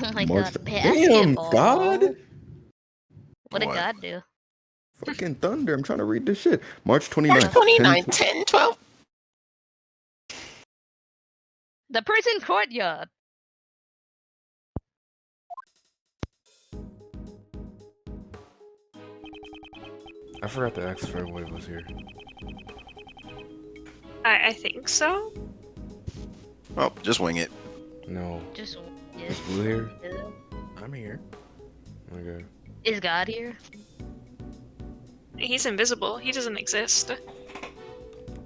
Oh my March. god, Damn, basketball. God! What did What? God do? Fucking thunder! I'm trying to read this shit. March March 29th. 29th, 10, 12. The prison courtyard. I forgot the X Fairway was here. I think so. Oh, just wing it. No. Just Is Blue here? I'm here. Okay. Is God here? He's invisible. He doesn't exist.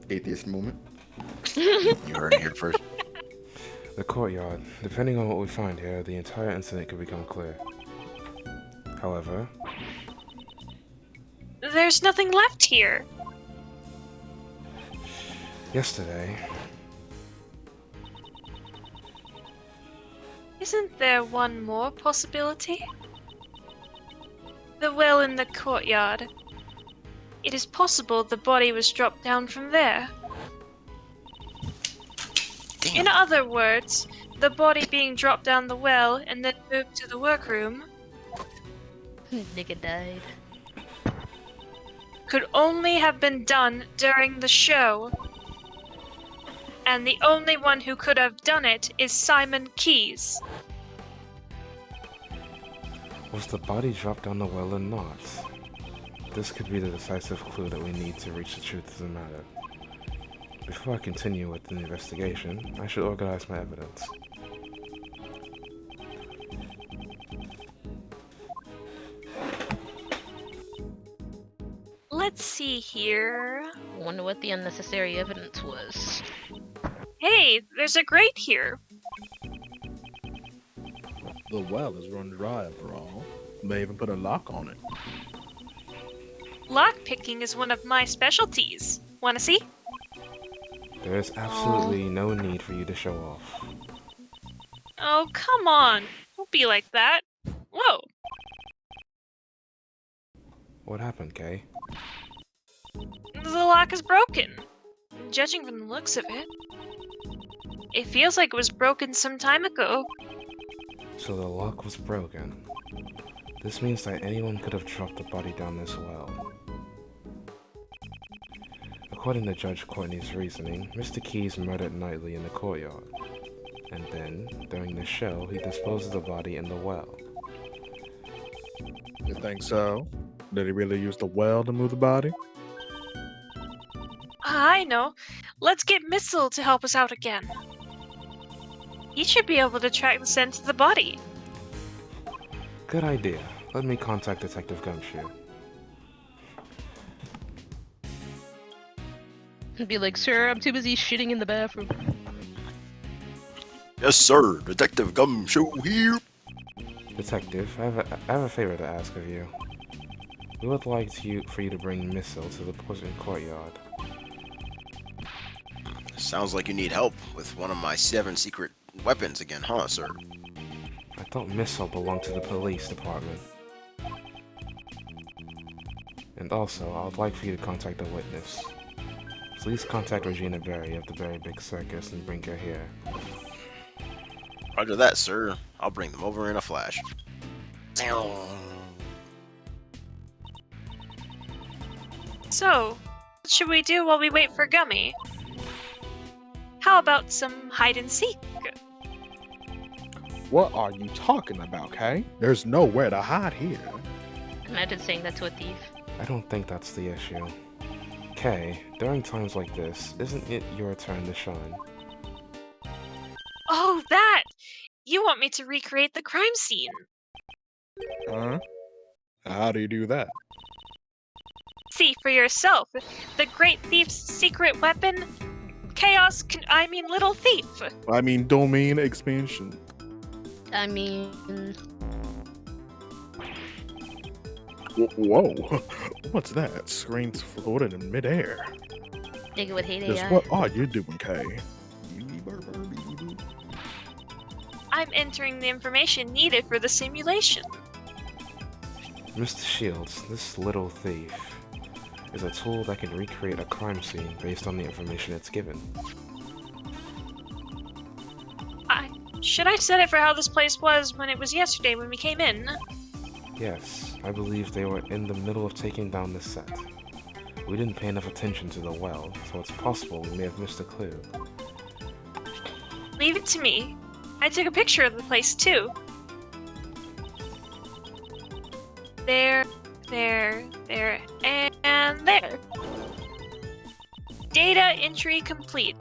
Atheist moment. You heard it here first. The courtyard. Depending on what we find here, the entire incident could become clear. However, There's nothing left here. yesterday, Isn't there one more possibility? The well in the courtyard. It is possible the body was dropped down from there. Damn. In other words, the body being dropped down the well and then moved to the workroom Nigga died. could only have been done during the show. And the only one who could have done it is Simon Keyes. was the body dropped down the well or not? This could be the decisive clue that we need to reach the truth of the matter. Before I continue with the investigation, I should organize my evidence. Let's see here. Wonder what the unnecessary evidence was. Hey, there's a grate here. The well is run dry after all. They even put a lock on it. Lockpicking is one of my specialties. Wanna see? There is absolutely no need for you to show off. Oh, come on. Don't be like that. Whoa. What happened, Kay? The lock is broken. Judging from the looks of it. It feels like it was broken some time ago. So the lock was broken. This means that anyone could have dropped the body down this well. According to Judge Courtney's reasoning, Mr. Keyes murdered Knightley in the courtyard. And then, during the show, he disposed of the body in the well. You think so? Did he really use the well to move the body? I know. Let's get Missile to help us out again. He should be able to track the scent of the body. Good idea. Let me contact Detective Gumshoe. And be like, sir, I'm too busy shitting in the bathroom. Yes, sir. Detective Gumshoe here. Detective, I have a favor to ask of you. We would like for you to bring Missile to the prison courtyard. Sounds like you need help with one of my 7 secret weapons again, huh, sir? I thought Missile belonged to the police department. And also, I would like for you to contact a witness. Please contact Regina Berry of the Berry Big Circus and bring her here. Roger that, sir. I'll bring them over in a flash. So, what should we do while we wait for Gummy? How about some hide and seek? What are you talking about, Kay? There's nowhere to hide here. Imagine saying that to a thief. I don't think that's the issue. Kay, during times like this, isn't it your turn to shine? Oh, that! You want me to recreate the crime scene. Huh? How do you do that? See for yourself. The great thief's secret weapon? Chaos, Little Thief. I mean, domain expansion. I mean, Whoa. What's that? Screens floating in midair. nigga would hate Just AI. what are you doing, Kay? I'm entering the information needed for the simulation. Mr. Shields, this little thief is a tool that can recreate a crime scene based on the information it's given. Should I set it for how this place was when it was yesterday when we came in? Yes, I believe they were in the middle of taking down the set. We didn't pay enough attention to the well, so it's possible we may have missed a clue. Leave it to me. I took a picture of the place too. There, and there. Data entry complete.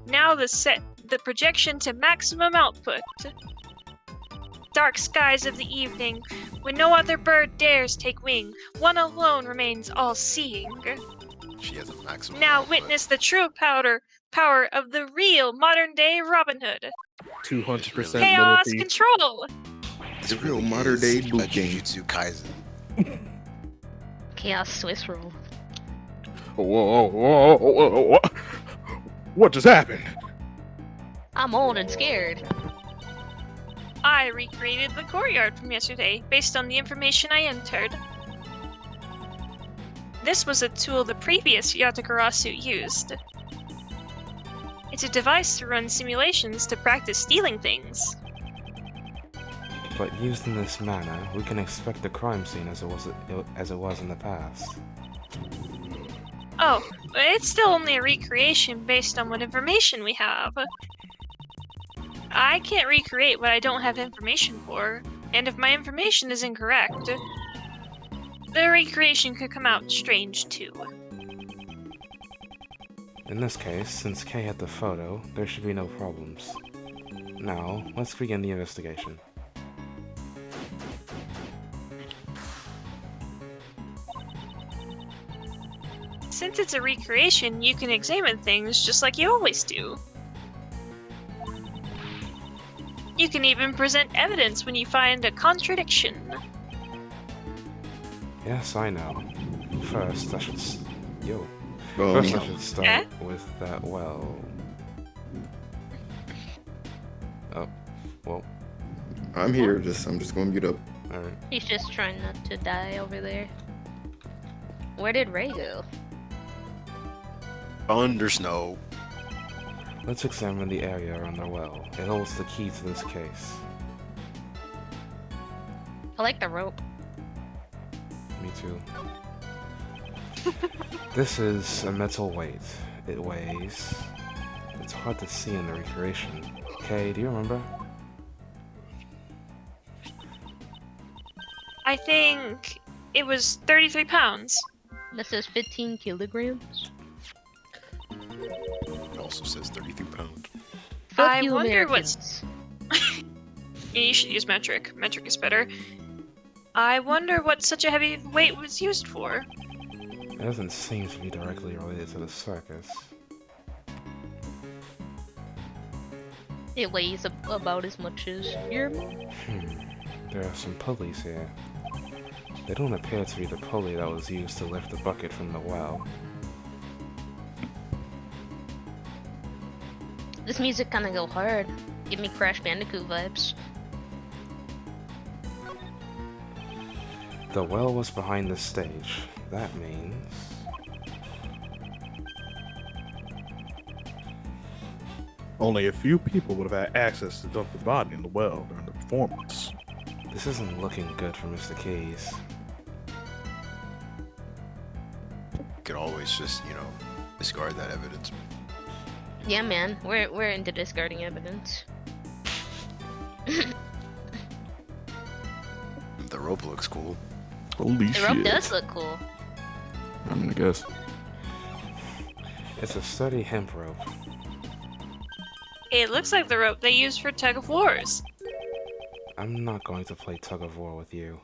Now set the projection to maximum output. Dark skies of the evening, when no other bird dares take wing, one alone remains all-seeing. She has a maximum. Now output. witness the true power of the real modern-day Robin Hood. 200% Chaos Millipede. control! This The real really modern day is boot a game. Jujutsu Kaisen. Chaos Swiss roll. Whoa. What just happened? I'm old and scared. I recreated the courtyard from yesterday based on the information I entered. This was a tool the previous Yatagarasu used. It's a device to run simulations to practice stealing things. But used in this manner, we can expect the crime scene as it was in the past. Oh, but it's still only a recreation based on what information we have. I can't recreate what I don't have information for, and if my information is incorrect, the recreation could come out strange too. In this case, since Kay had the photo, there should be no problems. Now, let's begin the investigation. Since it's a recreation, you can examine things just like you always do. You can even present evidence when you find a contradiction. Yes, I know. First, I should Oh, First, I should start Eh? with that well. Oh, well, I'm here. I'm just going to mute up. alright. He's just trying not to die over there. Where did Ray go? Under snow. Let's examine the area around the well. It holds the key to this case. I like the rope. Me too. This is a metal weight. It weighs... It's hard to see in the recreation. Kay, do you remember? I think it was 33 pounds. This is 15 kilograms. It also says 33 pounds. Fuck I you, wonder Americans. You should use metric. Metric is better. I wonder what such a heavy weight was used for. It doesn't seem to be directly related to the circus. It weighs about as much as your... There are some pulleys here. They don't appear to be the pulley that was used to lift the bucket from the well. This music kinda go hard. Give me Crash Bandicoot vibes. The well was behind the stage. That means... Only a few people would have had access to dump the body in the well during the performance. This isn't looking good for Mr. Keys. Could always just, discard that evidence. Yeah, man. We're into discarding evidence. The rope looks cool. Holy The rope does look cool. I mean, I guess. It's a sturdy hemp rope. It looks like the rope they used for tug of wars. I'm not going to play tug of war with you.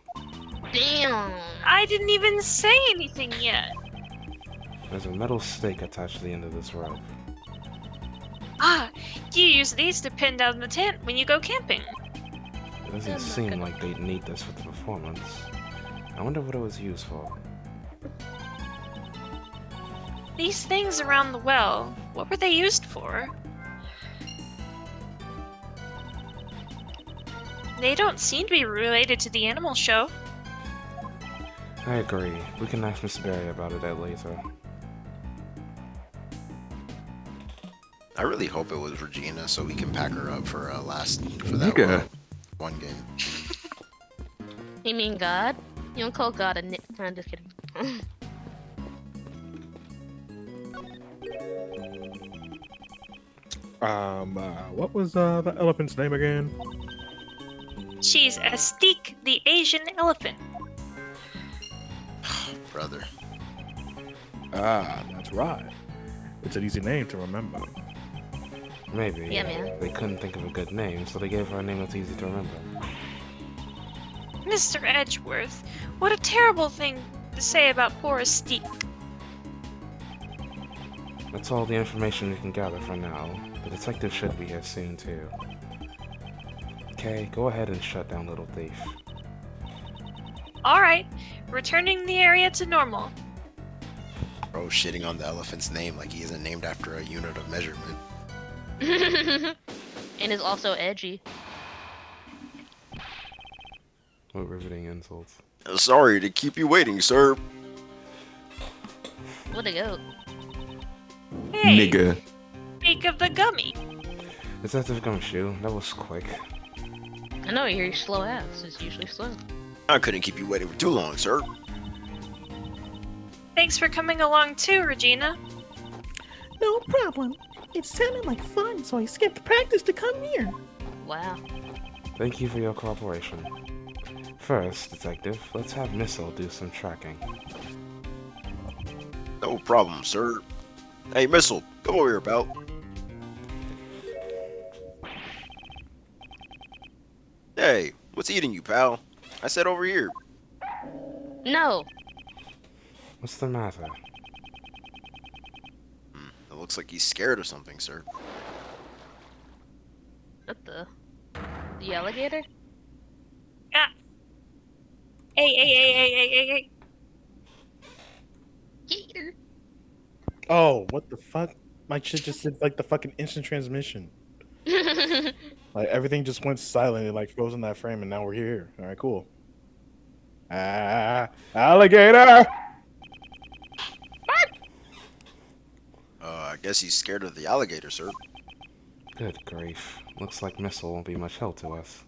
Damn. I didn't even say anything yet. There's a metal stake attached to the end of this rope. Ah, you use these to pin down the tent when you go camping. It doesn't I'm not seem gonna- like they'd need this for the performance. I wonder what it was used for. These things around the well, what were they used for? They don't seem to be related to the animal show. I agree. We can ask Miss Berry about it later. I really hope it was Regina so we can pack her up for for that Nigga. one game. You mean God? You don't call God a I'm just kidding. What was the elephant's name again? She's Astique, the Asian elephant. Brother. Ah, that's right. It's an easy name to remember. Maybe. Yeah, man. They couldn't think of a good name, so they gave her a name that's easy to remember. Mr. Edgeworth, what a terrible thing to say about poor Astique. That's all the information we can gather for now. The detective should be here soon, too. Okay, go ahead and shut down Little Thief. Alright, returning the area to normal. Bro shitting on the elephant's name like he isn't named after a unit of measurement. And is also edgy. What riveting insults. Sorry to keep you waiting, sir. What a goat. Hey, Nigga. speak of the gummy. Detective Gumshoe, that was quick. I know you're slow ass. It's usually slow. I couldn't keep you waiting for too long, sir. Thanks for coming along too, Regina. No problem. It sounded like fun, so I skipped practice to come here. Wow. Thank you for your cooperation. First, Detective, let's have Missile do some tracking. No problem, sir. Hey, Missile, come over here, pal. Hey, what's eating you, pal? I said over here. No. What's the matter? It looks like he's scared of something, sir. What the alligator? Ah. Hey. Gator. Oh, what the fuck? My shit just did like the fucking instant transmission. Like everything just went silent. It like froze in that frame, and now we're here. All right, cool. Ah, alligator! I guess he's scared of the alligator, sir. Good grief. Looks like Missile won't be much help to us.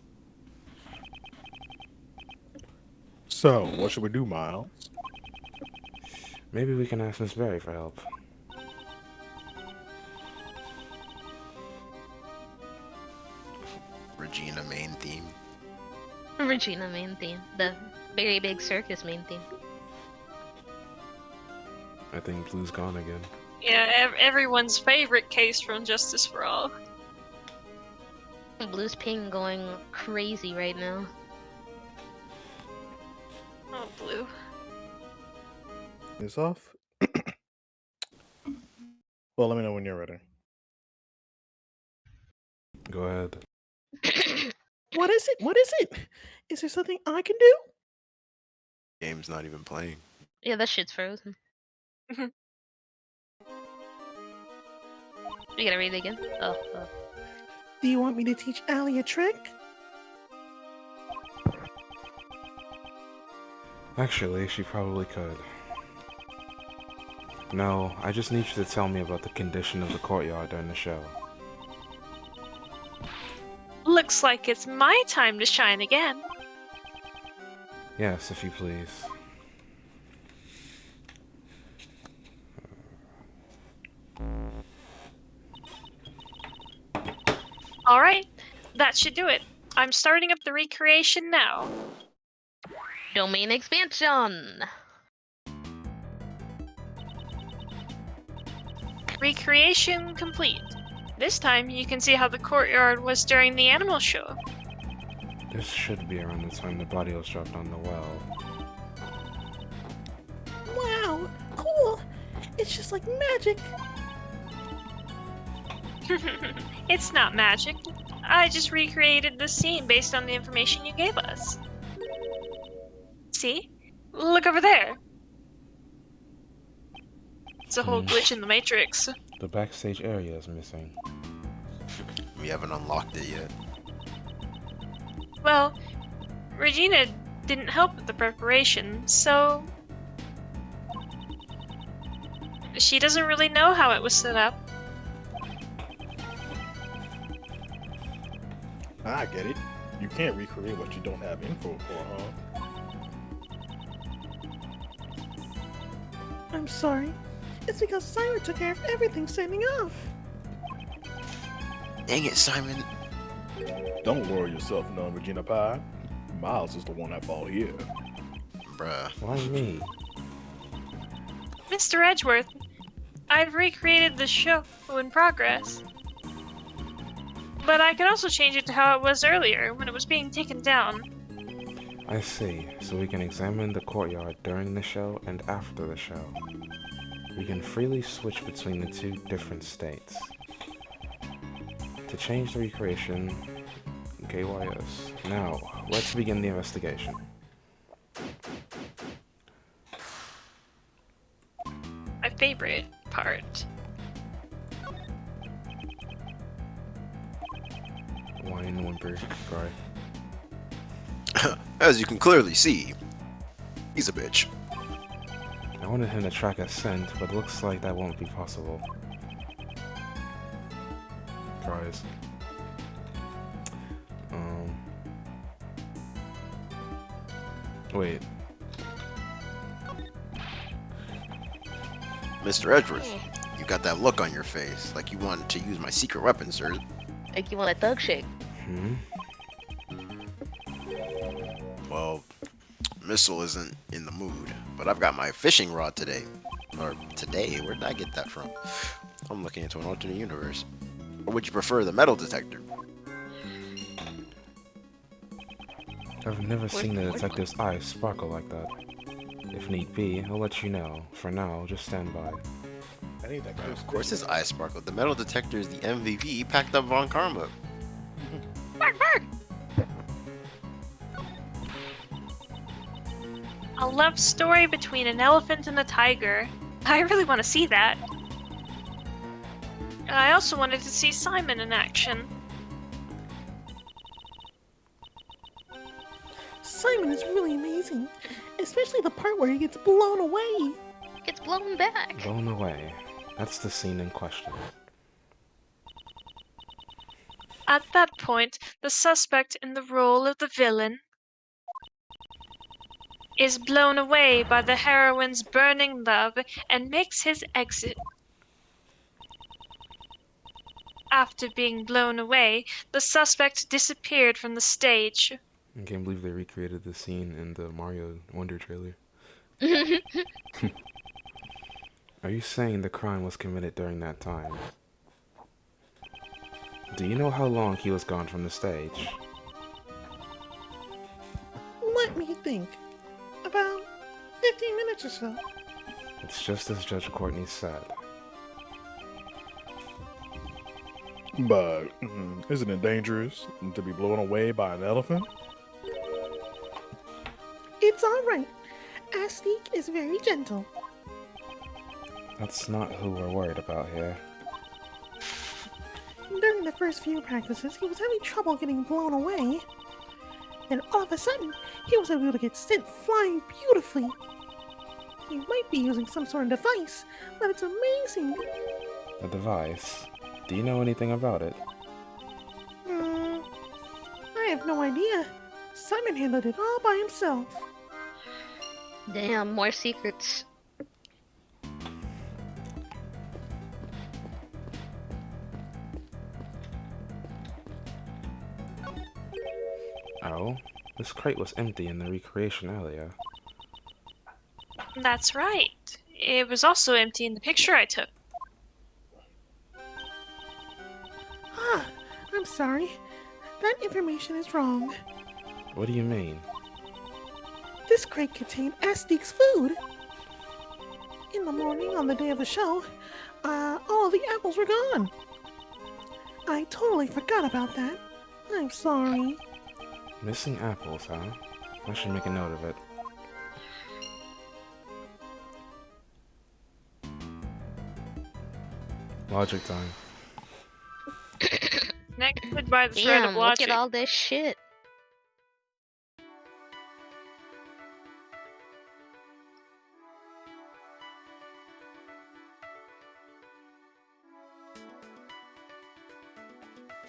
So, what should we do, Miles? Maybe we can ask Miss Berry for help. Regina main theme. Regina main theme. The very big circus main theme. I think Blue's gone again. Yeah, everyone's favorite case from Justice for All. Blue's ping going crazy right now. Oh, Blue. This off? Well, let me know when you're ready. Go ahead. What is it? What is it? Is there something I can do? Game's not even playing. Yeah, that shit's frozen. We gotta read it again. Oh. Do you want me to teach Allie a trick? Actually, she probably could. No, I just need you to tell me about the condition of the courtyard during the show. Looks like it's my time to shine again. Yes, if you please. Alright, that should do it. I'm starting up the recreation now. Domain expansion! Recreation complete. This time you can see how the courtyard was during the animal show. This should be around the time the body was dropped on the well. Wow, cool. It's just like magic. It's not magic. I just recreated the scene based on the information you gave us. See? Look over there. It's a whole glitch in the Matrix. The backstage area is missing. We haven't unlocked it yet. Well, Regina didn't help with the preparation, so she doesn't really know how it was set up. I get it. You can't recreate what you don't have info for, huh? I'm sorry. It's because Simon took care of everything standing off. Dang it, Simon. Don't lower yourself, none, Regina Pie. Miles is the one at fault here. Bruh. Why me? Mr. Edgeworth, I've recreated the show in progress. But I could also change it to how it was earlier, when it was being taken down. I see. So we can examine the courtyard during the show and after the show. We can freely switch between the two different states. To change the recreation, KYS. Now, let's begin the investigation. My favorite part. Wine, whimper, cry. As you can clearly see, he's a bitch. I wanted him to track a scent, but looks like that won't be possible. Cries. Wait. Mr. Edgeworth, you got that look on your face, like you wanted to use my secret weapon, sir. Like you want a thug shake. Hmm? Well, Missile isn't in the mood, but I've got my fishing rod today. Or today, where did I get that from? I'm looking into an alternate universe. Or would you prefer the metal detector? I've never seen the detective's eyes sparkle like that. If need be, I'll let you know. For now, just stand by. I need that Of course his eyes sparkle. The metal detector is the MVP. He packed up Von Karma. A love story between an elephant and a tiger. I really want to see that. I also wanted to see Simon in action. Simon is really amazing, especially the part where he gets blown away. Gets blown back. Blown away. That's the scene in question. At that point, the suspect in the role of the villain is blown away by the heroine's burning love and makes his exit. After being blown away, the suspect disappeared from the stage. I can't believe they recreated the scene in the Mario Wonder trailer. Are you saying the crime was committed during that time? Do you know how long he was gone from the stage? Let me think. About 15 minutes or so. It's just as Judge Courtney said. But isn't it dangerous to be blown away by an elephant? It's alright. Astique is very gentle. That's not who we're worried about here. During the first few practices, he was having trouble getting blown away. Then all of a sudden, he was able to get sent flying beautifully. He might be using some sort of device, but it's amazing. A device? Do you know anything about it? I have no idea. Simon handled it all by himself. Damn, more secrets. Oh? This crate was empty in the recreation earlier. That's right. It was also empty in the picture I took. Ah, I'm sorry. That information is wrong. What do you mean? This crate contained Astique's food. In the morning on the day of the show, all the apples were gone. I totally forgot about that. I'm sorry. Missing apples, huh? I should make a note of it. Logic time. Connected by the thread of Damn, look logic. at all this shit.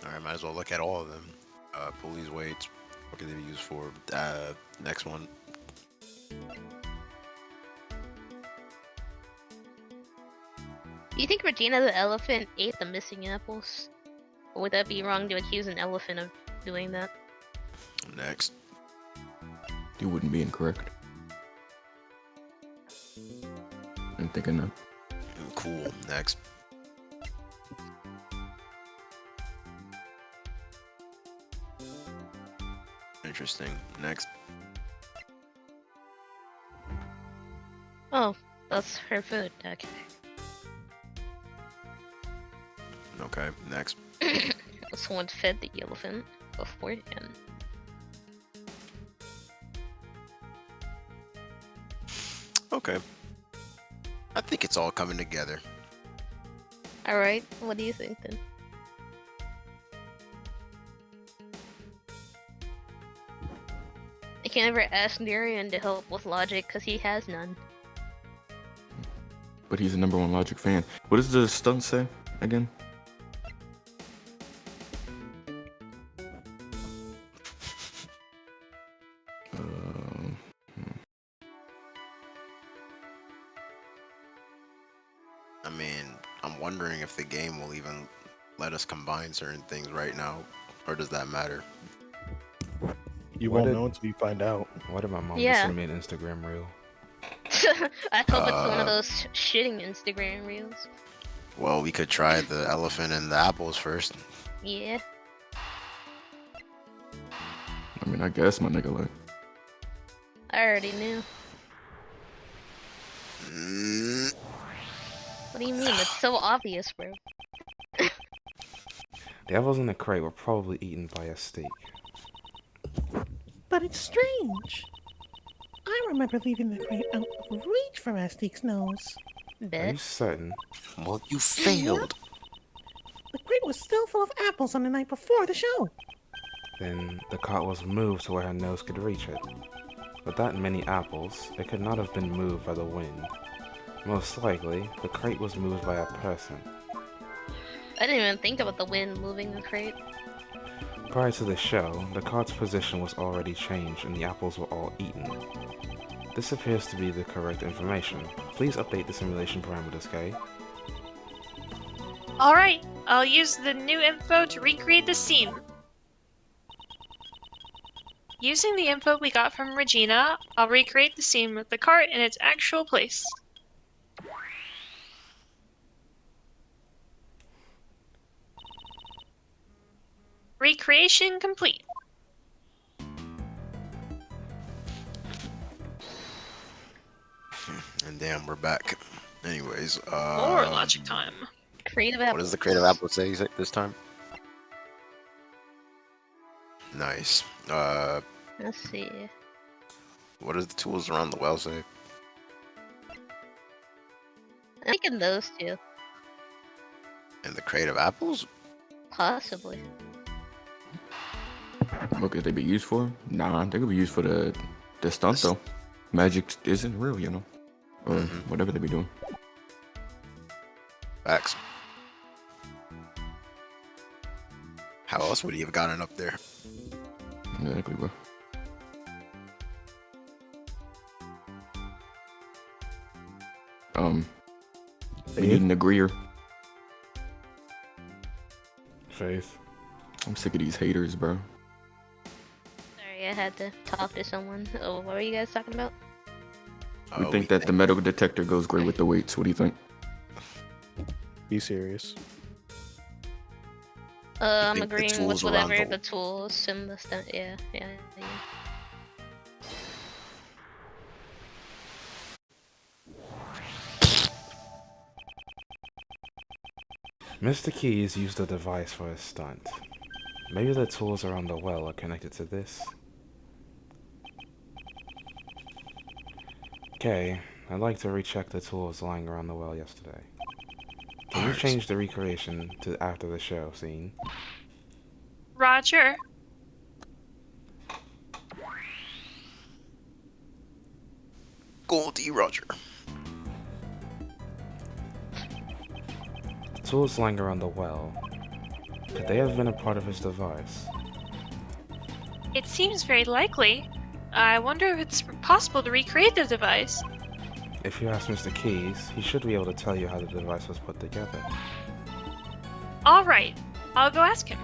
Alright, might as well look at all of them. Pulleys, weights. What can they be used for? Next one. Do you think Regina the elephant ate the missing apples? Or would that be wrong to accuse an elephant of doing that? Next. You wouldn't be incorrect. I'm thinking that. Cool. Next. Interesting. Next. Oh, that's her food. Okay. Okay. Next. Someone fed the elephant beforehand. Okay. I think it's all coming together. Alright, what do you think then? I can never ask Darian to help with logic because he has none. But he's a #1 Logic fan. What does the stunt say again? I mean, I'm wondering if the game will even let us combine certain things right now, or does that matter? You What won't did- know until you find out. Why did my mom Yeah. just send me an Instagram reel? I hope it's one of Uh, those shitting Instagram reels. Well, we could try the elephant and the apples first. Yeah. I mean, I guess my nigga like. I already knew. Mm, What do you mean? It's so obvious, bro. The apples in the crate were probably eaten by a steak. But it's strange. I remember leaving the crate out of reach for Astique's nose. Are you Bet. certain? well, you failed. The crate was still full of apples on the night before the show. Then the cart was moved to where her nose could reach it. With that many apples, it could not have been moved by the wind. Most likely, the crate was moved by a person. I didn't even think about the wind moving the crate. Prior to the show, the cart's position was already changed and the apples were all eaten. This appears to be the correct information. Please update the simulation parameters, Kay. Alright, I'll use the new info to recreate the scene. Using the info we got from Regina, I'll recreate the scene with the cart in its actual place. Recreation complete. And damn, we're back. Anyways, More logic time. Creative what apple. does the creative apple say this time? Nice. Let's see. What does the tools around the well say? I'm thinking those two. And the creative apples? Possibly. What could they be used for? Nah, they could be used for the stunt though. Magic isn't real, you know, or whatever they be doing. Facts. How else would he have gotten up there? Exactly, bro. We need an agreeer. Phaith. I'm sick of these haters, bro. Sorry, I had to talk to someone. Oh, what were you guys talking about? We think that the metal detector goes great with the weights. What do you think? Be serious. I'm think the agreeing with tools around whatever the- the tools and the stuff. Yeah. Mr. Keys used a device for his stunt. Maybe the tools around the well are connected to this? Okay, I'd like to recheck the tools lying around the well yesterday. Can you change the recreation to after the show scene? Roger. Goldie Roger. The tools lying around the well, could they have been a part of his device? It seems very likely. I wonder if it's possible to recreate the device. If you ask Mr. Keys, he should be able to tell you how the device was put together. Alright, I'll go ask him.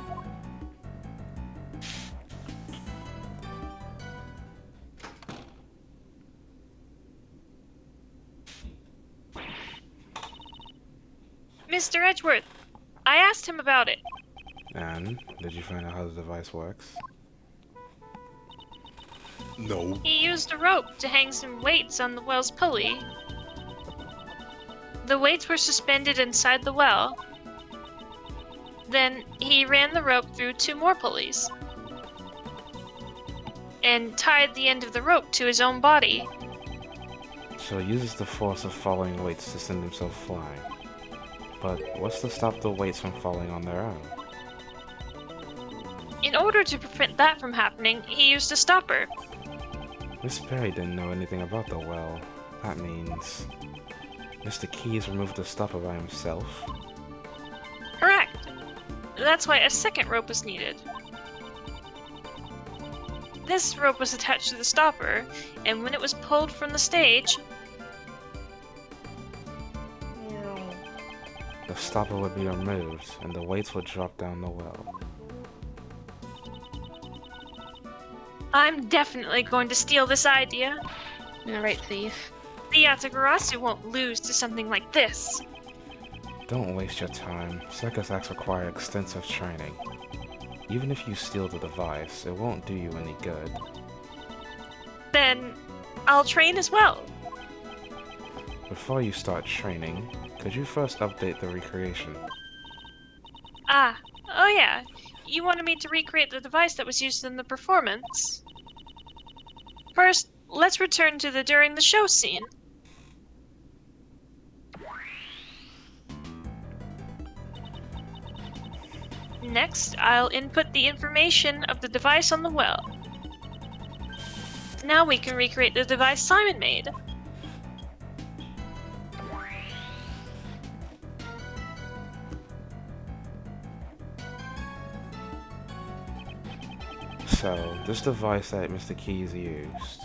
Mr. Edgeworth, I asked him about it. And did you find out how the device works? No. He used a rope to hang some weights on the well's pulley. The weights were suspended inside the well. Then he ran the rope through 2 more pulleys and tied the end of the rope to his own body. So he uses the force of falling weights to send himself flying. But what's to stop the weights from falling on their own? In order to prevent that from happening, he used a stopper. Miss Perry didn't know anything about the well. That means Mr. Keys removed the stopper by himself? Correct. That's why a second rope was needed. This rope was attached to the stopper, and when it was pulled from the stage, The stopper would be removed, and the weights would drop down the well. I'm definitely going to steal this idea. Alright, thief. The Yatagarasu won't lose to something like this. Don't waste your time. Circus acts require extensive training. Even if you steal the device, it won't do you any good. Then I'll train as well. Before you start training, could you first update the recreation? Oh yeah. You wanted me to recreate the device that was used in the performance. First, let's return to the during the show scene. Next, I'll input the information of the device on the well. Now we can recreate the device Simon made. So, this device that Mr. Keys used.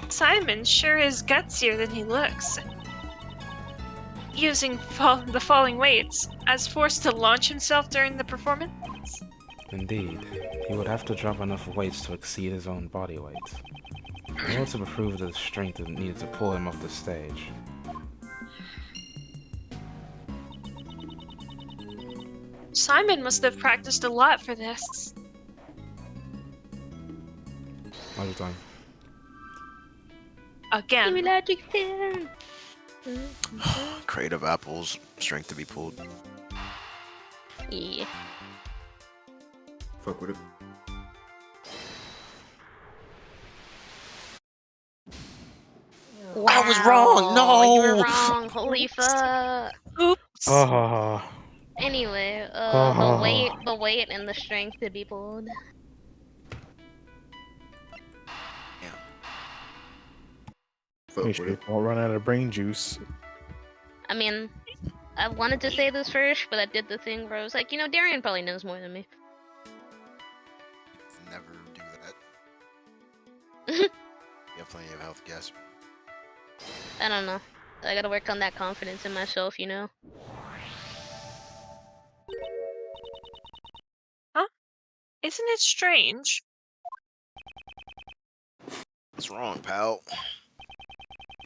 Simon sure is gutsier than he looks. Using the falling weights as force to launch himself during the performance. Indeed, he would have to drop enough weights to exceed his own body weight, in order to prove the strength needed to pull him off the stage. Simon must have practiced a lot for this. All the time. Again. Magic pen! Crate of apples, strength to be pulled. Yeah. Fuck with it. I was wrong! No! You were wrong, holy fuck! Oops. Anyway, the weight and the strength to be pulled. Fuck Make with sure you it. don't run out of brain juice. I mean, I wanted to say this first, but I did the thing where I was like, you know, Darian probably knows more than me. Never do that. You have plenty of health, guess. I don't know. I gotta work on that confidence in myself, you know? Isn't it strange? What's wrong, pal?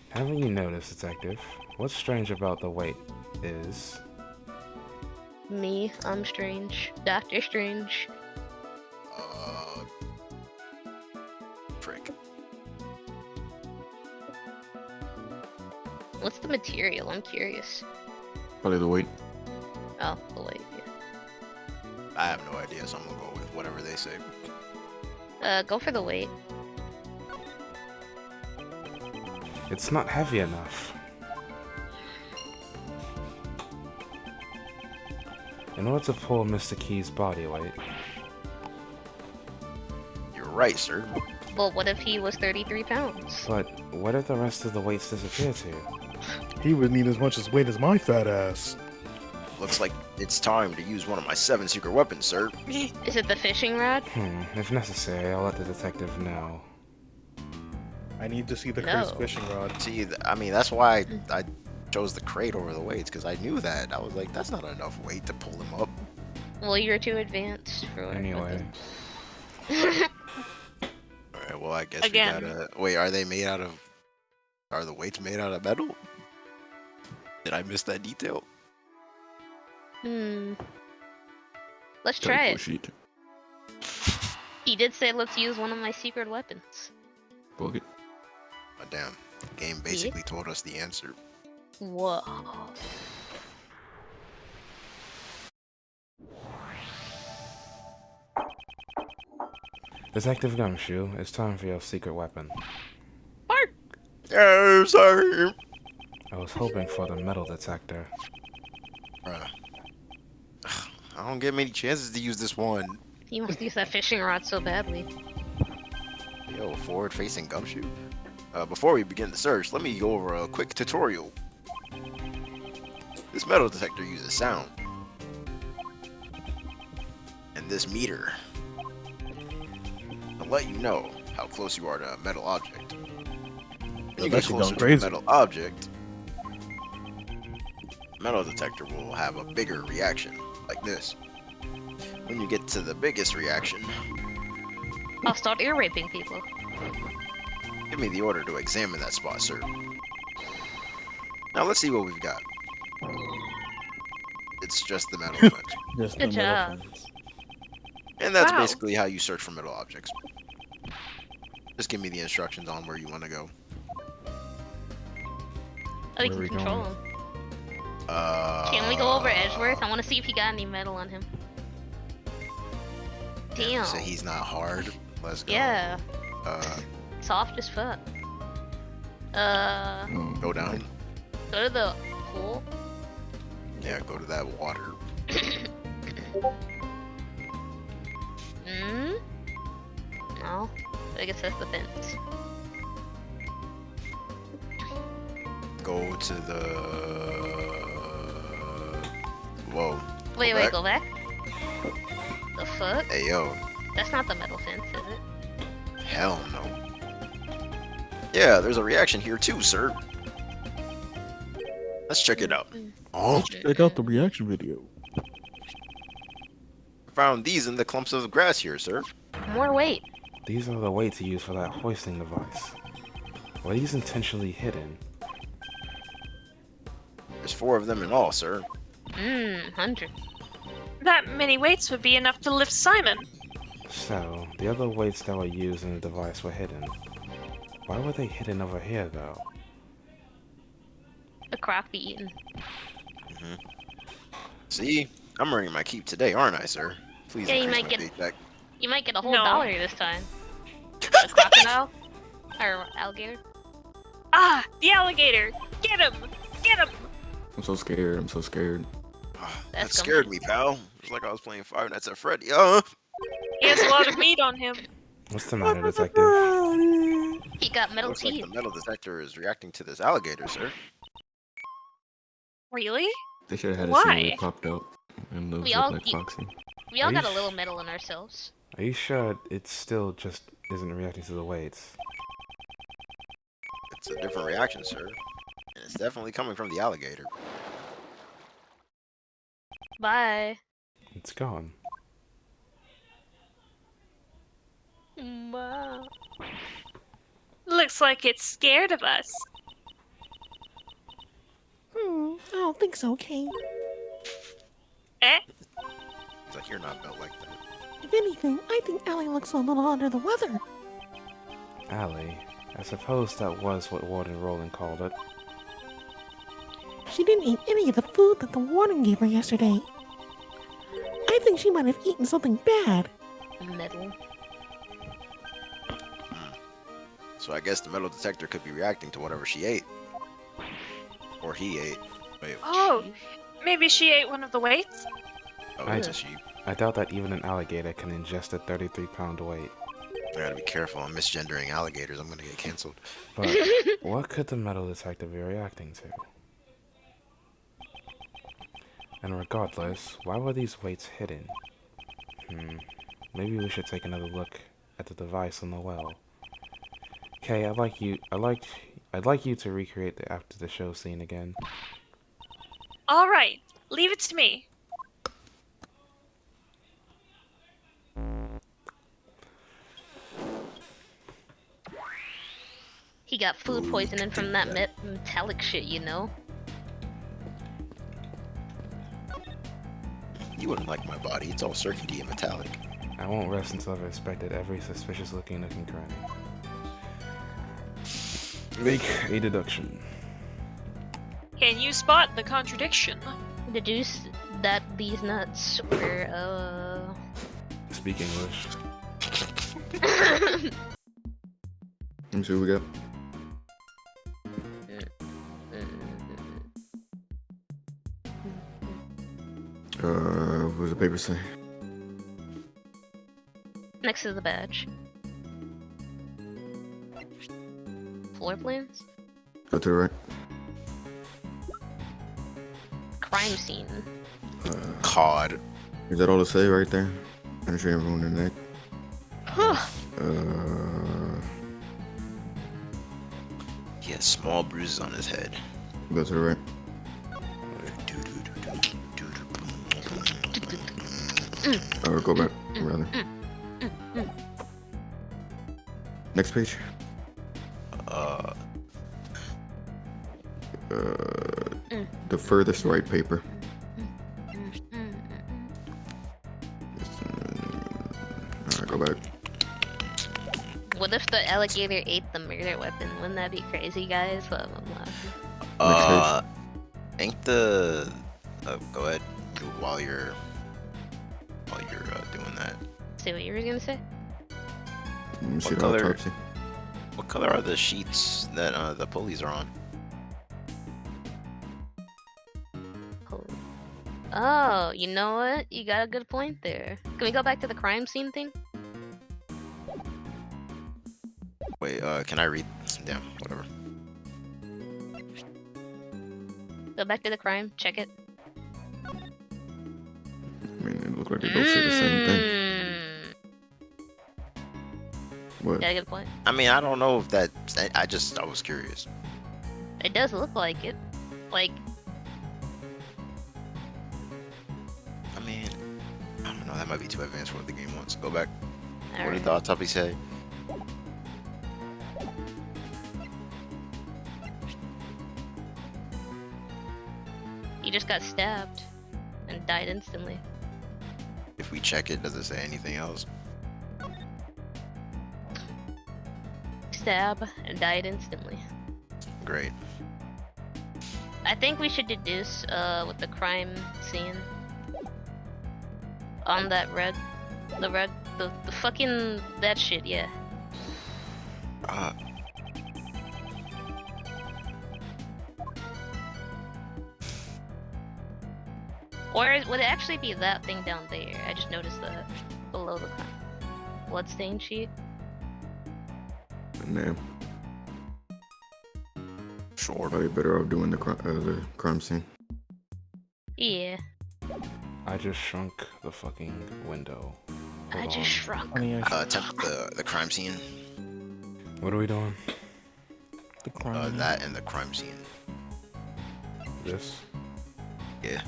Haven't you noticed, Detective? What's strange about the weight is... Me, I'm strange. Doctor Strange. Prick. What's the material? I'm curious. Probably the weight. Oh, the weight. I have no idea, so I'm gonna go with whatever they say. Go for the weight. It's not heavy enough. In order to pull Mr. Key's body weight, You're right, sir. Well, what if he was 33 pounds? but where did the rest of the weights disappear to? He would need as much as weight as my fat ass. Looks like it's time to use one of my 7 secret weapons, sir. Is it the fishing rod? If necessary, I'll let the detective know. I need to see the No. Chris fishing rod. See, I mean, that's why I chose the crate over the weights, because I knew that. I was like, that's not enough weight to pull him up. Well, you're too advanced for it. Anyway, Alright, well, I guess Again. we gotta... Wait, are they made out of... Are the weights made out of metal? Did I miss that detail? Let's try it. Sheet. He did say let's use one of my secret weapons. Book it. Oh, damn. The game basically told us the answer. Whoa. Detective Gumshoe, it's time for your secret weapon. Bark! Yeah, sorry. I was hoping for the metal detector. Bruh. I don't get many chances to use this one. He wants to use that fishing rod so badly. Yo, forward-facing gumshoe. Before we begin the search, let me go over a quick tutorial. This metal detector uses sound. And this meter will let you know how close you are to a metal object. When you get That shit closer going to a crazy. metal object, metal detector will have a bigger reaction, like this. When you get to the biggest reaction, I'll start ear raping people. give me the order to examine that spot, sir. Now let's see what we've got. It's just the metal fence. Just Good the metal job. fence. And that's Wow. basically how you search for metal objects. Just give me the instructions on where you want to go. Oh, we Where are we can control going? him. Can we go over Edgeworth? I want to see if he got any metal on him. Damn. So he's not hard. Let's go. Yeah. Uh, Soft as fuck. go down. Go to the pool. Yeah, go to that water. No. I guess that's the fence. Go to the. Whoa. Wait, back. go back. The fuck? Hey yo. That's not the metal fence, is it? Hell no. Yeah, there's a reaction here too, sir. Let's check it out. Oh, Check out the reaction video. found these in the clumps of grass here, sir. More weight. These are the weights used for that hoisting device. Were these intentionally hidden? There's 4 of them in all, sir. 100. That many weights would be enough to lift Simon. So, the other weights that were used in the device were hidden. Why were they hidden over here, though? The croc be eaten. See, I'm earning my keep today, aren't I, sir? Please Yeah, you increase might my get- paycheck. You might get a whole No. dollar this time. A crocodile? Or alligator? Ah, the alligator! Get him! Get him! I'm so scared. I'm so scared. That That's scared me, pal. It's like I was playing Five Nights at Freddy. He has a lot of meat on him. What's the matter, detective? He got metal Looks like teeth. the metal detector is reacting to this alligator, sir. Really? They should have had a scene where Why? it popped out and lives We up all like eat- Foxy. We all Are got you a little metal in ourselves. Are you sure it still just isn't reacting to the weights? It's a different reaction, sir. And it's definitely coming from the alligator. Bye. It's gone. Bye. Looks like it's scared of us. I don't think so, Kane. Eh? It's like you're not built like that. If anything, I think Allie looks a little under the weather. Allie, I suppose that was what Warden Roland called it. She didn't eat any of the food that the warden gave her yesterday. I think she might have eaten something bad. Metal. So I guess the metal detector could be reacting to whatever she ate. Or he ate. Wait, Oh, maybe she ate one of the weights? oh, I- it's a sheep. I doubt that even an alligator can ingest a 33-pound weight. I gotta be careful. I'm misgendering alligators. I'm gonna get canceled. But what could the metal detector be reacting to? And regardless, why were these weights hidden? Maybe we should take another look at the device on the well. Kay, I'd like you to recreate the after the show scene again. All right, leave it to me. He got food poisoning from that metallic shit, you know? You wouldn't like my body. It's all circuity and metallic. I won't rest until I've inspected every suspicious looking nook and cranny. Make a deduction. Can you spot the contradiction? Deduce that these nuts were, Speak English. Let me see what we got. What does the paper say? Next to the badge. Floor plans? Go to the right. Crime scene. COD. Is that all to say right there? Penetrate everyone in the neck. He has small bruises on his head. Go to the right. Or go back, rather. Next page. The furthest right paper. Alright, go back. What if the alligator ate the murder weapon? Wouldn't that be crazy, guys? I'm laughing. Ain't the go ahead while you're doing that. Say what you were gonna say? Let me see What the color? autopsy. What color are the sheets that the pulleys are on? Oh, you know what? You got a good point there. Can we go back to the crime scene thing? Wait, can I read? Damn, whatever. Go back to the crime, check it. I mean, it looked like they both say the same thing. What? Got a good point. I mean, I don't know if that. I was curious. It does look like it. Like, I mean, I don't know. That might be too advanced for what the game wants. Go back. What alright. did the autopsy say? He just got stabbed and died instantly. If we check it, does it say anything else? Stab and died instantly. Great. I think we should deduce with the crime scene on that the fucking that shit, yeah. Or would it actually be that thing down there? I just noticed that below the bloodstain sheet. Nah. Sure. Probably better off doing the crime scene. Yeah, I just shrunk the fucking window. I Hold just on. shrunk. Attempt the crime scene. What are we doing? The crime. That and the crime scene. This? Yeah.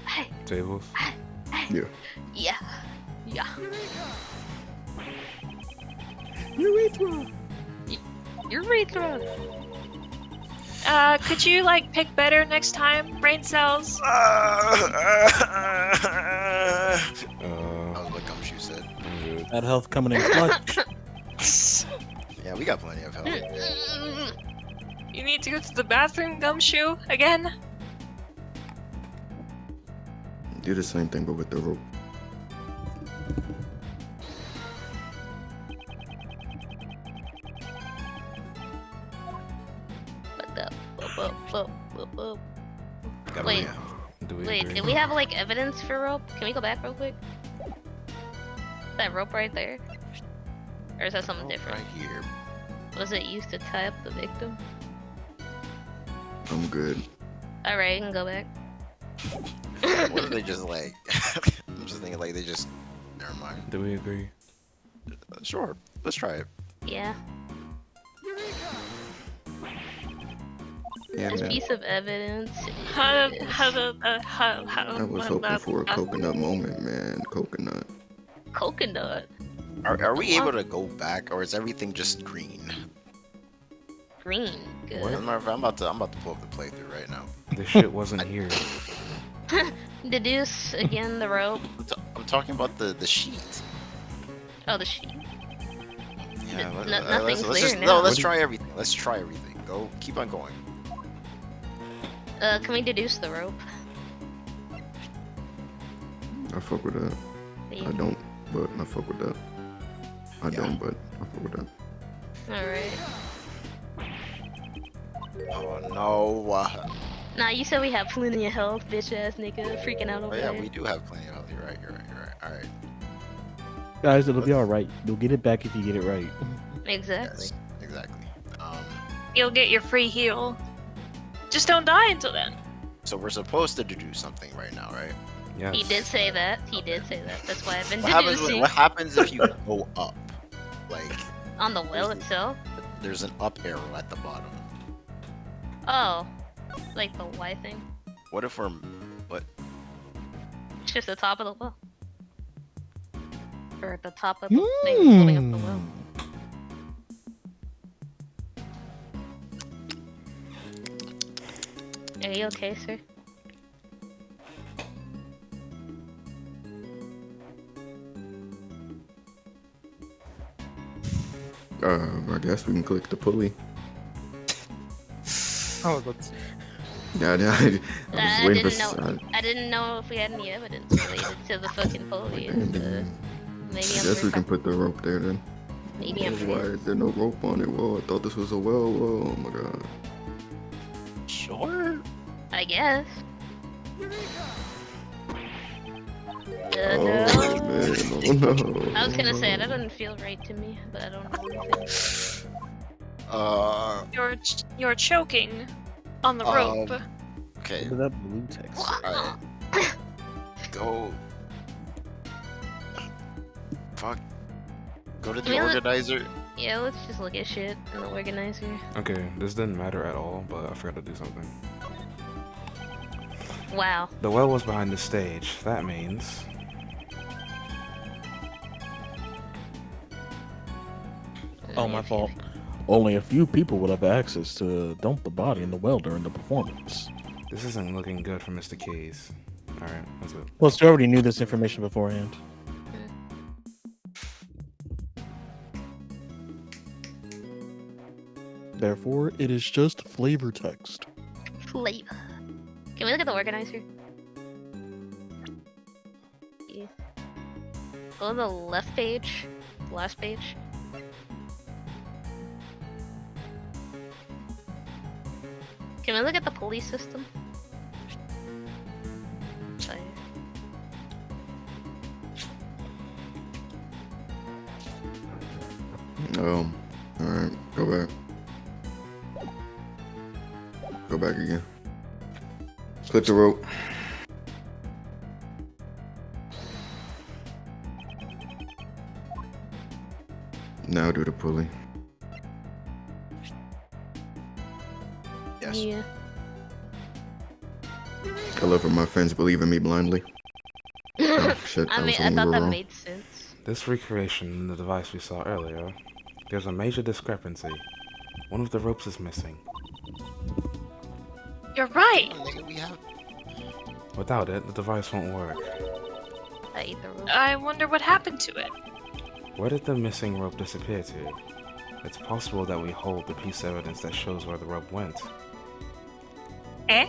Hey, Tablez? Yeah. yeah, yeah. Urethra. Urethra. Could you like pick better next time, brain cells? That was what Gumshoe said. I'm good. That health coming in clutch. Yeah, we got plenty of help. You need to go to the bathroom, Gumshoe, again? Do the same thing, but with the rope. What the? Got Wait. plenty of help. Do we Wait, agree? do we have like evidence for rope? Can we go back real quick? That rope right there? Or is that something different? Right here. Was it used to tie up the victim? I'm good. Alright, you can go back. What if they just like? I'm just thinking like they just. Never mind. Do we agree? Sure, let's try it. Yeah. Yeah, This man. piece of evidence. How is- I was hoping for a coconut moment, man. Coconut. Coconut. Are we able to go back, or is everything just green? Green. Good. What? I'm about to pull up the playthrough right now. This shit wasn't here. Deduce again the rope. I'm talking about the sheet. Oh, the sheet. Yeah, Nothing's let's there just now. no. Let's What do try everything. Let's try everything. Go. Keep on going. Can we deduce the rope? I fuck with that. Yeah. I don't, but I fuck with that. I Yeah. don't, but I fuck with that. Alright. Oh no. Nah, you said we have plenty of health, bitch ass nigga. Freaking out Oh over yeah, there. we do have plenty of health. You're right. All right. Guys, it'll be all right. You'll get it back if you get it right. Exactly. Yes. Exactly. You'll get your free heal. Just don't die until then. So we're supposed to do something right now, right? Yes. He did say that. He did say that. That's why I've been What happens? deducing. What happens if you go up? Like On the well itself? there's an up arrow at the bottom. Oh. Like the Y thing? What if we're what? It's just the top of the well. Or at the top of the thing holding up the well. Are you okay, sir? I guess we can click the pulley. Oh, that's Yeah, I was waiting for. I didn't know if we had any evidence related to the fucking pulley. Maybe I I'm guess we can put the rope there then. Maybe I'm Why is there no rope on it? Whoa, I thought this was a well. Whoa, oh my god. Sure. I guess. Oh No. man, oh no. I was gonna say that doesn't feel right to me, but I don't know anything. You're choking on the rope. Okay. look at that blue text. Alright. Go. Fuck. Go to the Really? organizer. Yeah, let's just look at shit in the organizer. Okay, this didn't matter at all, but I forgot to do something. Wow. The well was behind the stage. That means Oh, my fault. Only a few people would have access to dump the body in the well during the performance. this isn't looking good for Mr. Keys. Alright, that's it. Plus, you already knew this information beforehand. Therefore, it is just flavor text. Flavor. Can we look at the organizer? Yeah. Go to the left page. The last page. Can we look at the police system? Sorry. Alright, go back. Go back again. Clip the rope. Now do the pulley. Yes. Yeah. I love when my friends believe in me blindly. Oh, shit, I that mean, was I only thought that wrong. made sense. This recreation in the device we saw earlier, there's a major discrepancy. One of the ropes is missing. You're right. Oh, nigga, we have. Without it, the device won't work. I ate the rope. I wonder what happened to it. Where did the missing rope disappear to? It's possible that we hold the piece of evidence that shows where the rope went. Eh?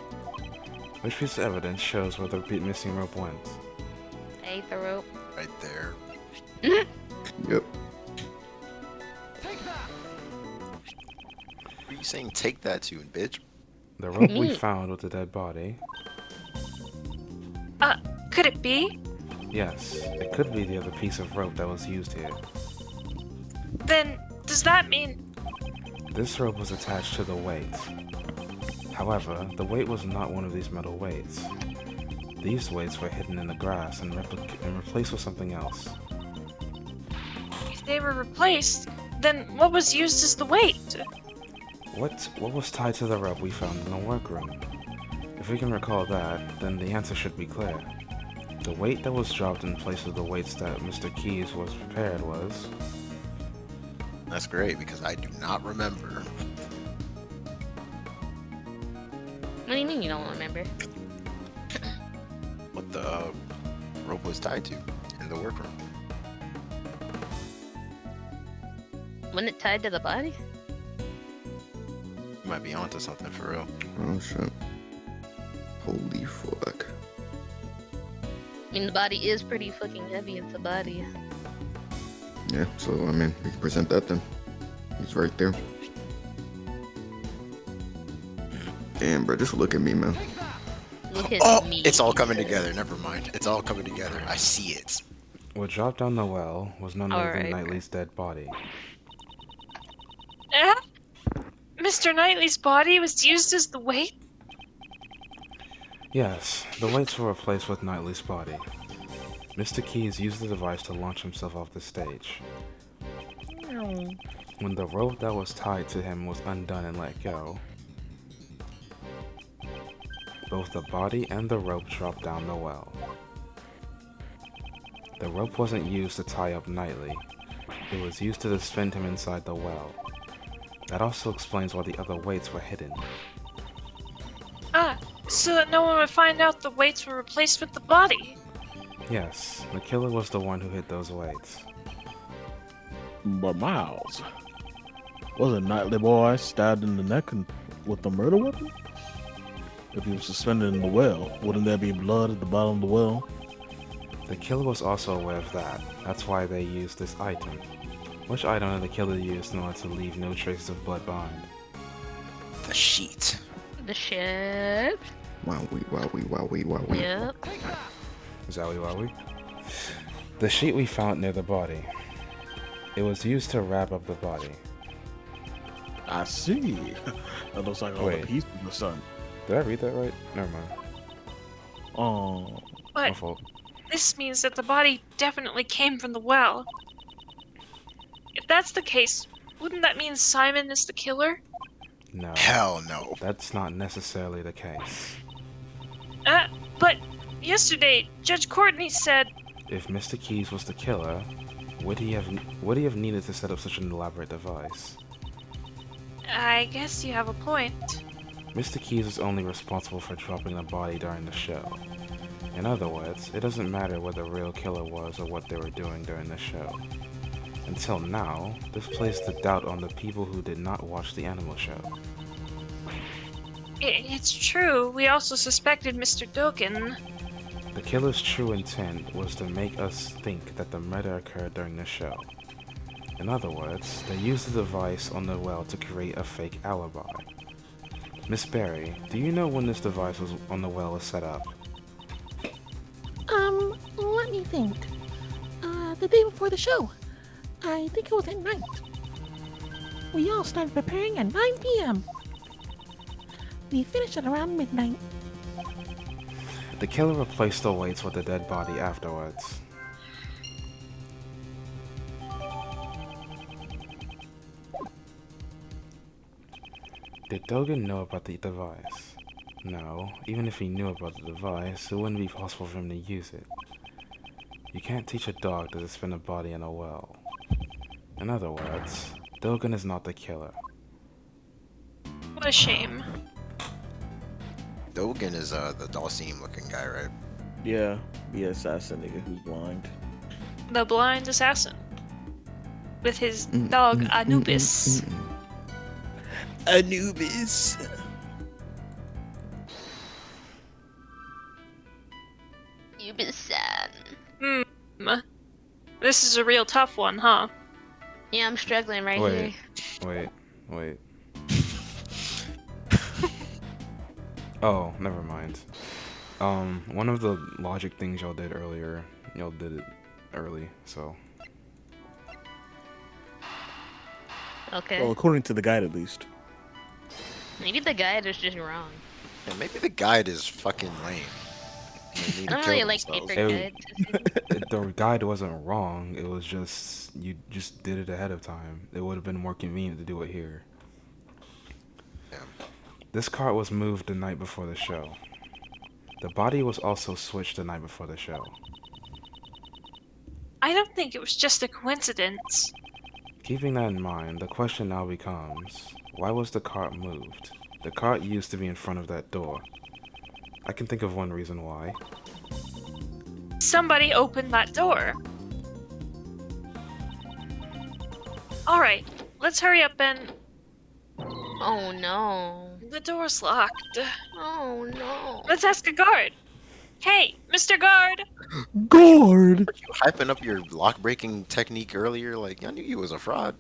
Which piece of evidence shows where the missing rope went? I ate the rope. Right there. Yep. What are you saying take that to, bitch? The rope we Me. found with the dead body. Could it be? Yes, it could be the other piece of rope that was used here. Then, does that mean... This rope was attached to the weight. However, the weight was not one of these metal weights. These weights were hidden in the grass and replaced with something else. If they were replaced, then what was used as the weight? What was tied to the rope we found in the workroom? If we can recall that, then the answer should be clear. The weight that was dropped in place of the weights that Mr. Keys was prepared was... That's great, because I do not remember. What do you mean you don't remember? What the rope was tied to in the workroom. Wasn't it tied to the body? You might be onto something for real. Oh shit. Holy fuck. I mean, the body is pretty fucking heavy. It's a body. Yeah, so I mean, we can present that then. He's right there. Damn, bro, just look at me, man. Look at Oh, me. it's all coming together. Never mind. It's all coming together. I see it. What dropped down the well was none other than Alright. Knightley's dead body. Eh? Mr. Knightley's body was used as the weight? Yes, the weights were replaced with Knightley's body. Mr. Keys used the device to launch himself off the stage. When the rope that was tied to him was undone and let go, both the body and the rope dropped down the well. The rope wasn't used to tie up Knightley. It was used to suspend him inside the well. That also explains why the other weights were hidden. Ah, so that no one would find out the weights were replaced with the body. Yes, the killer was the one who hid those weights. But Miles, wasn't Nightly Boy stabbed in the neck with the murder weapon? If he was suspended in the well, wouldn't there be blood at the bottom of the well? The killer was also aware of that. That's why they used this item. Which item did the killer use in order to leave no traces of blood behind? The sheet. The shit. Wowie, wowie, wowie, wowie. Yep. Zowie wowie. The sheet we found near the body. It was used to wrap up the body. I see. That looks like all Wait. the pieces of the sun. Did I read that right? Never mind. Oh, My But fault. this means that the body definitely came from the well. If that's the case, wouldn't that mean Simon is the killer? No, Hell no. that's not necessarily the case. But yesterday, Judge Courtney said, If Mr. Keys was the killer, would he have needed to set up such an elaborate device? I guess you have a point. Mr. Keys was only responsible for dropping the body during the show. In other words, it doesn't matter what the real killer was or what they were doing during the show. Until now, this placed the doubt on the people who did not watch the animal show. It's true, we also suspected Mr. Dogan. The killer's true intent was to make us think that the murder occurred during the show. In other words, they used the device on the well to create a fake alibi. Miss Berry, do you know when this device was on the well was set up? Let me think. The day before the show. I think it was at night. We all started preparing at 9 p.m. We finished at around midnight. The killer replaced the weights with the dead body afterwards. Did Dogan know about the device? No, even if he knew about the device, it wouldn't be possible for him to use it. You can't teach a dog to suspend a body in a well. In other words, Dogan is not the killer. What a shame. Dogan is the Dalsim looking guy, right? yeah, the assassin nigga who's blind. The blind assassin. With his dog Anubis. Anubis. You've been sad. Hmm. This is a real tough one, huh? Yeah, I'm struggling right Wait, here. wait. Oh, never mind. One of the logic things y'all did earlier, y'all did it early, so. Okay. Well, according to the guide, at least. Maybe the guide is just wrong. Yeah, maybe the guide is fucking lame. They need I to don't kill really like themselves. paper Ew. guides. The guide wasn't wrong. It was just you just did it ahead of time. It would have been more convenient to do it here. Yeah. This cart was moved the night before the show. The body was also switched the night before the show. I don't think it was just a coincidence. Keeping that in mind, the question now becomes, why was the cart moved? The cart used to be in front of that door. I can think of one reason why. Somebody opened that door. Alright, let's hurry up and... Oh no. The door's locked. Oh no. Let's ask a guard. Hey, Mr. Guard! Guard! You hyping up your lock-breaking technique earlier? Like, I knew you was a fraud.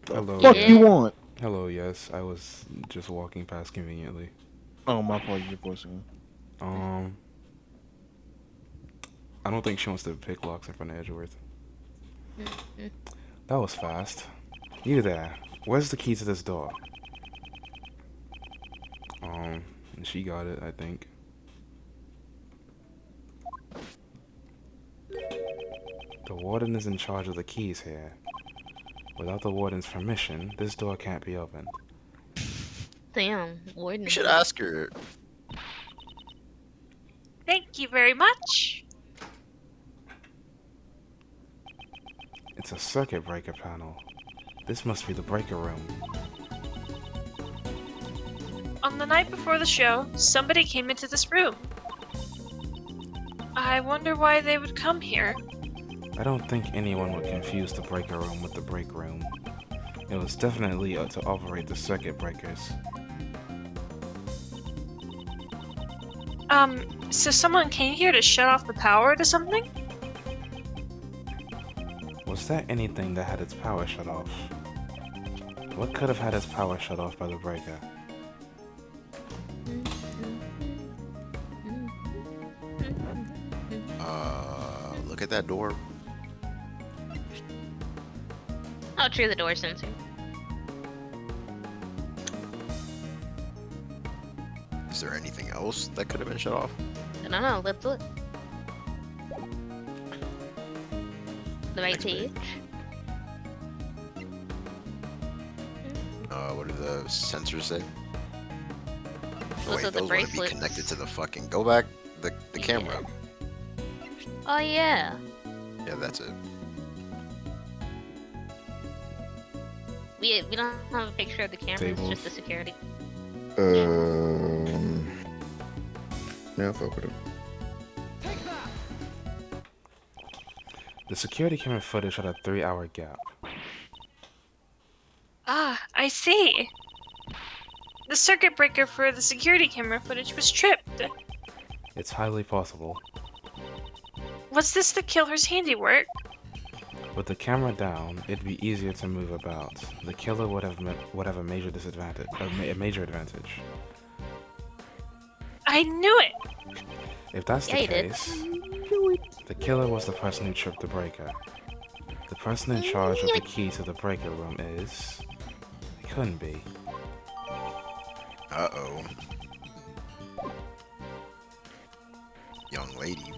Hello, Fuck Yeah. you want? Hello, yes, I was just walking past conveniently. Oh, my fault. You're voicing. I don't think she wants to pick locks in front of Edgeworth. Mm-mm. That was fast. You there. Where's the key to this door? She got it, I think. The warden is in charge of the keys here. Without the warden's permission, this door can't be opened. Damn, warden. You should ask her. Thank you very much. It's a circuit breaker panel. This must be the breaker room. On the night before the show, somebody came into this room. I wonder why they would come here. I don't think anyone would confuse the breaker room with the break room. It was definitely to operate the circuit breakers. So someone came here to shut off the power to something? Was there anything that had its power shut off? What could have had its power shut off by the breaker? Look at that door. Oh, true, the door sensor. Is there anything else that could have been shut off? I don't know, let's look. The right Next page. What do the sensors say? Oh, Those wait, are the those want to be bracelets. connected to the fucking. Go back. The camera. Oh yeah. Yeah, that's it. We don't have a picture of the camera, it's Tablez. just the security. Yeah, fuck with it. The security camera footage had a 3-hour gap. Ah, I see. The circuit breaker for the security camera footage was tripped. It's highly possible. Was this the killer's handiwork? With the camera down, it'd be easier to move about. The killer would have a major disadvantage, a major advantage. I knew it! If that's Yeah, the you did. case, the killer was the person who tripped the breaker. The person in charge of the key to the breaker room is... It couldn't be. Uh-oh. Young lady.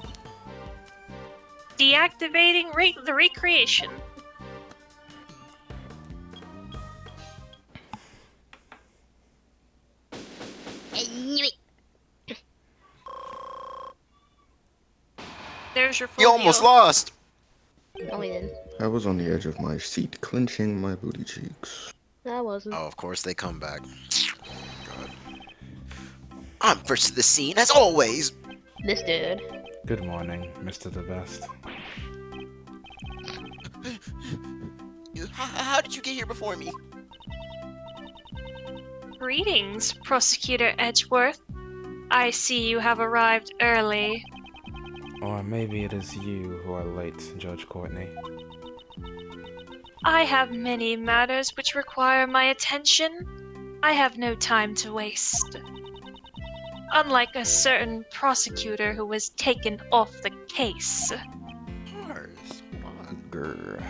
Deactivating the recreation. I knew it. There's your full You almost heal. lost! No, we didn't. I was on the edge of my seat, clenching my booty cheeks. That wasn't. Oh, of course they come back. God. I'm first to the scene, as always! This dude. Good morning, Mr. The Best. How did you get here before me? Greetings, Prosecutor Edgeworth. I see you have arrived early. Or maybe it is you who are late, Judge Courtney. I have many matters which require my attention. I have no time to waste. Unlike a certain prosecutor who was taken off the case. Mars, hold on. Grr.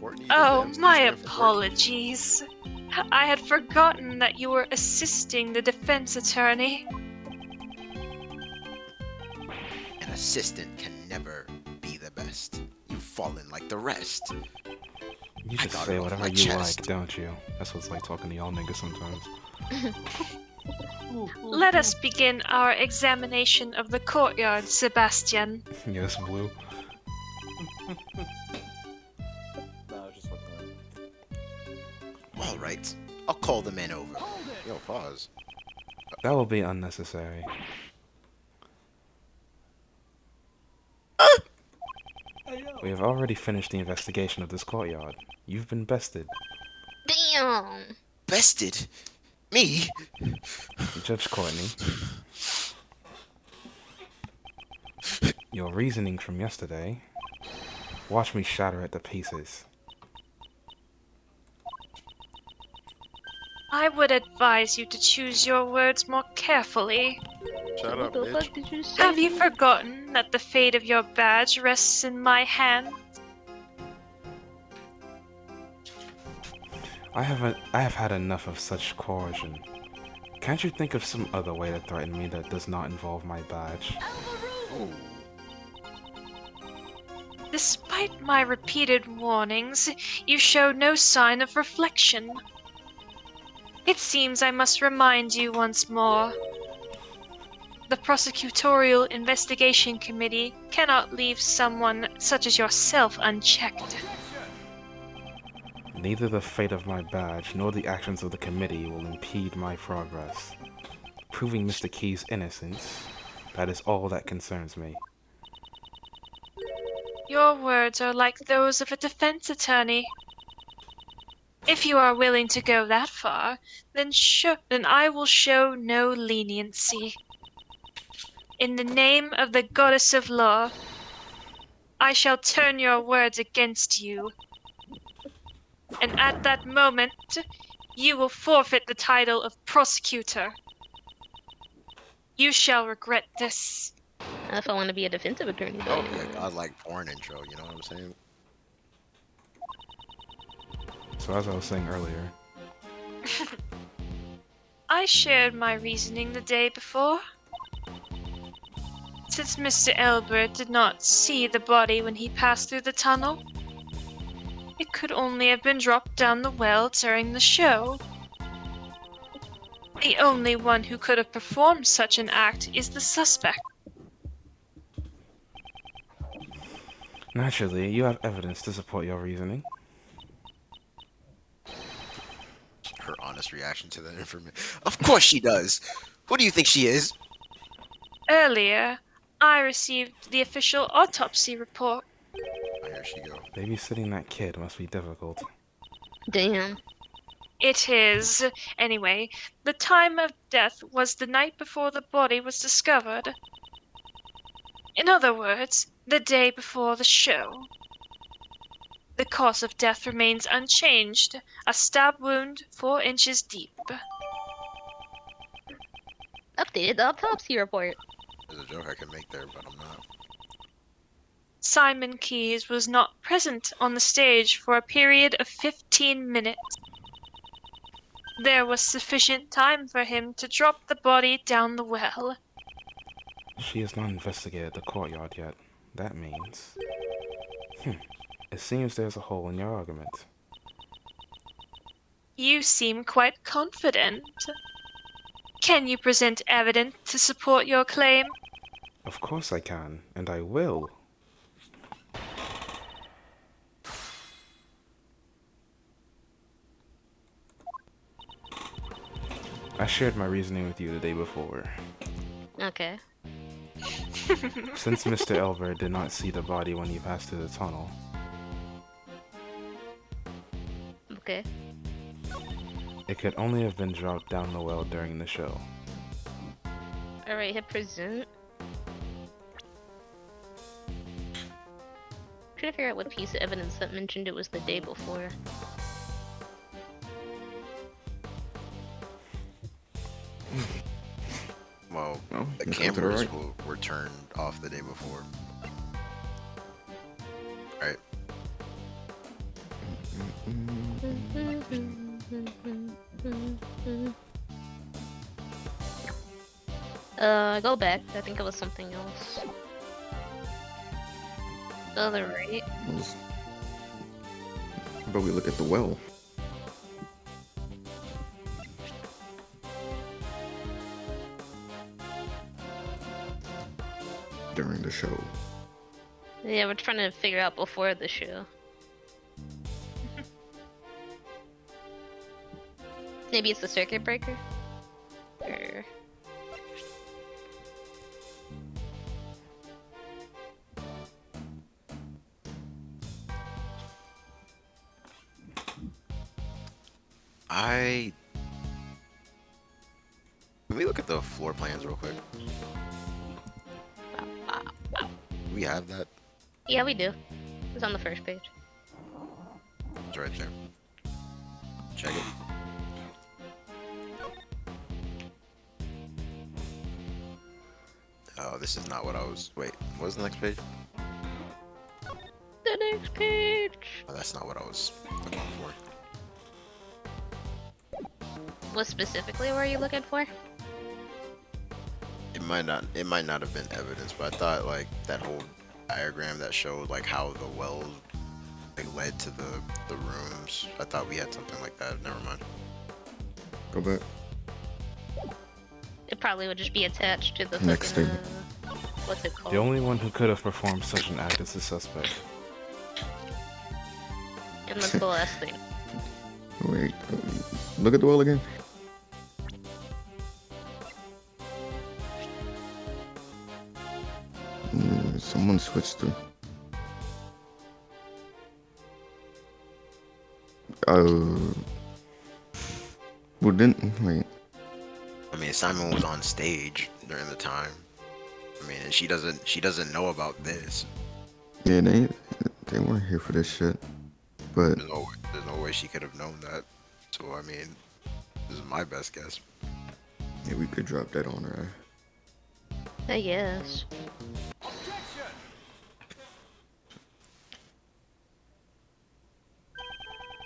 Courtney, Oh, Williams, my he's there for Courtney. apologies. I had forgotten that you were assisting the defense attorney. An assistant can never be the best. You've fallen like the rest. You I just got say it off whatever my you chest. like, don't you? That's what it's like talking to y'all niggas sometimes. Let us begin our examination of the courtyard, Sebastian. Yes, Blue. All right, I'll call the men over. Yo, pause. That will be unnecessary. We have already finished the investigation of this courtyard. You've been bested. Damn. Bested? Me? Judge Courtney. Your reasoning from yesterday. Watch me shatter it to pieces. I would advise you to choose your words more carefully. Shut What up, the bitch. fuck did you say? Have you forgotten that the fate of your badge rests in my hand? I have had enough of such coercion. Can't you think of some other way to threaten me that does not involve my badge? Oh, Despite my repeated warnings, you show no sign of reflection. It seems I must remind you once more. The Prosecutorial Investigation Committee cannot leave someone such as yourself unchecked. Neither the fate of my badge nor the actions of the committee will impede my progress. Proving Mr. Key's innocence, that is all that concerns me. Your words are like those of a defense attorney. If you are willing to go that far, then I will show no leniency. In the name of the goddess of law, I shall turn your words against you. And at that moment, you will forfeit the title of prosecutor. You shall regret this. If I want to be a defensive attorney, that though. would be a godlike porn intro, you know what I'm saying? So as I was saying earlier, I shared my reasoning the day before. Since Mr. Elbert did not see the body when he passed through the tunnel, it could only have been dropped down the well during the show. The only one who could have performed such an act is the suspect. naturally, you have evidence to support your reasoning. Her honest reaction to that information. Of course she does. Who do you think she is? Earlier, I received the official autopsy report. Oh, here she go. Babysitting that kid must be difficult. Damn. It is. Anyway, the time of death was the night before the body was discovered. In other words, the day before the show. The cause of death remains unchanged, a stab wound 4 inches deep. Updated the autopsy report. There's a joke I can make there, but I'm not. Simon Keyes was not present on the stage for a period of 15 minutes. There was sufficient time for him to drop the body down the well. She has not investigated the courtyard yet. That means... It seems there's a hole in your argument. You seem quite confident. Can you present evidence to support your claim? Of course I can, and I will. I shared my reasoning with you the day before. Okay. Since Mr. Elver did not see the body when he passed through the tunnel, Okay. it could only have been dropped down the well during the show. Alright, hit present. Trying to figure out what piece of evidence that mentioned it was the day before. Well, Oh, the let's go to the cameras right. were turned off the day before. Alright. Go back. I think it was something else. Other right. But we look at the well. During the show. Yeah, we're trying to figure out before the show. Maybe it's the circuit breaker? Or... Can we look at the floor plans real quick? We have that. Yeah, we do. It's on the first page. It's right there. Check it. Oh, this is not what I was. Wait, what was the next page? The next page! Oh, that's not what I was looking for. What specifically were you looking for? It might not have been evidence, but I thought like that whole diagram that showed like how the wells like led to the rooms. I thought we had something like that. Never mind. Go back. It probably would just be attached to the Next fucking, thing. what's it called? The only one who could have performed such an act is the suspect. And that's the last thing. Wait. Look at the well again. Someone switched to. Well, didn't wait. I mean, Simon was on stage during the time. I mean, and she doesn't know about this. Yeah, they weren't here for this shit. But There's no way she could have known that. So I mean, this is my best guess. yeah, we could drop that on her. I guess.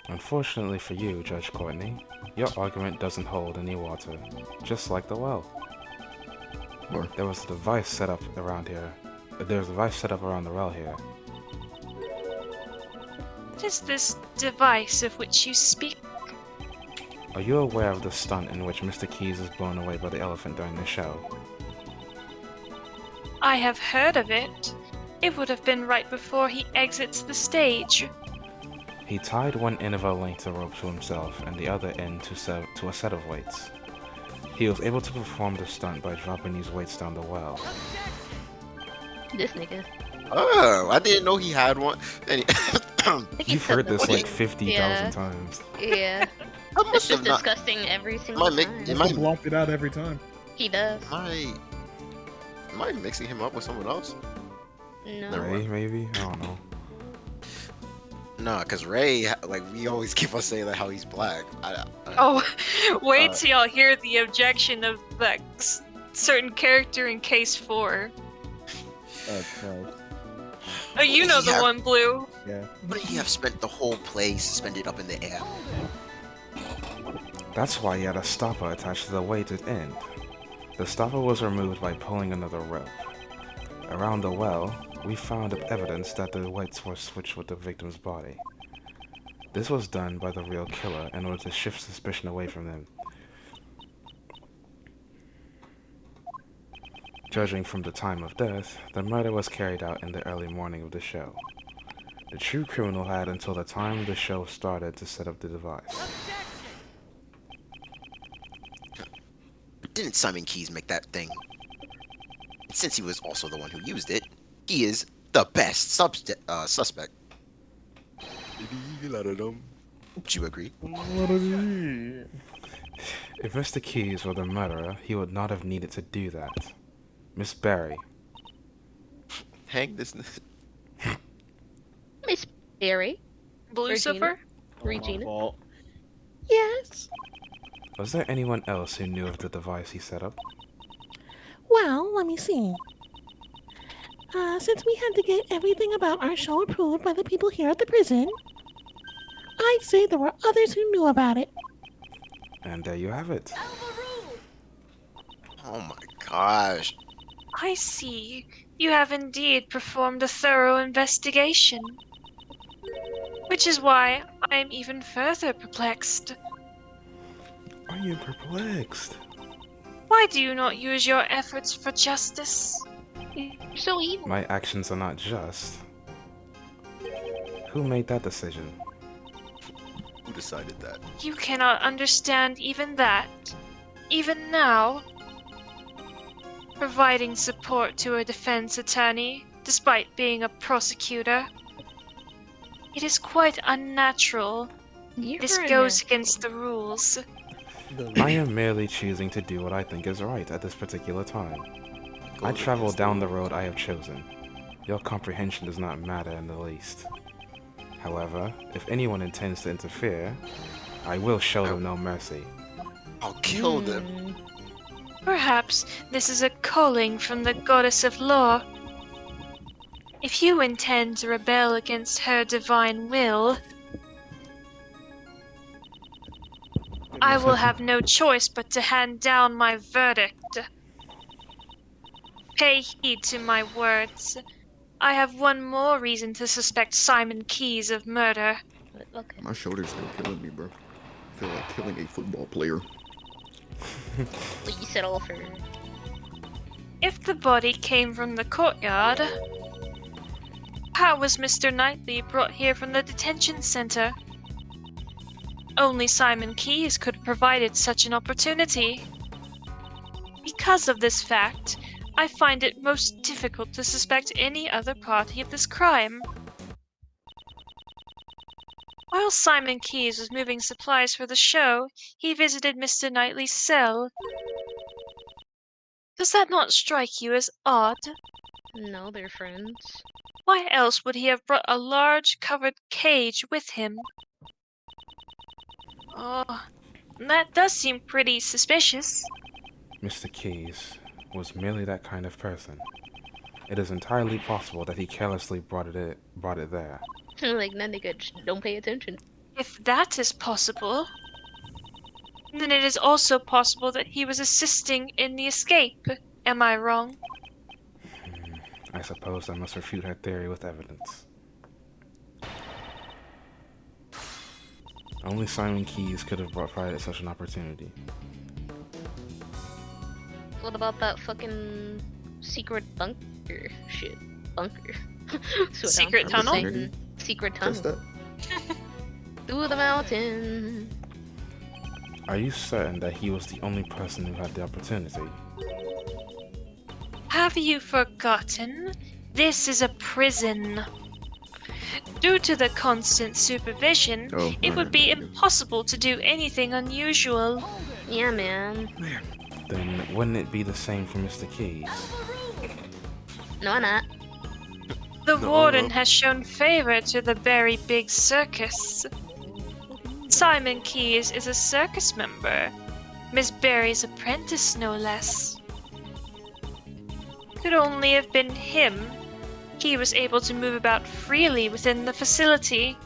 Unfortunately for you, Judge Courtney, your argument doesn't hold any water, just like the well. Or There was a device set up around here. There's a device set up around the well here. What is this device of which you speak? Are you aware of the stunt in which Mr. Keys is blown away by the elephant during the show? I have heard of it. It would have been right before he exits the stage. He tied one end of a length of rope to himself and the other end to a set of weights. He was able to perform the stunt by dropping these weights down the well. This nigga. Oh, I didn't know he had one. I think he You've said heard that this like one. 50,000 Yeah. times. Yeah. I It's must just have not. disgusting every single Am I time. Am I- Just blop it out every time. He does. Am I mixing him up with someone else? No. Never Ray, maybe? I don't know. Nah, cause Ray, like we always keep on saying like how he's black. Oh, wait till y'all hear the objection of that certain character in Case 4. Christ. Oh, you know the Yeah. one, Blue. Yeah. But he have spent the whole play suspended up in the air. That's why he had a stopper attached to the weighted end. The stopper was removed by pulling another rope. Around the well, we found evidence that the weights were switched with the victim's body. This was done by the real killer in order to shift suspicion away from them. Judging from the time of death, the murder was carried out in the early morning of the show. The true criminal had until the time the show started to set up the device. But didn't Simon Keys make that thing? And since he was also the one who used it, he is the best suspect. Would you agree? If Mr. Keys were the murderer, he would not have needed to do that. Miss Barry, Hang this. Miss Barry. Blue Regina? Silver? Regina. Fault. Yes. was there anyone else who knew of the device he set up? Well, let me see. Since we had to get everything about our show approved by the people here at the prison, I'd say there were others who knew about it. And there you have it. Oh my gosh. I see. You have indeed performed a thorough investigation. Which is why I am even further perplexed. Are you perplexed? Why do you not use your efforts for justice? You're so evil. My actions are not just. Who made that decision? Who decided that? You cannot understand even that. Even now. Providing support to a defense attorney, despite being a prosecutor. It is quite unnatural. This goes against the rules. I am merely choosing to do what I think is right at this particular time. I travel down the road I have chosen. Your comprehension does not matter in the least. However, if anyone intends to interfere, I will show them no mercy. I'll kill them. Perhaps this is a calling from the goddess of law. If you intend to rebel against her divine will, I will have no choice but to hand down my verdict. Pay heed to my words. I have one more reason to suspect Simon Keyes of murder. Okay. My shoulder's still killing me, bro. I feel like killing a football player. Well, you said all for. If the body came from the courtyard, how was Mr. Knightley brought here from the detention center? Only Simon Keyes could have provided such an opportunity. Because of this fact, I find it most difficult to suspect any other party of this crime. While Simon Keyes was moving supplies for the show, he visited Mr. Knightley's cell. Does that not strike you as odd? No, they're friends. Why else would he have brought a large covered cage with him? Oh, that does seem pretty suspicious. Mr. Keyes was merely that kind of person. It is entirely possible that he carelessly brought it there. Like, that nigga just don't pay attention. If that is possible, then it is also possible that he was assisting in the escape. Am I wrong? I suppose I must refute her theory with evidence. Only Simon Keyes could have provided such an opportunity. What about that fucking secret bunker shit? Bunker. That's what Secret I'm tunnel? saying. Secret Test tunnel. that. Through the mountain. Are you certain that he was the only person who had the opportunity? Have you forgotten? This is a prison. Due to the constant supervision, it would be impossible to do anything unusual. Yeah, man. Then wouldn't it be the same for Mr. Keyes? No, not. The warden has shown favor to the Very Big Circus. Simon Keyes is a circus member. Miss Berry's apprentice, no less. Could only have been him. He was able to move about freely within the facility.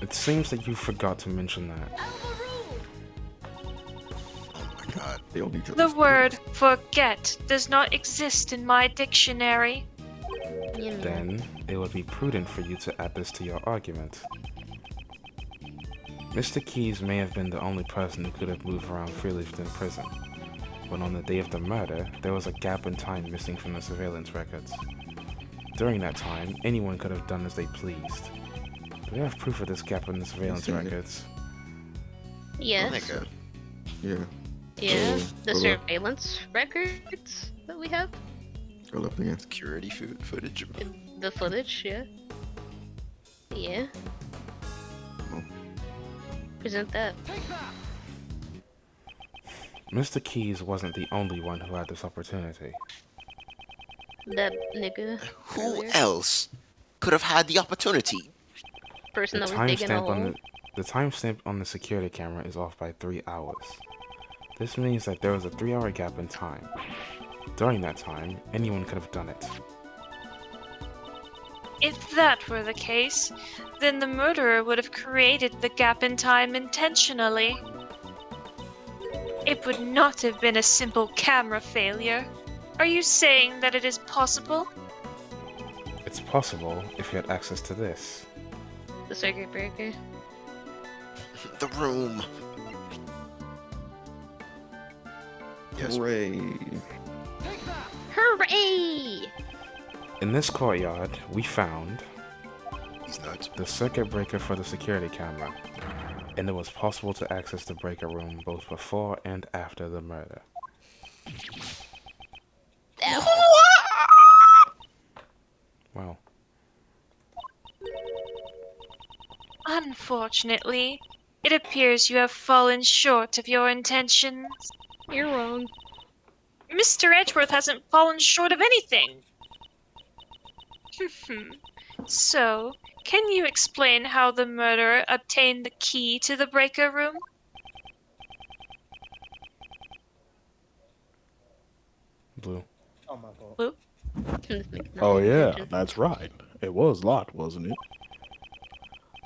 It seems that you forgot to mention that. Oh my god. They all need The word forget does not exist in my dictionary. Yeah, man. Then it would be prudent for you to add this to your argument. Mr. Keyes may have been the only person who could have moved around freely within prison, but on the day of the murder, there was a gap in time missing from the surveillance records. During that time, anyone could have done as they pleased. Do we have proof of this gap in the surveillance seen it. records? Yes. Nigga. Yeah. Yeah. The Hold up. surveillance records that we have. Go up again. Security footage. The footage, yeah. Yeah. Oh. Present that. Mr. Keyes wasn't the only one who had this opportunity. That nigga. Who earlier. else could have had the opportunity? Person The that was digging a timestamp hole. the timestamp on the security camera is off by 3 hours. This means that there was a 3-hour gap in time. During that time, anyone could have done it. If that were the case, then the murderer would have created the gap in time intentionally. It would not have been a simple camera failure. Are you saying that it is possible? It's possible if you had access to this. The circuit breaker. The room. Yes. Hooray. Hooray! In this courtyard, we found He's nuts. the circuit breaker for the security camera, and it was possible to access the breaker room both before and after the murder. Wow. Unfortunately, it appears you have fallen short of your intentions. You're wrong. Mr. Edgeworth hasn't fallen short of anything. So, can you explain how the murderer obtained the key to the breaker room? Blue. Oh, my fault. Blue? Oh, yeah, that's right. It was locked, wasn't it?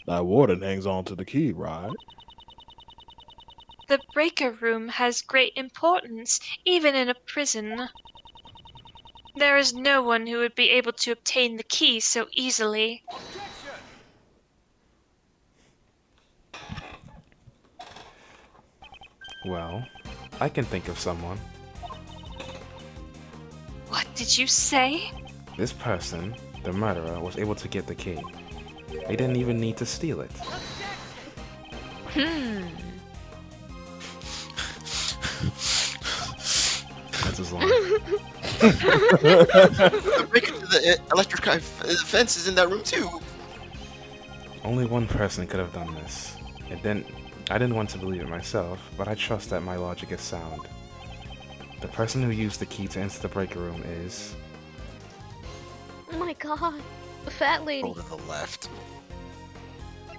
That warden hangs on to the key, right? The breaker room has great importance, even in a prison. There is no one who would be able to obtain the key so easily. Well, I can think of someone. What did you say? This person, the murderer, was able to get the key. They didn't even need to steal it. That's his line. The breaker to the electric fence is in that room too. Only one person could have done this. I didn't want to believe it myself, but I trust that my logic is sound. The person who used the key to enter the breaker room is... Oh my god. The fat lady. Go to the left. Oh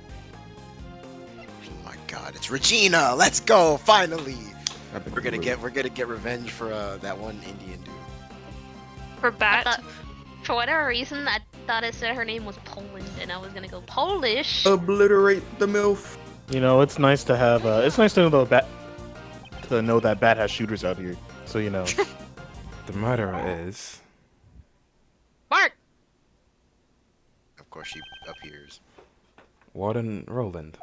my god, it's Regina! Let's go! Finally! We're gonna get revenge for that one Indian dude. For I Bat? thought, for whatever reason, I thought it said her name was Poland, and I was gonna go Polish. Obliterate the MILF. You know, it's nice to have. It's nice to know that Bat has shooters out here. So you know. The murderer is... Mark! Of course, she appears. Warden Roland.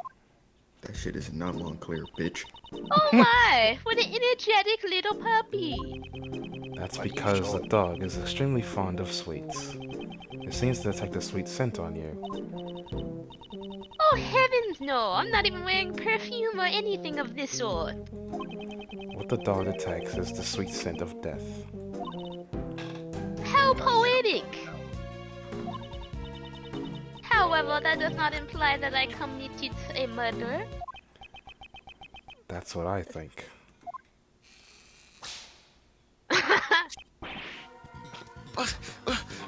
That shit is not Montclair, bitch. Oh my! What an energetic little puppy! That's because the dog is extremely fond of sweets. It seems to detect a sweet scent on you. Oh heavens no! I'm not even wearing perfume or anything of this sort. What the dog detects is the sweet scent of death. How poetic! However, that does not imply that I committed a murder. That's what I think.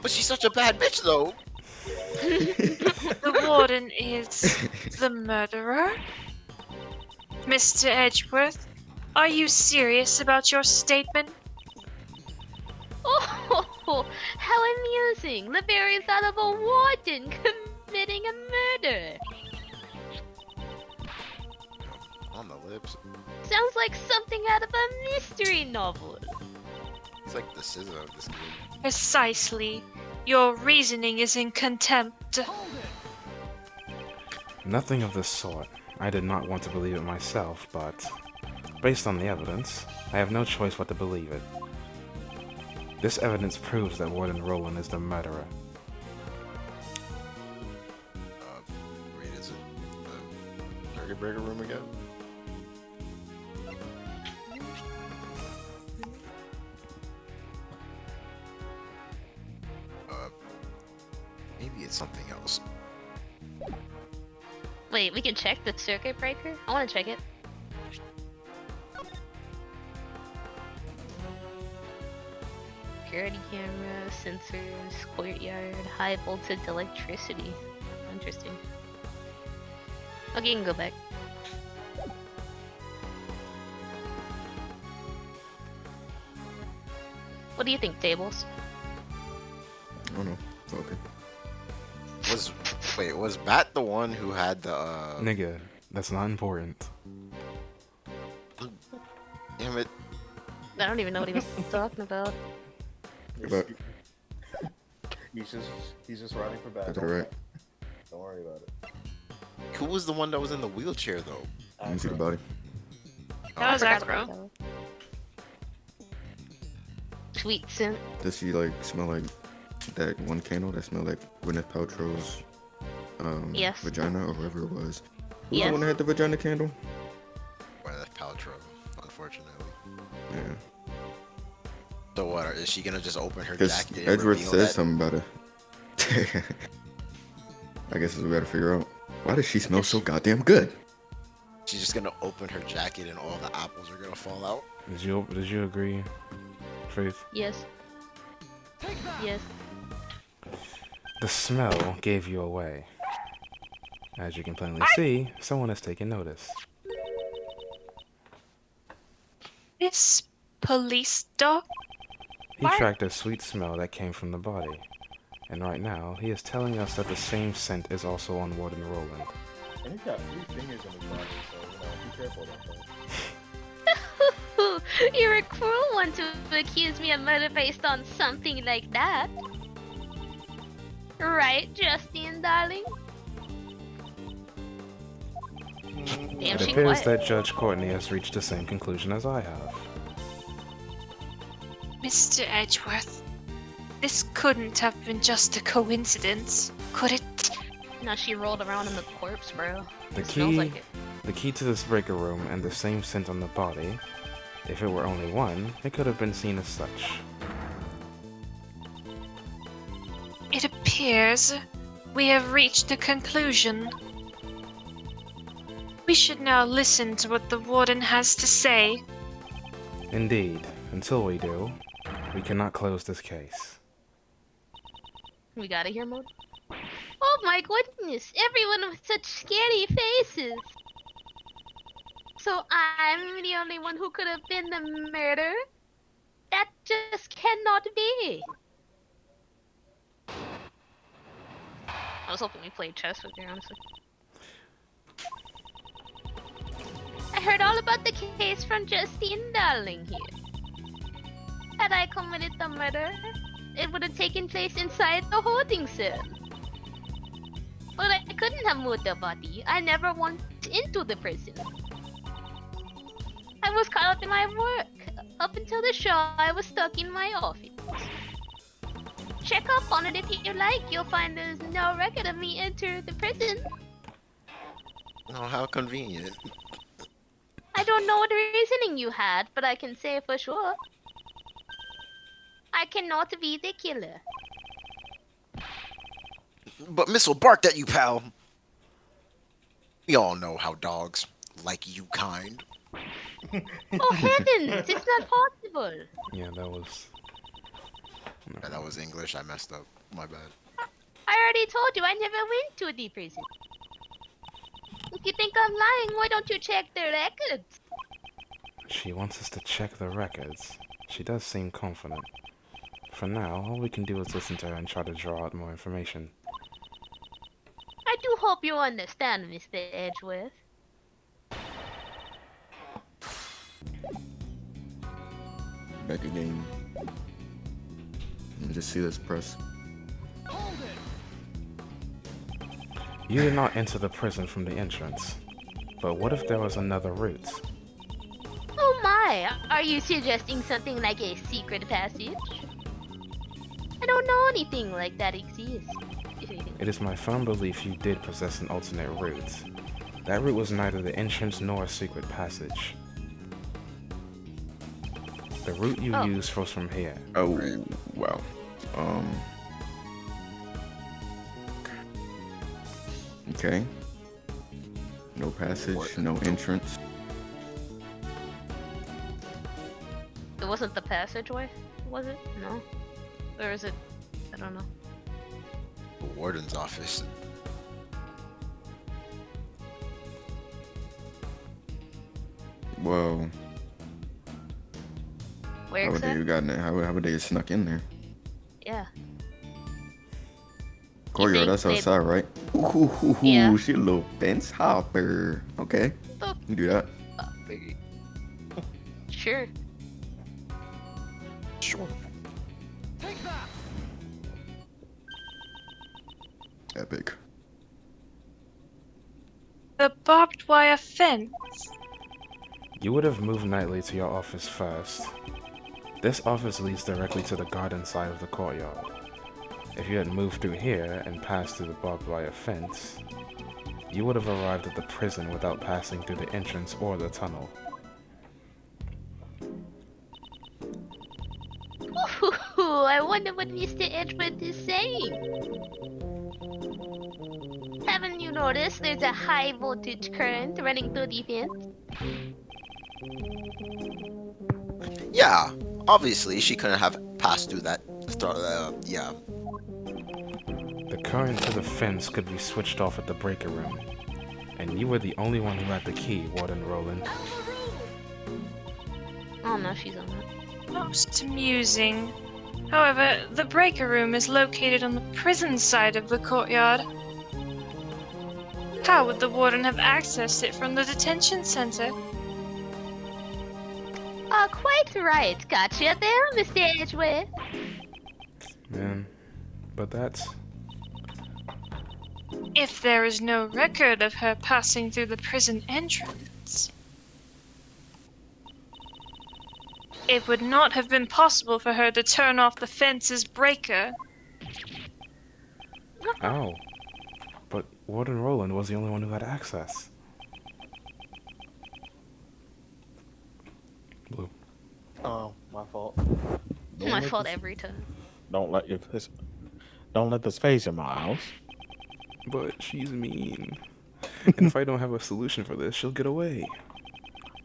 But she's such a bad bitch, though. The warden is the murderer? Mr. Edgeworth, are you serious about your statement? Oh, how amusing! The very thought of a warden committing a murder! On the lips. Sounds like something out of a mystery novel. It's like the scissor of this game. Precisely. Your reasoning is in contempt. Nothing of the sort. I did not want to believe it myself, but based on the evidence, I have no choice but to believe it. This evidence proves that Warden Roland is the murderer. Wait, is it the circuit breaker room again? Maybe it's something else. Wait, we can check the circuit breaker? I wanna check it. Security camera, sensors, courtyard, high voltage electricity. Interesting. Okay, you can go back. What do you think, Tables? I don't know. It's okay. Was Bat the one who had the Nigga, that's not important. damn it. I don't even know what he was talking about. But He's just riding for bad. that's alright. Don't worry about it. Who was the one that was in the wheelchair though? Let me see the body. That was I forgot Acro. about that. Sweet scent. Does she like smell like that one candle that smelled like Gwyneth Paltrow's Yes. vagina or whoever it was? Who's Yes. the one that had the vagina candle? Gwyneth Paltrow, unfortunately. Yeah. So what? Is she gonna just open her Because jacket? And Edgeworth reveal says that? something about it. I guess we gotta figure out why does she smell so goddamn good? She's just gonna open her jacket and all the apples are gonna fall out. Did you agree, Phaith? Yes. Yes. The smell gave you away. As you can plainly see, someone has taken notice. This police dog? He What? tracked a sweet smell that came from the body. And right now, he is telling us that the same scent is also on Warden Roland. And he's got 3 fingers in his body, so be careful about that. You're a cruel one to accuse me of murder based on something like that. Right, Justine, darling? Damn, It she appears quiet. that Judge Courtney has reached the same conclusion as I have. Mr. Edgeworth, this couldn't have been just a coincidence, could it? No, she rolled around in the corpse, bro. The It smells key, like it. the key to this breaker room and the same scent on the body, if it were only one, it could have been seen as such. It appears we have reached a conclusion. We should now listen to what the warden has to say. Indeed, until we do, we cannot close this case. We gotta hear more. Oh my goodness, everyone with such scary faces. So I'm the only one who could have been the murderer? That just cannot be. I was hoping we played chess with you, honestly. I heard all about the case from Justine Darling here. Had I committed the murder, it would have taken place inside the holding cell. But I couldn't have moved the body. I never went into the prison. I was caught up in my work. Up until the show, I was stuck in my office. Check up on it if you like. You'll find there's no record of me enter the prison. Oh, how convenient. I don't know what reasoning you had, but I can say for sure. I cannot be the killer. But Missile barked at you, pal. We all know how dogs like you kind. Oh heavens, it's not possible. Yeah, that was... Yeah, that was English. I messed up. My bad. I already told you I never went to the prison. If you think I'm lying, why don't you check the records? She wants us to check the records. She does seem confident. For now, all we can do is listen to her and try to draw out more information. I do hope you understand, Mr. Edgeworth. Back again. Let me just see this press. You did not enter the prison from the entrance. But what if there was another route? Oh my, are you suggesting something like a secret passage? I don't know anything like that exists. It is my firm belief you did possess an alternate route. That route was neither the entrance nor a secret passage. The route you used was from here. Oh, wow. Okay. No passage, no entrance. It wasn't the passageway, was it? No. Or is it? I don't know. The warden's office. Well, Where how would they exactly? have gotten it? How would they have snuck in there? Yeah. Courtyard, think that's they'd- outside, right? Ooh, Yeah. she a little fence hopper. Okay, Oh, you do that. sure. Sure. Epic. The barbed wire fence. You would have moved nightly to your office first. This office leads directly to the garden side of the courtyard. If you had moved through here and passed through the barbed wire fence, you would have arrived at the prison without passing through the entrance or the tunnel. Ooh, I wonder what Mr. Edgeworth is saying. Haven't you noticed there's a high voltage current running through the fence? Yeah, obviously she couldn't have passed through that. Yeah. The current to the fence could be switched off at the breaker room, and you were the only one who had the key, Warden Roland. Oh no, she's on it. Most amusing. However, the breaker room is located on the prison side of the courtyard. How would the warden have accessed it from the detention center? Quite right. Gotcha there, Mr. Edgeworth. Man, but that's... If there is no record of her passing through the prison entrance, it would not have been possible for her to turn off the fence's breaker. Ow. But Warden Roland was the only one who had access. Blue. Oh, my fault. My fault every time. Don't let this phase you, Miles. But she's mean. And if I don't have a solution for this, she'll get away.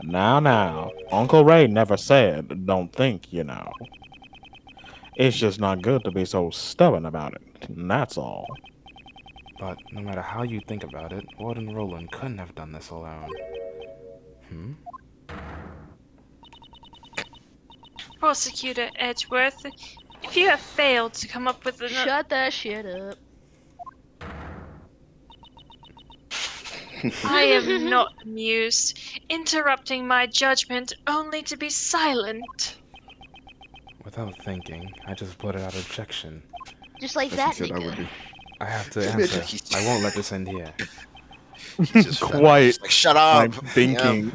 Now, Uncle Ray never said don't think, you know. It's just not good to be so stubborn about it, and that's all. But no matter how you think about it, Warden Roland couldn't have done this alone. Prosecutor Edgeworth, if you have failed to come up with an... Shut that shit up. I am not amused, interrupting my judgment only to be silent. Without thinking, I just blurted out objection. Just like That's that, what I would nigga. do. I have to answer. I won't let this end here. He's just fed up. Quite. Just like, shut up. I'm thinking.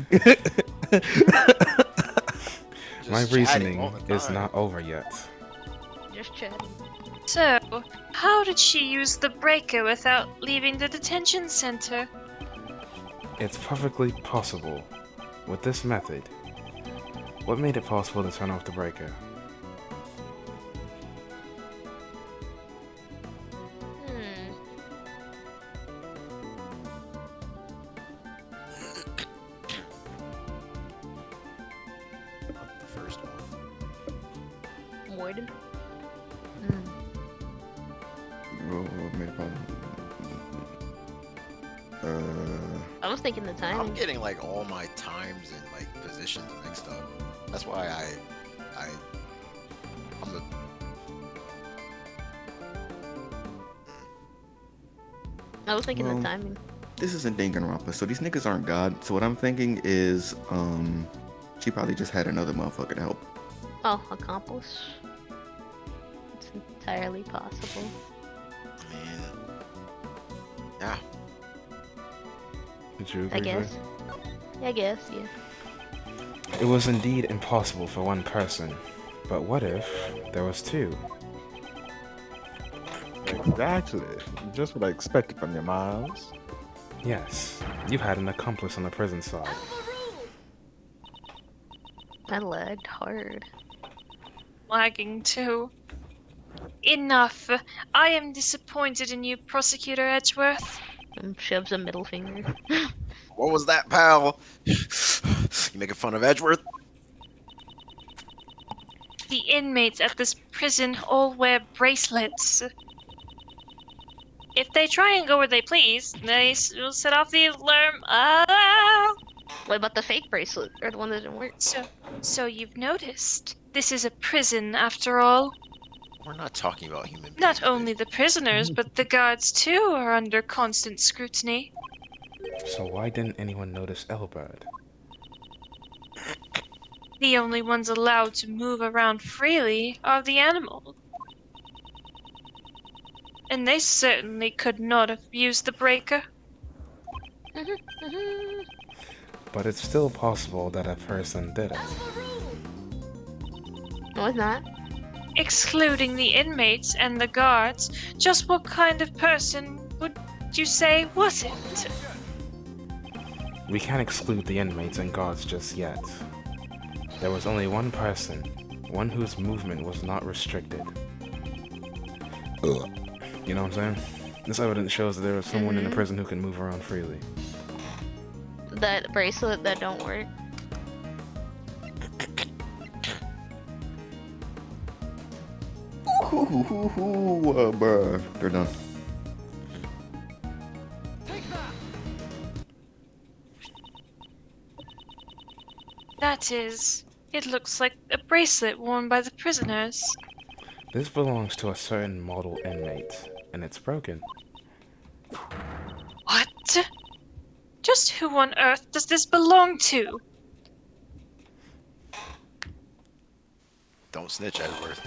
My Just reasoning chatting all the is time. not over yet. Just chatting. So, how did she use the breaker without leaving the detention center? It's perfectly possible. With this method, what made it possible to turn off the breaker? Hmm. The first one. Warden. What made it possible? I was thinking the I'm timing. getting like all my times and like positions mixed up. That's why I'm a I was thinking Well, the timing. This isn't Danganronpa, so these niggas aren't God. So what I'm thinking is, she probably just had another motherfucker to help. Oh, accomplice. It's entirely possible. I mean, yeah. Did you agree? I Ray? guess. I guess, yeah. It was indeed impossible for one person. But what if there was two? Exactly. Just what I expected from you, Miles. Yes, you had an accomplice on the prison side. I lagged hard. Lagging too. Enough. I am disappointed in you, Prosecutor Edgeworth. And shoves a middle finger. What was that, pal? You making fun of Edgeworth? The inmates at this prison all wear bracelets. If they try and go where they please, they will set off the alarm. What about the fake bracelet? Or the one that didn't work? So you've noticed. This is a prison, after all. We're not talking about human beings. Not only the prisoners, but the guards too are under constant scrutiny. So why didn't anyone notice Elbird? The only ones allowed to move around freely are the animals. And they certainly could not have used the breaker. But it's still possible that a person did it. No, it's not. Excluding the inmates and the guards, just what kind of person would you say was it? We can't exclude the inmates and guards just yet. There was only one person, one whose movement was not restricted. You know what I'm saying? This evidence shows that there was someone in the prison who can move around freely. That bracelet that don't work. Bruh. They're done. That is, it looks like a bracelet worn by the prisoners. This belongs to a certain model inmate, and it's broken. What? Just who on earth does this belong to? Don't snitch, Edgeworth.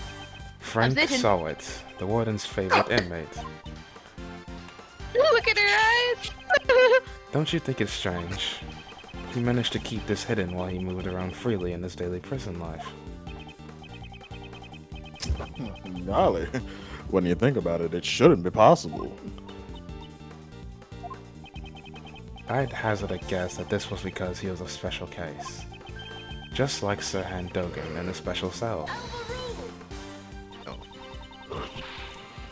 Frank Obsession. saw it, the warden's favorite inmate. Look at her eyes! Don't you think it's strange? He managed to keep this hidden while he moved around freely in his daily prison life. Golly, when you think about it, it shouldn't be possible. I'd hazard a guess that this was because he was a special case. Just like Sir Han Dogan in a special cell.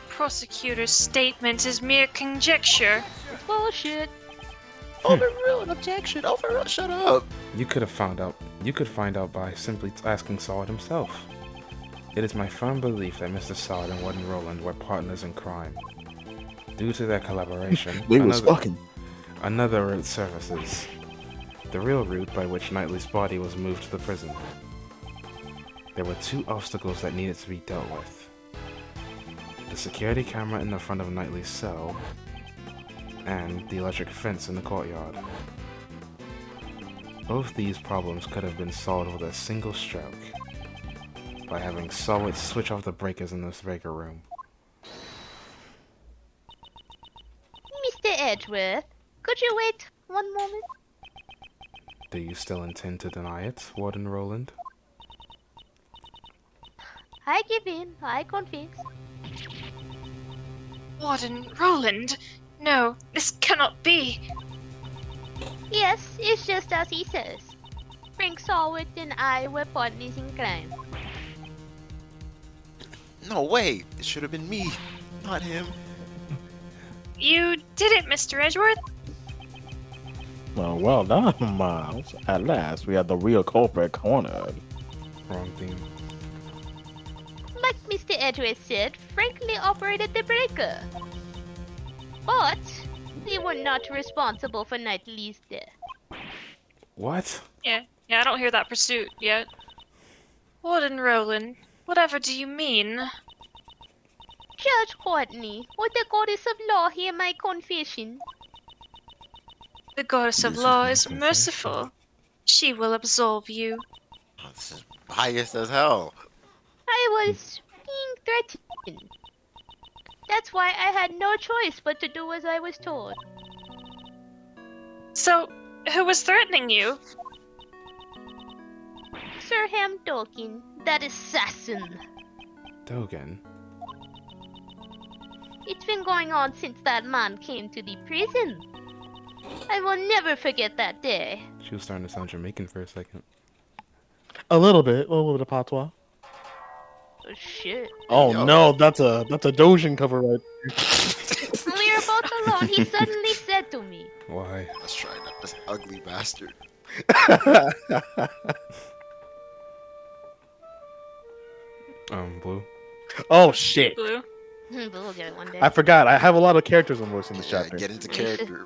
Prosecutor's statement is mere conjecture. Bullshit. Overruled, objection, overruled, shut up. You could find out by simply asking Sawad himself. It is my firm belief that Mr. Sawad and Warden Roland were partners in crime. Due to their collaboration, They was fucking. another route surfaces. The real route by which Knightley's body was moved to the prison. There were two obstacles that needed to be dealt with. The security camera in the front of Knightley's cell, and the electric fence in the courtyard. Both these problems could have been solved with a single stroke, by having Sawad switch off the breakers in this breaker room. Mr. Edgeworth, could you wait one moment? Do you still intend to deny it, Warden Roland? I give in, I confess. Warden Roland? No, this cannot be. Yes, it's just as he says. Frank Saward and I were partners in crime. No way, it should have been me, not him. You did it, Mr. Edgeworth. Well done, Miles. At last, we have the real culprit cornered. Wrong theme. Like Mr. Edgeworth said, Frankly operated the breaker. But they were not responsible for Knightley's death. What? Yeah, I don't hear that pursuit yet. Warden Roland, whatever do you mean? Judge Courtney, with the goddess of law, hear my confession. The goddess of This is law my is confession. merciful. She will absolve you. Oh, this is biased as hell. I was being threatened. That's why I had no choice but to do as I was told. So, who was threatening you? Sir Ham Dolkin, that assassin. Dogan? It's been going on since that man came to the prison. I will never forget that day. She was starting to sound Jamaican for a second. A little bit of patois. Oh shit. Oh Yo. no, that's a Dojin cover right. When we were both alone, he suddenly said to me, Why? Let's try that, this ugly bastard. Blue? Oh shit! Blue. we'll get it one day. I forgot. I have a lot of characters I'm voicing this Yeah, chapter. get into character.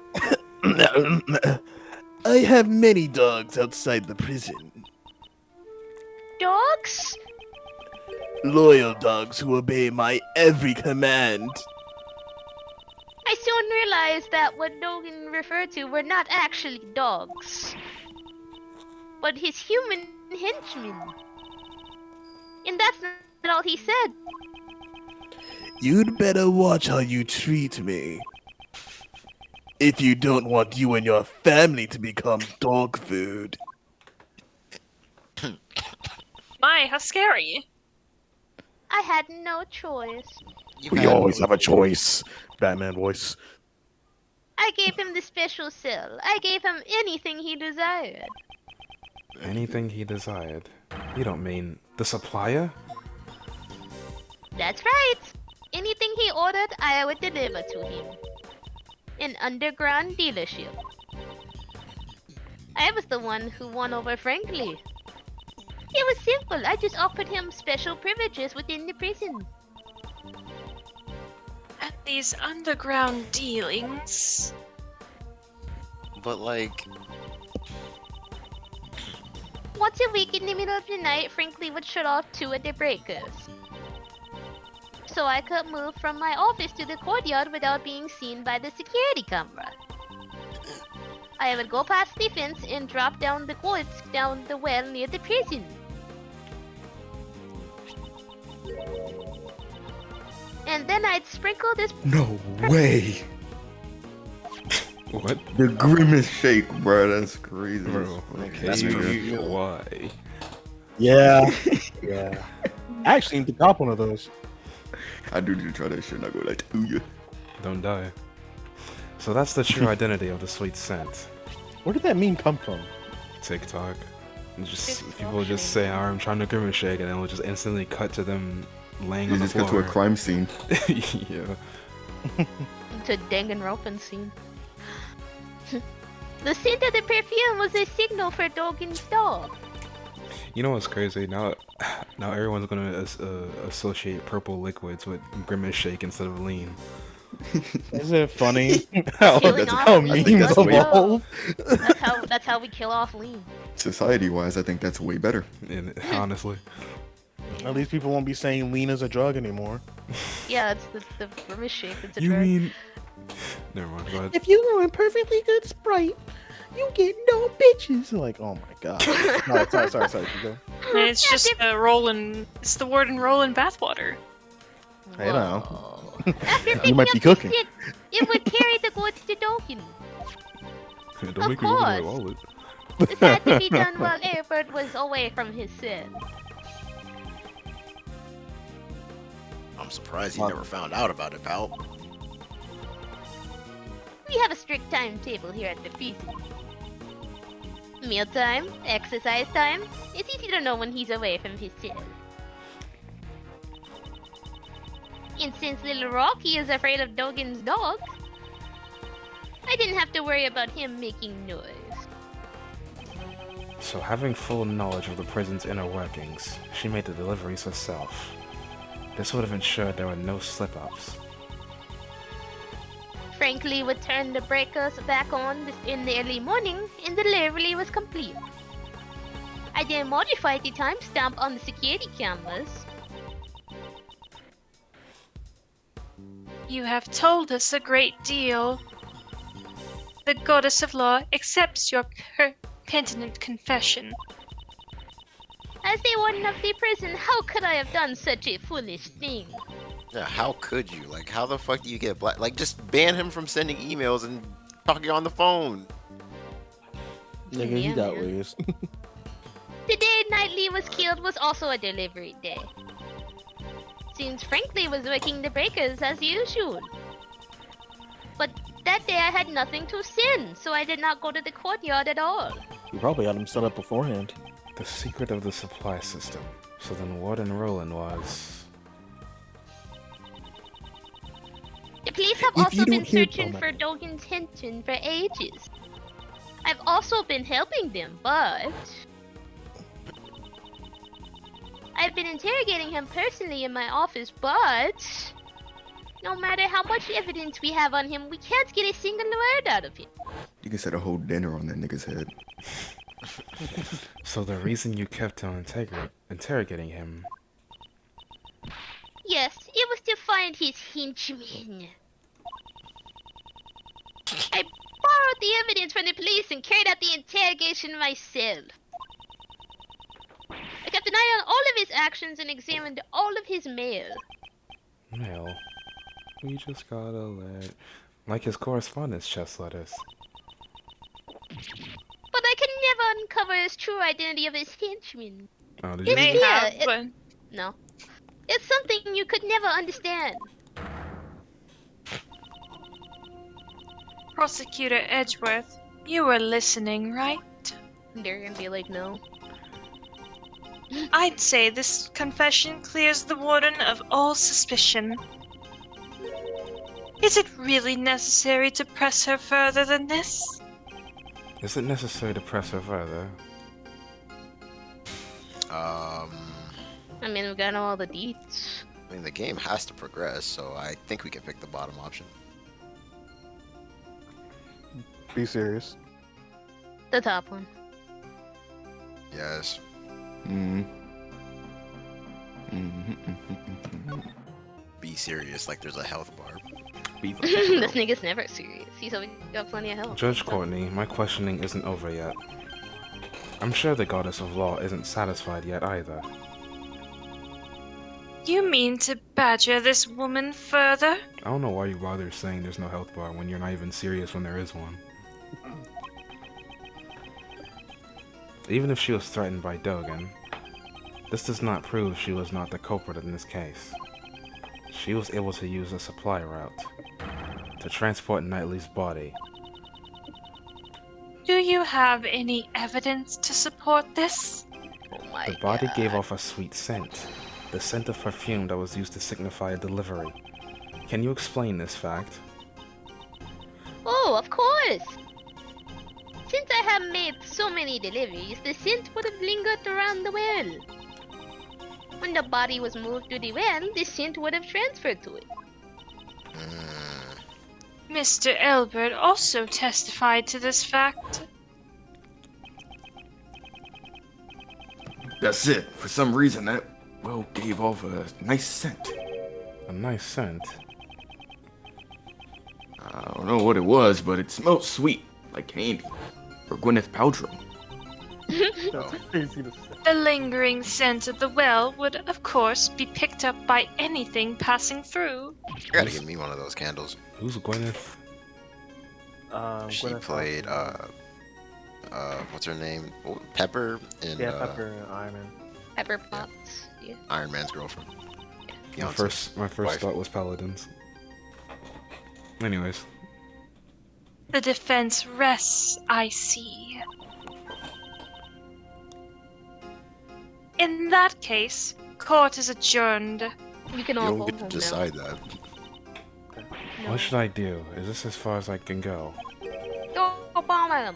I have many dogs outside the prison. Dogs? Loyal dogs who obey my every command. I soon realized that what Dogan referred to were not actually dogs, but his human henchmen. And that's not all he said. You'd better watch how you treat me. If you don't want you and your family to become dog food. My, how scary. I had no choice. We always have a choice. Batman voice. I gave him the special cell. I gave him anything he desired. Anything he desired. You don't mean the supplier? That's right. Anything he ordered, I would deliver to him. An underground dealership. I was the one who won over Frankly. It was simple. I just offered him special privileges within the prison. At these underground dealings. But like, Once a week in the middle of the night, Frankly would shut off 2 of the breakers. So I could move from my office to the courtyard without being seen by the security camera. I would go past the fence and drop down the goods down the well near the prison. And then I'd sprinkle this. No way. What? The grimace shake, bro. That's crazy. Bro, okay, that's pretty cool. Why? Yeah. Yeah. I actually need to cop one of those. I do need to try that shit and I go like, ooh, yeah. Don't die. So that's the true identity of the sweet scent. Where did that meme come from? TikTok. And just TikTok people just shake. say, "Oh, I'm trying to grimace shake," and then we'll just instantly cut to them laying You on the just go floor. to a crime scene. Yeah. To Danganronpa scene. The scent of the perfume was a signal for Dogen's dog. You know what's crazy? Now everyone's gonna associate purple liquids with grimace shake instead of lean. Isn't it funny how, Killing that's off how lean. memes That's way- evolve? That's how we kill off lean. Society-wise, I think that's way better. And honestly, At least people won't be saying lean is a drug anymore. Yeah, it's the grimace shake. It's a you drug. mean? Never mind. Go ahead. If you go in perfectly good Sprite, you get no bitches. Like, oh my god. No, sorry. You go. And it's just it's the Warden rolling bathwater. I know. Whoa. After picking You might be up the cooking. shit, it would carry the goods to Dogen. Don't make me open my course. wallet. This had to be done while Edgeworth was away from his cell. I'm surprised he never found out about it, pal. We have a strict timetable here at the prison. Mealtime, exercise time. It's easy to know when he's away from his cell. And since little Rocky is afraid of Dogen's dog, I didn't have to worry about him making noise. So having full knowledge of the prison's inner workings, she made the deliveries herself. This would have ensured there were no slip-ups. Frankly would turn the breakers back on in the early morning and the delivery was complete. I then modified the timestamp on the security cameras. You have told us a great deal. The goddess of law accepts your penitent confession. As the warden of the prison, how could I have done such a foolish thing? Yeah, how could you? Like, how the fuck do you get black? Like, just ban him from sending emails and talking on the phone. Nigga, you got man. ways. The day Knightley was killed was also a delivery day. Since Frankly was working the breakers as usual. But that day I had nothing to send, so I did not go to the courtyard at all. You probably had him set up beforehand. The secret of the supply system. So then Warden Roland was... The police have If also you been don't hear- searching oh my for Dogen's Hinton for ages. I've also been helping them, but... I've been interrogating him personally in my office, but... No matter how much evidence we have on him, we can't get a single word out of him. You can set a whole dinner on that nigga's head. So the reason you kept on interrogating him Yes, it was to find his henchman. I borrowed the evidence from the police and carried out the interrogation myself. I kept an eye on all of his actions and examined all of his mail. Mail. We just got a letter. Like his correspondence chest letters. But I could never uncover his true identity of his henchman. Oh, did It's May clear. have, but No. It's something you could never understand. Prosecutor Edgeworth, you were listening, right? They're gonna be like, no. I'd say this confession clears the warden of all suspicion. Is it really necessary to press her further than this? Is it necessary to press her further? I mean, we got all the deets. I mean, the game has to progress, so I think we can pick the bottom option. Be serious. The top one. Yes. Be serious, like there's a health bar. Be This nigga's never serious. He's always got plenty of help. Judge Courtney, my questioning isn't over yet. I'm sure the goddess of law isn't satisfied yet either. You mean to badger this woman further? I don't know why you bother saying there's no health bar when you're not even serious when there is one. Even if she was threatened by Dogan, this does not prove she was not the culprit in this case. She was able to use a supply route to transport Knightley's body. Do you have any evidence to support this? Oh my The body God. gave off a sweet scent, the scent of perfume that was used to signify a delivery. Can you explain this fact? Oh, of course! Since I have made so many deliveries, the scent would have lingered around the well. When the body was moved to the well, the scent would have transferred to it. Mr. Elbert also testified to this fact. That's it. For some reason, that well gave off a nice scent. A nice scent. I don't know what it was, but it smelled sweet, like candy. Or Gwyneth Paltrow. That's crazy to say. The lingering scent of the well would, of course, be picked up by anything passing through. You gotta give me one of those candles. Who's Gwyneth? She Gwyneth played, what's her name? Oh, Pepper in Yeah, Pepper and Iron Man. Pepper Potts. Yeah. Iron Man's girlfriend. My Beyonce's first wife. thought was Paladins. Anyways, The defense rests, I see. In that case, court is adjourned. You can You all don't go get to home decide that. now. what should I do? Is this as far as I can go? Go bomb him.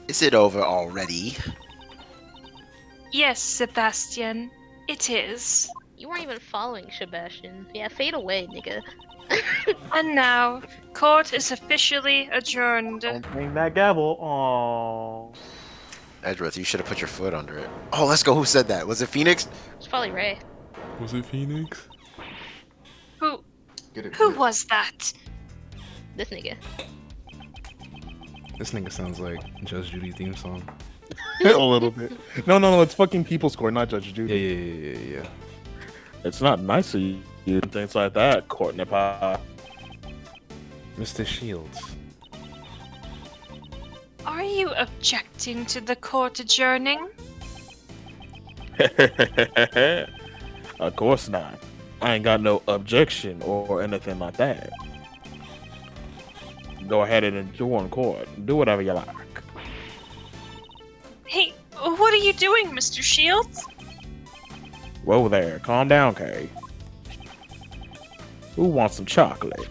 Is it over already? Yes, Sebastian, it is. You weren't even following Sebastian. Yeah, fade away, nigga. And now, court is officially adjourned. Don't bring that gavel. Aww. Edgeworth, you should have put your foot under it. Oh, let's go. Who said that? Was it Phoenix? It's probably Ray. Was it Phoenix? Who Get it? who was that? This nigga. This nigga sounds like Judge Judy theme song. A little bit. No, it's fucking People's Court, not Judge Yeah, Judy. yeah. It's not nice of you and things like that, Courtney Pie. Mr. Shields. Are you objecting to the court adjourning? Of course not. I ain't got no objection or anything like that. Go ahead and adjourn court. Do whatever you like. Hey, what are you doing, Mr. Shields? Whoa there, calm down, Kay. Who wants some chocolate?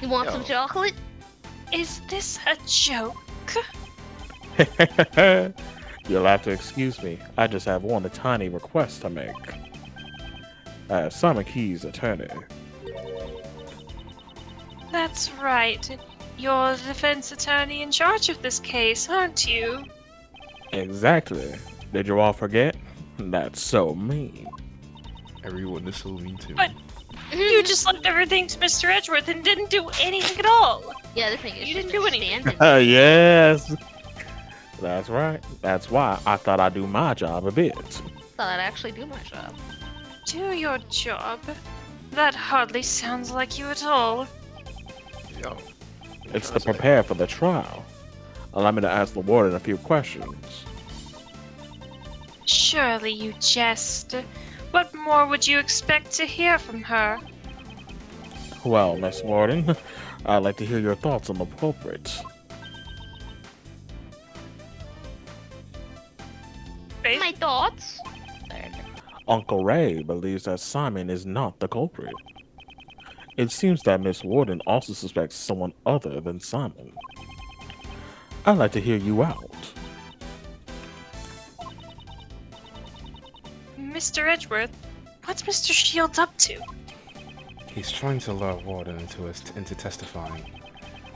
You want some chocolate? Is this a joke? You'll have to excuse me. I just have one tiny request to make. As Simon Key's attorney. That's right. You're the defense attorney in charge of this case, aren't you? Exactly. Did you all forget? That's so mean. Everyone is so mean to me. But- You just left everything to Mr. Edgeworth and didn't do anything at all. Yeah, the thing is, You she's didn't been do anything. standing. Yes. That's right. That's why I thought I'd do my job a bit. Thought I'd actually do my job. Do your job? That hardly sounds like you at all. Yo. It's to prepare for the trial. Allow me to ask the warden a few questions. Surely you jest. What more would you expect to hear from her? Well, Miss Warden, I'd like to hear your thoughts on the culprit. Phaith? My thoughts? Uncle Ray believes that Simon is not the culprit. It seems that Miss Warden also suspects someone other than Simon. I'd like to hear you out. Mr. Edgeworth, what's Mr. Shields up to? He's trying to lure Warden into testifying.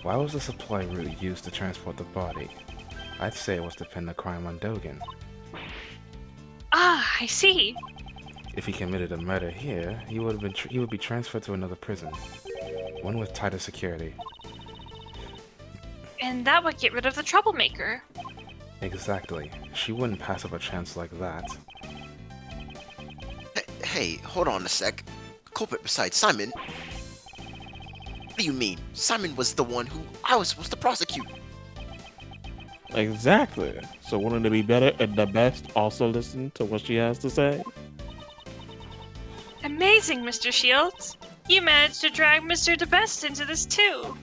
Why was the supply route used to transport the body? I'd say it was to pin the crime on Dogen. Ah, I see. If he committed a murder here, he would be transferred to another prison, one with tighter security. And that would get rid of the troublemaker. Exactly. She wouldn't pass up a chance like that. Hey, hold on a sec. Culprit besides Simon? What do you mean? Simon was the one who I was supposed to prosecute. Exactly. So wouldn't it be better and the best also listen to what she has to say? Amazing, Mr. Shields. You managed to drag Mr. DeBest into this too.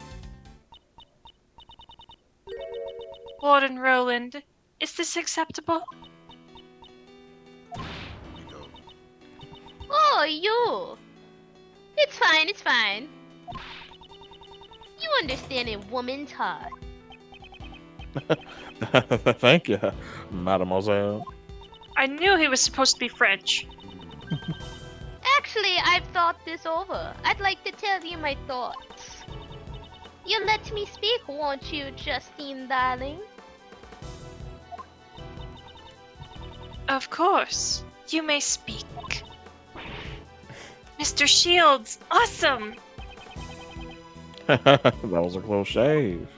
Warden Roland, is this acceptable? Oh, you! It's fine, it's fine. You understand a woman's heart. Thank you, mademoiselle. I knew he was supposed to be French. Actually, I've thought this over. I'd like to tell you my thoughts. You'll let me speak, won't you, Justine, darling? Of course. You may speak. Mr. Shields, awesome! That was a close shave.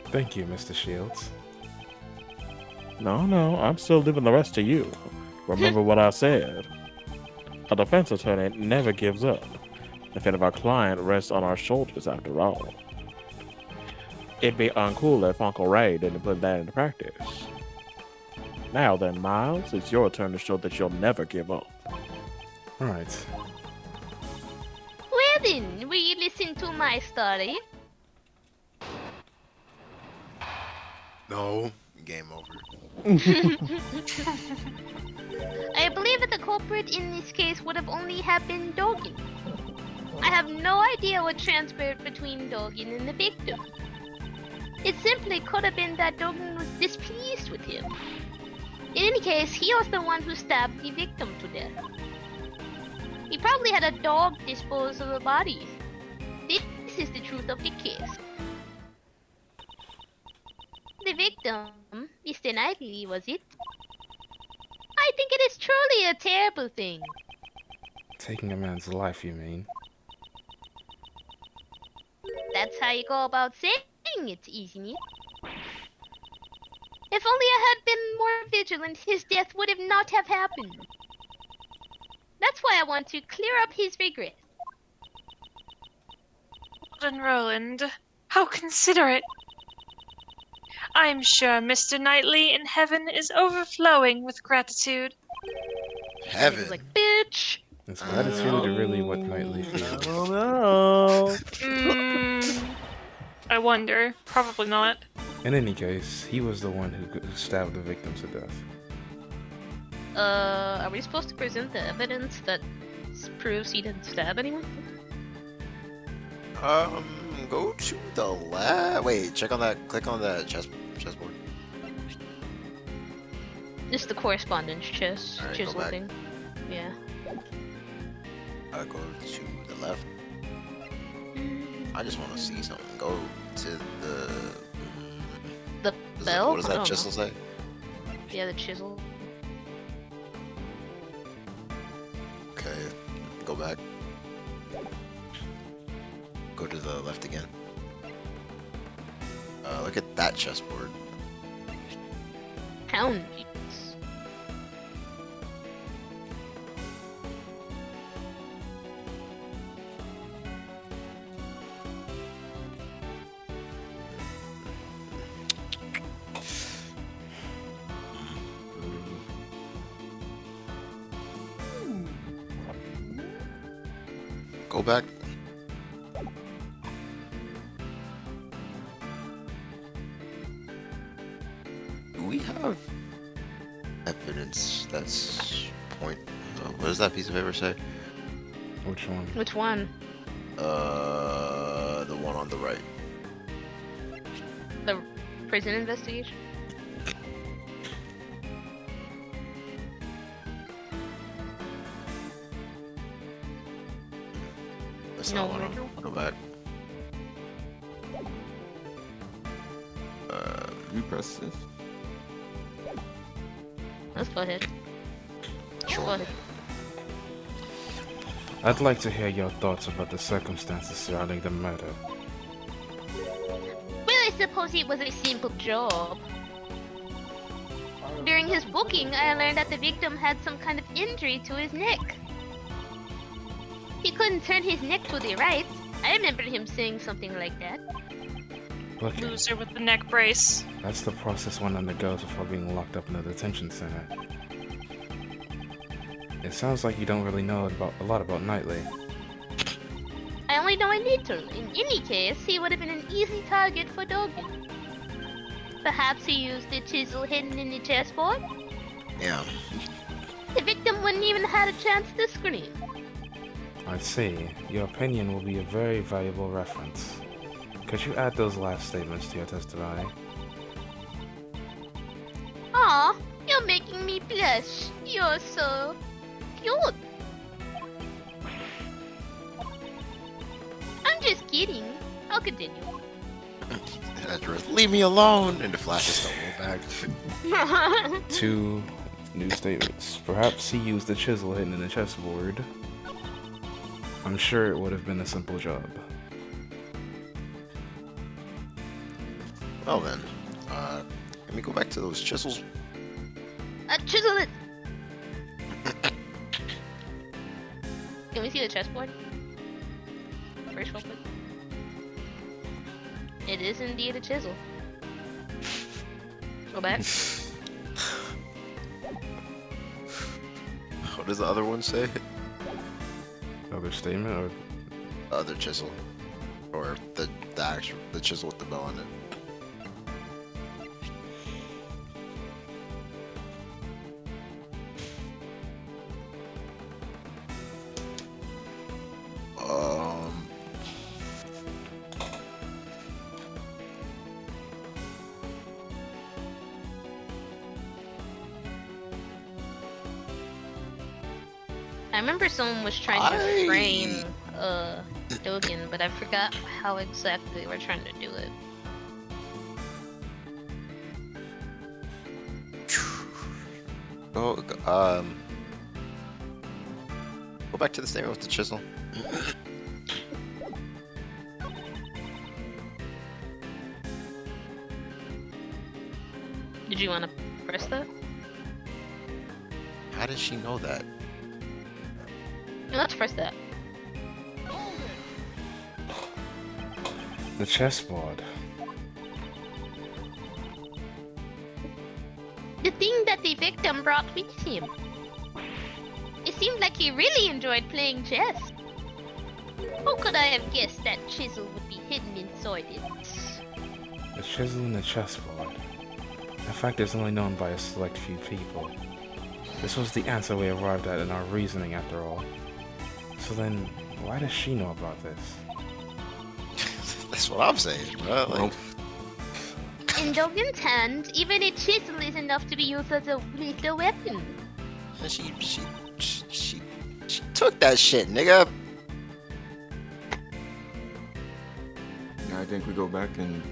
Thank you, Mr. Shields. No, I'm still leaving the rest to you. Remember what I said. A defense attorney never gives up. The fate of our client rests on our shoulders after all. It'd be uncool if Uncle Ray didn't put that into practice. Now then, Miles, it's your turn to show that you'll never give up. Alright. Well then, will you listen to my story? No. Game over. I believe that the culprit in this case would have only have been Dogen. I have no idea what transpired between Dogen and the victim. It simply could have been that Dogen was displeased with him. In any case, he was the one who stabbed the victim to death. He probably had a dog dispose of the body. This is the truth of the case. The victim, Mr. Knightley, was it? I think it is truly a terrible thing. Taking a man's life, you mean? That's how you go about saying it, isn't it? If only I had been more vigilant, his death would have not have happened. That's why I want to clear up his regret. Warden Roland, how considerate. I'm sure Mr. Knightley in heaven is overflowing with gratitude. Heaven. He's like, bitch! Is gratitude really what Knightley feels? No. I wonder. Probably not. In any case, he was the one who stabbed the victim to death. Are we supposed to present the evidence that proves he didn't stab anyone? Go to the lab. Wait, check on that. Click on that chessboard. Just the correspondence chest, Alright, go chisel back. thing. Yeah. Go to the left. I just want to see something. Go to the. The bell? What does I that don't chisel know. say? Yeah, the chisel. Okay. back. Go to the left again. Look at that chessboard. Pound. Go back. Do we have evidence that's point? What does that piece of paper say? Which one? Which one? The one on the right. The prison investigation? That's No, not one. Rachel. Go back. You press this. Let's go ahead. Sure. Go ahead. I'd like to hear your thoughts about the circumstances surrounding the murder. Well, I suppose it was a simple job. During his booking, I learned that the victim had some kind of injury to his neck. He couldn't turn his neck to the right. I remember him saying something like that. Look, Loser with the neck brace. that's the process one undergoes before being locked up in a detention center. It sounds like you don't really know a lot about Knightley. I only know I need to. In any case, he would have been an easy target for Dogen. Perhaps he used the chisel hidden in the chessboard? Yeah. The victim wouldn't even have had a chance to scream. I see. Your opinion will be a very valuable reference. Could you add those last statements to your testimony? Aw, you're making me blush. You're so cute. I'm just kidding. I'll continue. Edgeworth, leave me alone! And the flashes don't go back. 2 new statements. Perhaps he used the chisel hidden in the chessboard. I'm sure it would have been a simple job. Well then, let me go back to those chisels. Chisel it. Can we see the chessboard? First, real quick. It is indeed a chisel. Go back. What does the other one say? Other statement or Other chisel. Or the actual, the chisel with the bell on it. I remember someone was trying to frame Dogen, but I forgot how exactly they were trying to do it. Oh, go back to the statement with the chisel. Did you want to press that? How did she know that? No, let's press that. the chessboard. The thing that the victim brought with him. It seemed like he really enjoyed playing chess. How could I have guessed that chisel would be hidden inside it? The chisel in the chessboard. In fact, it's only known by a select few people. This was the answer we arrived at in our reasoning, after all. So then, why does she know about this? That's what I'm saying, bro. Like, In Dogen's hand, even a chisel is enough to be used as a lethal weapon. she took that shit, nigga. Yeah, I think we go back and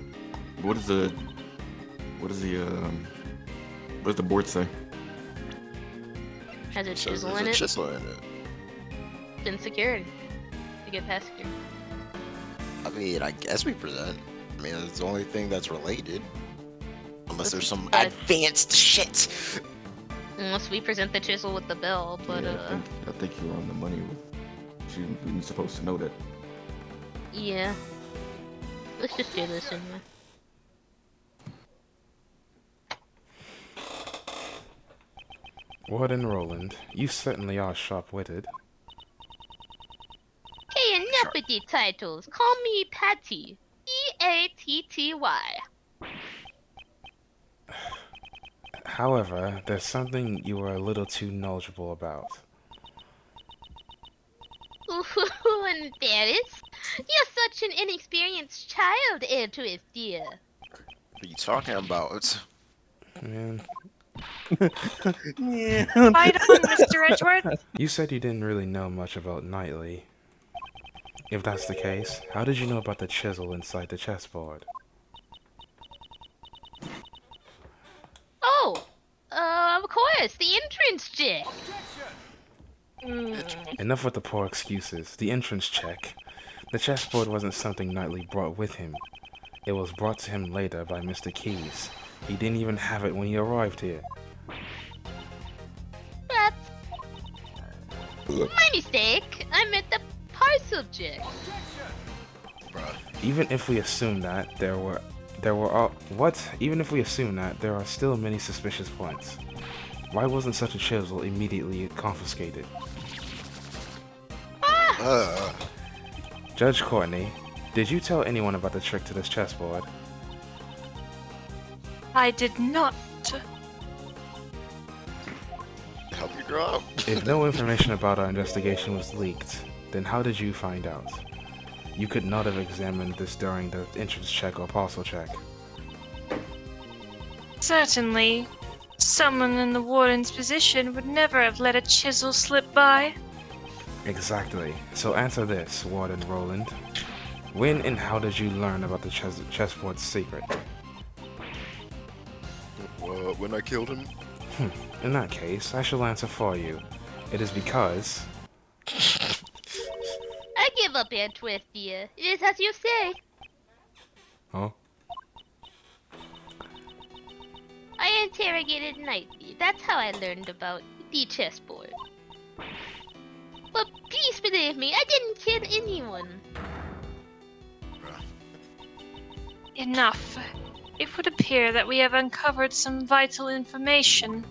what does the board say? Has a So chisel there's in a it. chisel in it. in security to get past security. I mean, I guess we present. I mean, it's the only thing that's related. Unless there's some Yeah. advanced shit. Unless we present the chisel with the bell, but Yeah, I think you're on the money. She wasn't supposed to know that. yeah. Let's just do this anyway. Warden Roland, you certainly are sharp-witted. Hey, enough with the titles. Call me Patty. Patty. However, there's something you are a little too knowledgeable about. Ooh, embarrassed? You're such an inexperienced child, Edgeworth, dear. What are you talking about? Man, Yeah. Fight on, Mr. Edgeworth. you said you didn't really know much about Knightley. If that's the case, how did you know about the chisel inside the chessboard? Oh, of course, the entrance check. Enough with the poor excuses. The entrance check. The chessboard wasn't something Knightley brought with him. It was brought to him later by Mr. Keys. He didn't even have it when he arrived here. That's my mistake. I meant the parcel check. Bruh. Even if we assume that Even if we assume that, there are still many suspicious points. Why wasn't such a chisel immediately confiscated? Judge Courtney, did you tell anyone about the trick to this chessboard? I did not. Help you grow up. If no information about our investigation was leaked, then how did you find out? You could not have examined this during the entrance check or parcel check. Certainly. Someone in the warden's position would never have let a chisel slip by. Exactly. So answer this, Warden Roland. When and how did you learn about the chessboard's secret? When I killed him? In that case, I shall answer for you. It is because... I give up, Edgeworth, dear. It is as you say. Huh? I interrogated Knightley. That's how I learned about the chessboard. But please believe me, I didn't kill anyone. Enough. It would appear that we have uncovered some vital information.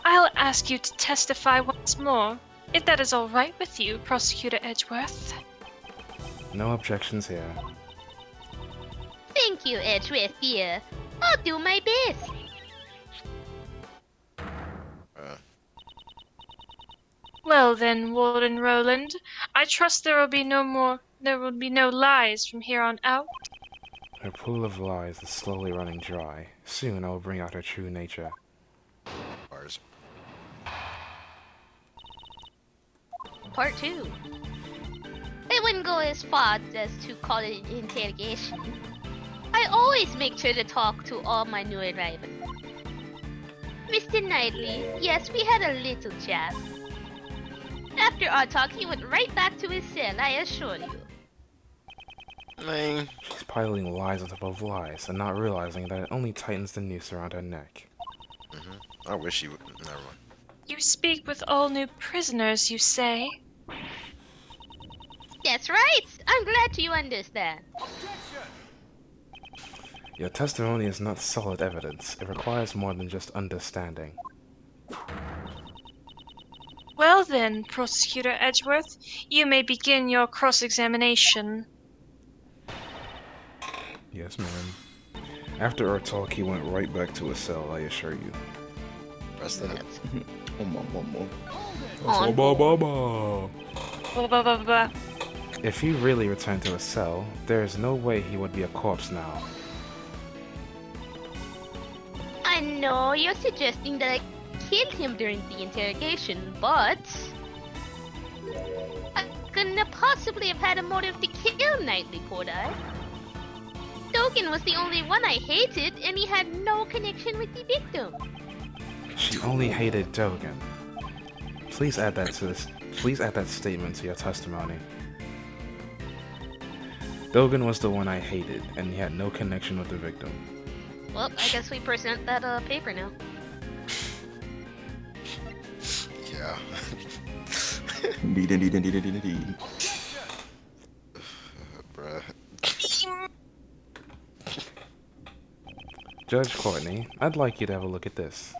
I'll ask you to testify once more, if that is all right with you, Prosecutor Edgeworth. No objections here. Thank you, Edgeworth, dear. I'll do my best. Well then, Warden Roland, I trust there will be no lies from here on out. Her pool of lies is slowly running dry. Soon I will bring out her true nature. Bars. Part 2. I wouldn't go as far as to call it an interrogation. I always make sure to talk to all my new arrivals. Mr. Knightley, yes, we had a little chat. After our talk, he went right back to his cell, I assure you. Man. She's piling lies on top of lies and not realizing that it only tightens the noose around her neck. I wish you would. Never mind. You speak with all new prisoners, you say? That's right! I'm glad you understand. Your testimony is not solid evidence. It requires more than just understanding. Well then, Prosecutor Edgeworth, you may begin your cross-examination. Yes, ma'am. After our talk, he went right back to his cell, I assure you. Press that. On. Blah, blah, blah, blah. If he really returned to his cell, there is no way he would be a corpse now. I know you're suggesting that I killed him during the interrogation, but I couldn't possibly have had a motive to kill Knightley, could I? Dogen was the only one I hated, and he had no connection with the victim. She only hated Dogen. Please add that statement to your testimony. Dogen was the one I hated, and he had no connection with the victim. Well, I guess we present that paper now. Yeah. Indeed. Bruh. Judge Courtney, I'd like you to have a look at this.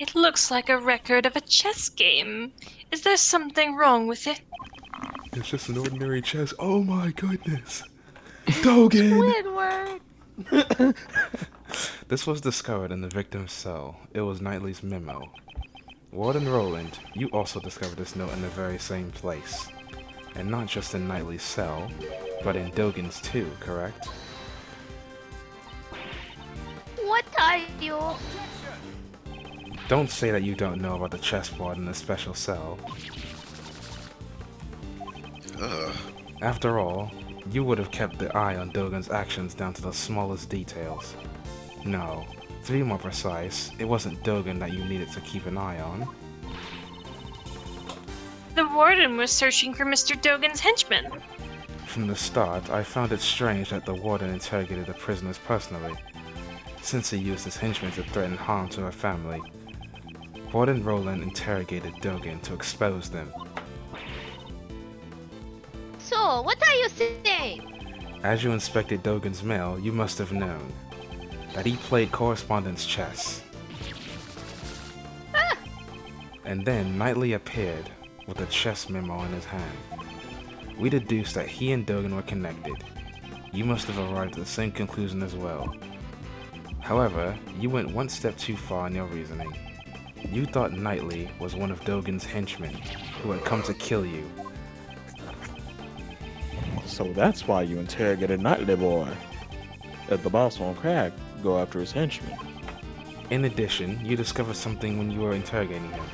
It looks like a record of a chess game. Is there something wrong with it? It's just an ordinary chess. Oh my goodness. Dogen! Squidward! This was discovered in the victim's cell. It was Knightley's memo. Warden Roland, you also discovered this note in the very same place. And not just in Knightley's cell, but in Dogen's too, correct? What are you? Don't say that you don't know about the chessboard in the special cell. Ugh. After all, you would have kept the eye on Dogen's actions down to the smallest details. No, to be more precise, it wasn't Dogen that you needed to keep an eye on. The warden was searching for Mr. Dogen's henchman. From the start, I found it strange that the warden interrogated the prisoners personally, since he used his henchmen to threaten harm to her family. Warden Roland interrogated Dogen to expose them. So, what are you saying? As you inspected Dogen's mail, you must have known that he played correspondence chess. Ah! And then Knightley appeared with a chess memo in his hand. We deduced that he and Dogen were connected. You must have arrived at the same conclusion as well. However, you went one step too far in your reasoning. You thought Knightley was one of Dogen's henchmen who had come to kill you. So that's why you interrogated Knightley boy. That the boss won't crack, go after his henchmen. In addition, you discovered something when you were interrogating him.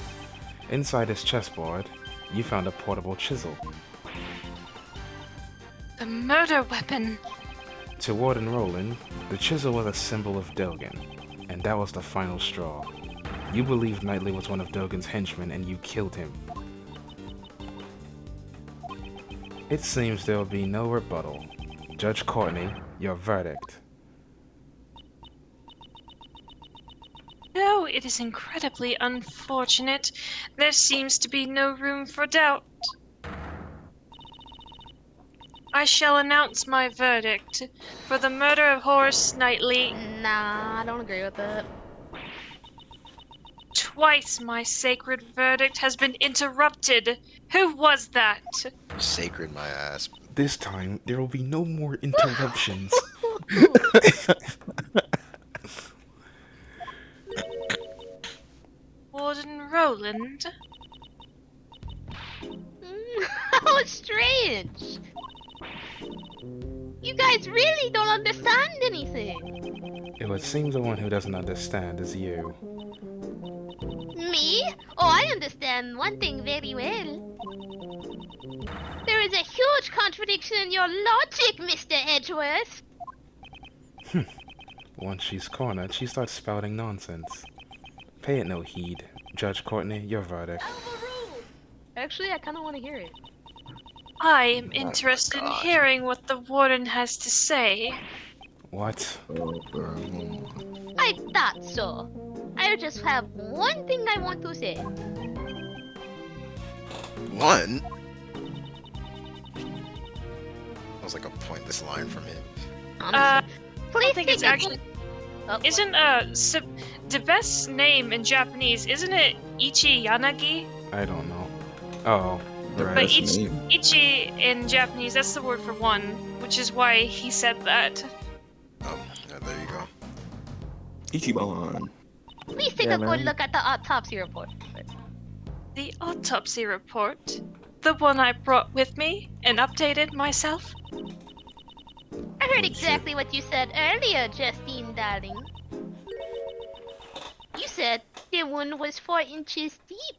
Inside his chessboard, you found a portable chisel. The murder weapon. To Warden Roland, the chisel was a symbol of Dogen, and that was the final straw. You believed Knightley was one of Dogen's henchmen and you killed him. It seems there will be no rebuttal. Judge Courtney, your verdict. No, it is incredibly unfortunate. There seems to be no room for doubt. I shall announce my verdict. For the murder of Horace Knightley, Nah, I don't agree with that. twice my sacred verdict has been interrupted. Who was that? Sacred my ass. This time, there will be no more interruptions. Warden Roland? How strange! You guys really don't understand anything. It would seem the one who doesn't understand is you. Me? Oh, I understand one thing very well. There is a huge contradiction in your logic, Mr. Edgeworth. Once she's cornered, she starts spouting nonsense. Pay it no heed. Judge Courtney, your verdict. Actually, I kind of want to hear it. I am interested in hearing what the warden has to say. What? I thought so. I just have one thing I want to say. One? That was like a pointless line from him. I Please think take it's a actually... Oh, Isn't, the best name in Japanese, isn't it Ichi Yanagi? I don't know. Oh, But right. Ichi in Japanese, that's the word for one, which is why he said that. Oh, yeah, there you go. Ichiban. please take a good look at the autopsy report. The autopsy report? The one I brought with me and updated myself? I heard exactly what you said earlier, Justine, darling. You said the wound was 4 inches deep.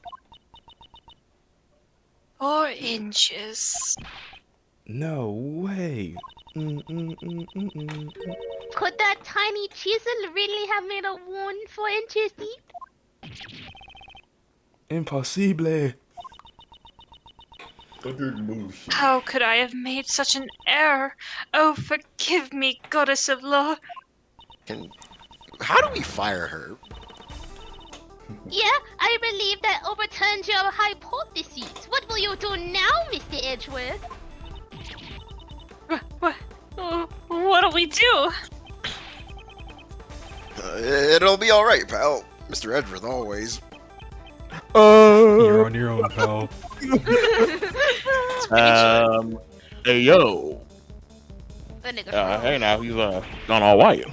4 inches. No way. Could that tiny chisel really have made a wound 4 inches deep? Impossible. How could I have made such an error? Oh, forgive me, goddess of law. How do we fire her? Yeah, I believe that overturns your hypotheses. What will you do now, Mr. Edgeworth? What'll we do? It'll be alright, pal. Mr. Edgeworth always. You're on your own, pal. Hey yo. That nigga Hey now, he's gone all white.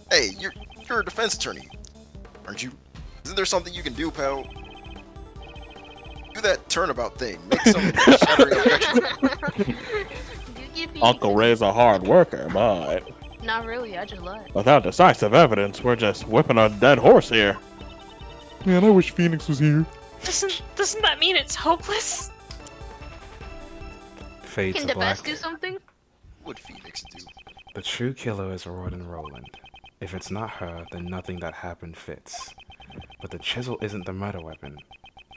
Hey, you're a defense attorney, aren't you? Isn't there something you can do, pal? Do that turnabout thing. Make some shattering objection. Uncle Ray's a hard worker, but Not really, I just lied. without decisive evidence, we're just whipping a dead horse here. Man, I wish Phoenix was here. Doesn't that mean it's hopeless? Fate's Can a the black. best do something? What would Phoenix do? The true killer is Roden Roland. If it's not her, then nothing that happened fits. But the chisel isn't the murder weapon.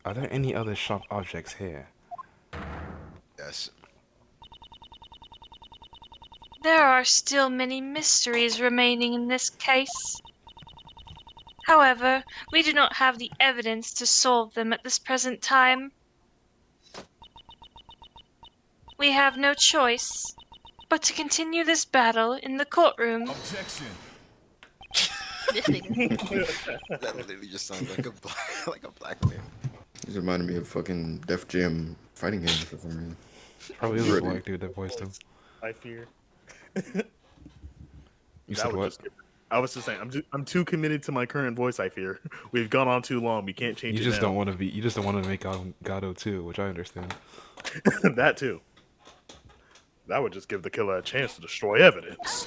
Are there any other sharp objects here? Yes. There are still many mysteries remaining in this case. However, we do not have the evidence to solve them at this present time. We have no choice but to continue this battle in the courtroom. Objection. This nigga. That literally just sounds like like a black man. This reminded me of fucking Def Jam fighting games for some reason. Probably is a Really? black dude that voiced him. I fear. You said what? I was just saying, I'm too committed to my current voice. I fear we've gone on too long. We can't change You it just now. don't want to be. You just don't want to make Gato too, which I understand. That too. That would just give the killer a chance to destroy evidence.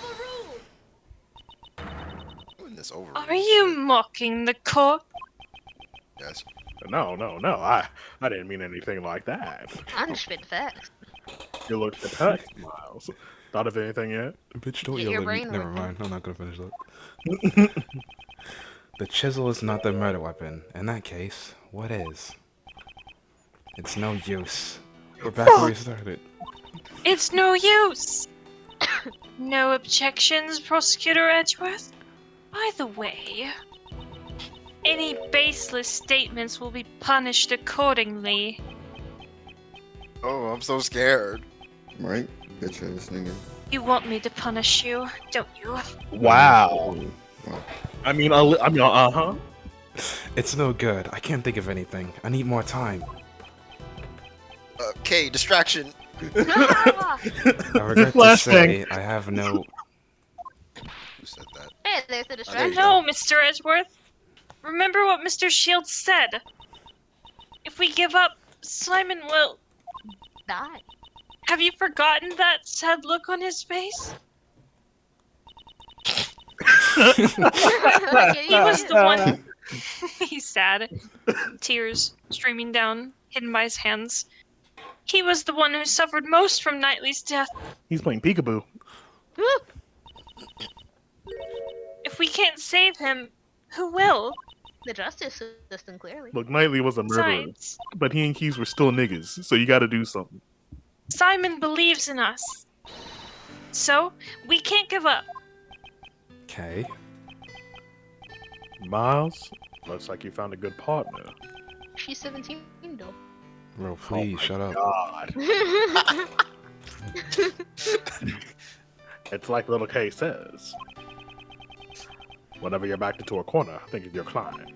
When this over. Are you mocking the court? Yes. No. I didn't mean anything like that. I'm just spit fast. You looked perplexed, Miles. Thought of anything yet? Bitch, don't Get yell your at me. brain Never working. mind. I'm not gonna finish that. The chisel is not the murder weapon. In that case, what is? It's no use. We're back where we started. It's no use! No objections, Prosecutor Edgeworth? By the way, any baseless statements will be punished accordingly. Oh, I'm so scared. Right? Bitch ass nigga. You want me to punish you, don't you? Wow. Wow. Uh-huh. It's no good. I can't think of anything. I need more time. Okay, distraction. Ah! I regret to Flashbang. say I have no. Who said that? Hey, there's the there distraction. you No, Mr. Edgeworth. Remember what Mr. Shields said. If we give up, Simon will... Die. Have you forgotten that sad look on his face? He was the one... He's sad. Tears streaming down, hidden by his hands. He was the one who suffered most from Knightley's death. He's playing peekaboo. Woo! If we can't save him, who will? The justice system, clearly. Look, Knightley was a murderer, Besides, but he and Keys were still niggas, so you gotta do something. Simon believes in us. So, we can't give up. Okay. Miles, looks like you found a good partner. She's 17, though. Bro, please shut up. God. It's like little K says. Whenever you're backed into a corner, think of your client.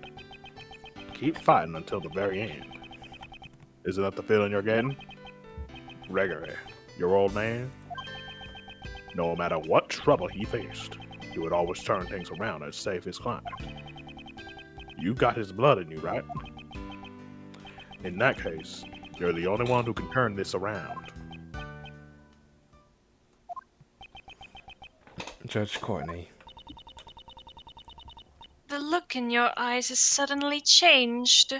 Keep fighting until the very end. Isn't that the feeling you're getting? Gregory, your old man? No matter what trouble he faced, he would always turn things around and save his client. You got his blood in you, right? In that case, you're the only one who can turn this around. Judge Courtney. The look in your eyes has suddenly changed.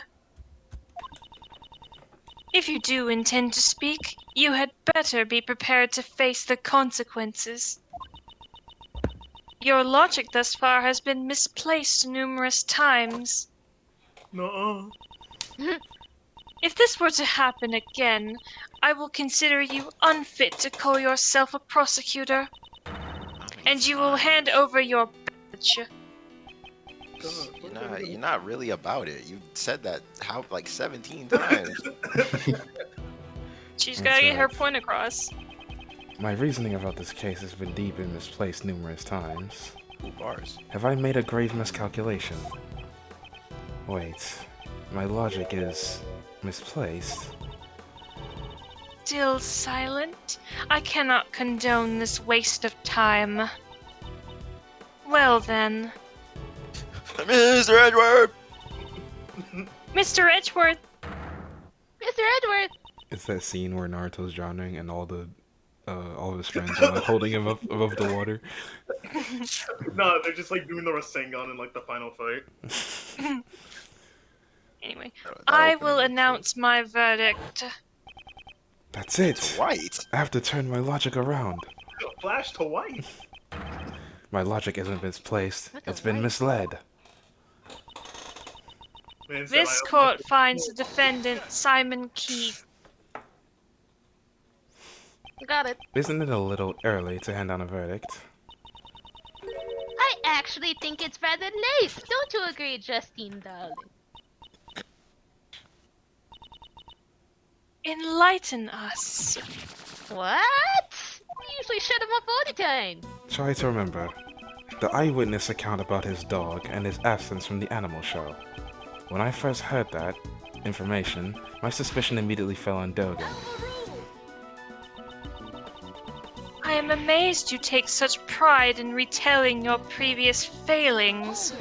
If you do intend to speak, you had better be prepared to face the consequences. Your logic thus far has been misplaced numerous times. No. If this were to happen again, I will consider you unfit to call yourself a prosecutor, and you will hand over your badge. You're not really about it. You said that like 17 times. She's That's gotta get her right. point across. My reasoning about this case has been deep and misplaced numerous times. Ooh, bars. Have I made a grave miscalculation? Wait, my logic is misplaced. Still silent? I cannot condone this waste of time. Well then, Mr. Edgeworth! Mr. Edgeworth, Mr. Edgeworth! It's that scene where Naruto's drowning and all of his friends are like holding him up above the water. No, they're just like doing the Rasengan in like the final fight. anyway, That I opening will was announce my verdict. That's it! white. I have to turn my logic around. Flash to white. My logic isn't misplaced, What the it's been white? misled. Man said, This I court finds the defendant, Simon Keith. Got it. Isn't it a little early to hand down a verdict? I actually think it's rather late. Don't you agree, Justine, darling? Enlighten us. What? We usually shut him up all the time. Try to remember the eyewitness account about his dog and his absence from the animal show. When I first heard that information, my suspicion immediately fell on Dogen. I am amazed you take such pride in retelling your previous failings.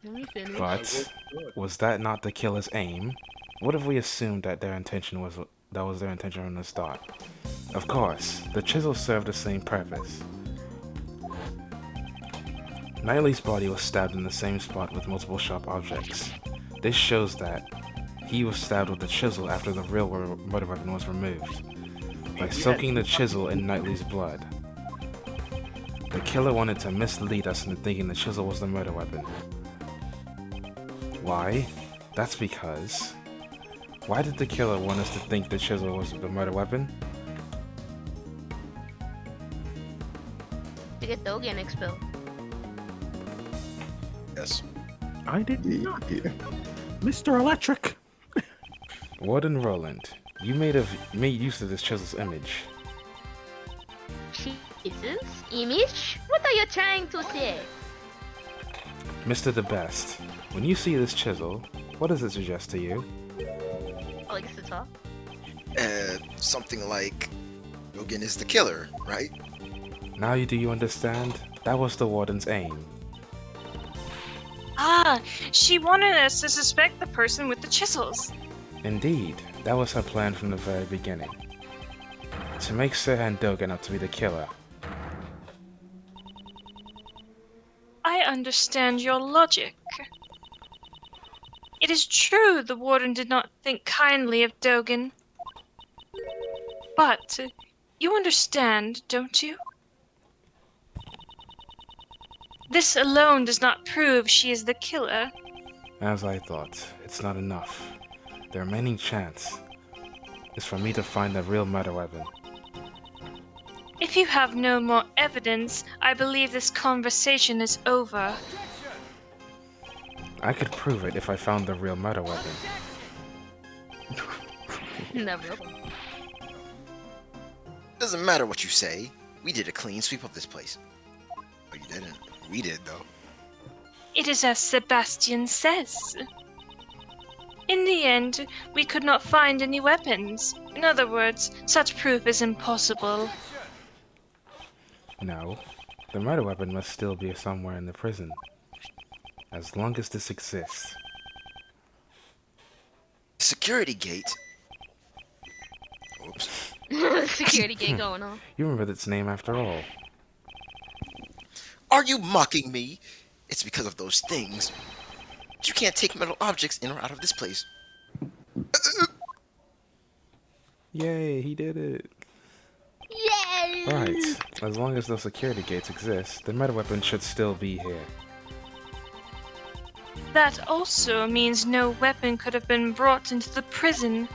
Let me finish. But was that not the killer's aim? What if we assumed that their intention was their intention from the start? Of course, the chisel served the same purpose. Knightley's body was stabbed in the same spot with multiple sharp objects. This shows that he was stabbed with the chisel after the real murder weapon was removed, by soaking the chisel in Knightley's blood. The killer wanted to mislead us into thinking the chisel was the murder weapon. Why? That's because... Why did the killer want us to think the chisel was the murder weapon? To get Dogen expelled. Yes. I did not. Mr. Electric. Warden Roland, you made use of this chisel's image. Jesus? Image? What are you trying to say? Mr. The Best, when you see this chisel, what does it suggest to you? Oh, I guess it's all. Something like Logan is the killer, right? Now do you understand? That was the warden's aim. Ah, she wanted us to suspect the person with the chisels. Indeed, that was her plan from the very beginning. To make Sir Han Dogen out to be the killer. I understand your logic. It is true the warden did not think kindly of Dogen. But you understand, don't you? This alone does not prove she is the killer. As I thought, it's not enough. The remaining chance is for me to find the real murder weapon. If you have no more evidence, I believe this conversation is over. I could prove it if I found the real murder weapon. Never. Doesn't matter what you say. We did a clean sweep of this place. Oh, you didn't. We did, though. It is as Sebastian says. In the end, we could not find any weapons. In other words, such proof is impossible. No, the murder weapon must still be somewhere in the prison. As long as this exists. Security gate. Oops. Security gate going on. You remember its name after all. Are you mocking me? It's because of those things. You can't take metal objects in or out of this place. Yay, he did it. Yay! Right, as long as those security gates exist, the murder weapon should still be here. That also means no weapon could have been brought into the prison.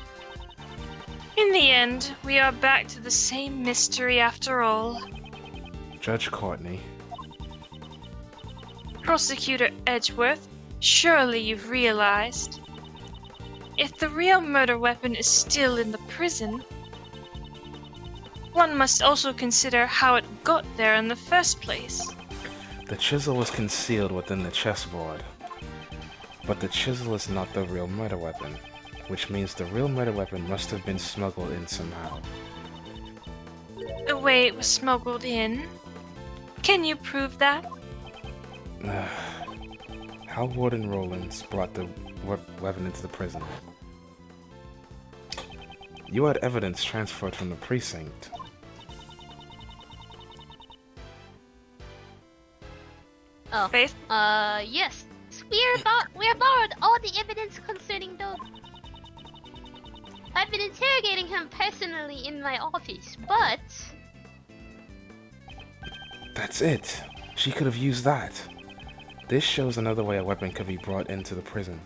In the end, we are back to the same mystery after all. Judge Courtney. Prosecutor Edgeworth, surely you've realized. If the real murder weapon is still in the prison, one must also consider how it got there in the first place. The chisel was concealed within the chessboard. But the chisel is not the real murder weapon, which means the real murder weapon must have been smuggled in somehow. The way it was smuggled in? Can you prove that? How Warden Rollins brought the weapon into the prison. You had evidence transferred from the precinct. Oh. Phaith? Yes. We have borrowed all the evidence concerning Doug. I've been interrogating him personally in my office, but... That's it. She could have used that. This shows another way a weapon could be brought into the prison.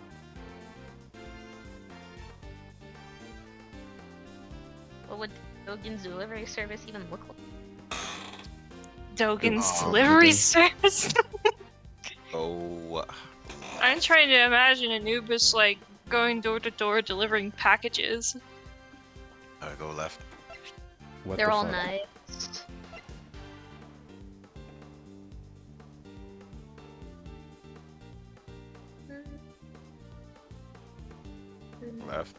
What would Dogan's delivery service even look like? Dogan's Oh, delivery okay. service? Oh, I'm trying to imagine Anubis, like, going door to door delivering packages. go left. What They're the all fuck? nice. Left.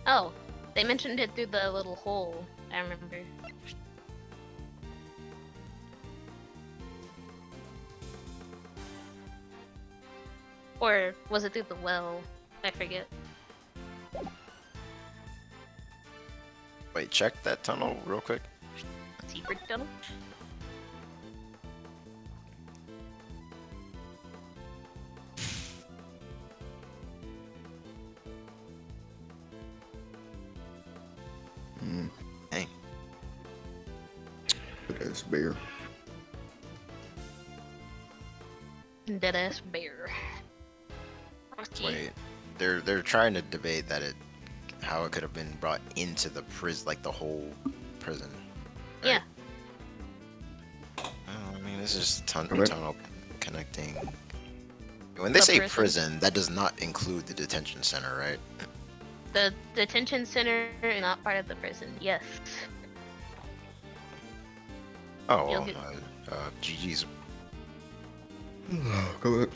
Oh, they mentioned it through the little hole. I remember. Or was it through the well? I forget. Wait, check that tunnel real quick. Secret tunnel? Dang. That's bear. Deadass bear. Wait, they're trying to debate that how it could have been brought into the prison, like the whole prison. Yeah. I mean, this is Okay. tunnel connecting. When they The say prison. prison, that does not include the detention center, right? The detention center is not part of the prison. Yes. Oh, You'll well, get- GG's. Go ahead.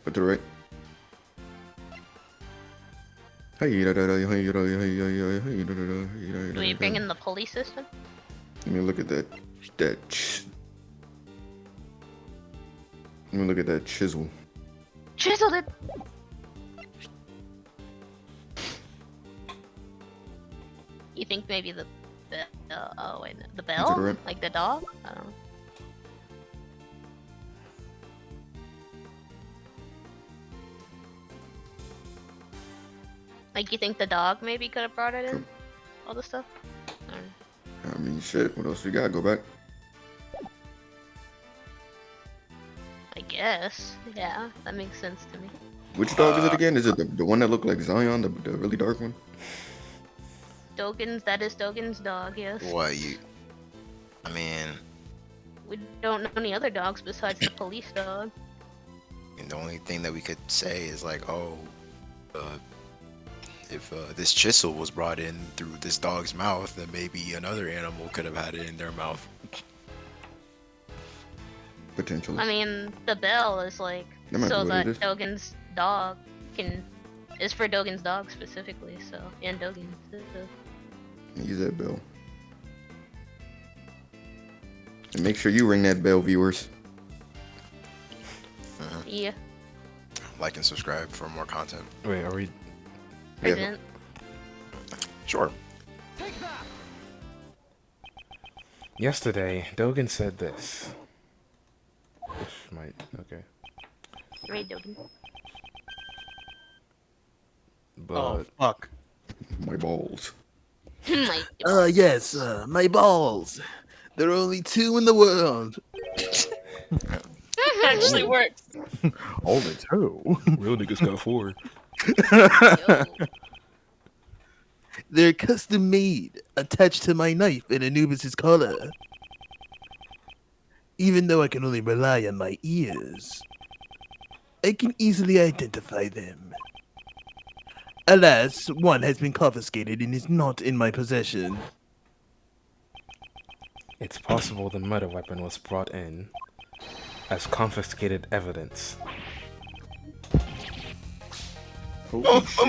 Put to the right. Do we bring in the pulley system? Let me look at that. Let me look at that chisel. Chiseled it! You think maybe the oh wait, no, the bell? right. Like the dog? I don't know. Like you think the dog maybe could have brought it in? All the stuff? Or- I mean, shit. What else we got? Go back. I guess. Yeah, that makes sense to me. Which dog is it again? Is it the one that looked like Zion, the really dark one? That is Dogan's dog, yes. What you? I mean, We don't know any other dogs besides the police dog. the only thing that we could say is like, oh, if this chisel was brought in through this dog's mouth, then maybe another animal could have had it in their mouth. Potentially. I mean, the bell is like That might be so what that it is. Dogan's dog is for Dogan's dog specifically. So and Dogan. Use that bell. And make sure you ring that bell, viewers. Yeah, Like and subscribe for more content. Wait, are we... Yeah. present. Sure. Yesterday, Dogan said this. Which might... Okay. Right, Dogan. But... Oh fuck! My balls. My Yes, my balls. There are only 2 in the world. Actually works. Only 2? Real niggas got 4. Yo. They're custom made, attached to my knife in Anubis' collar. Even though I can only rely on my ears, I can easily identify them. Alas, one has been confiscated and is not in my possession. It's possible the murder weapon was brought in as confiscated evidence. Holy shit.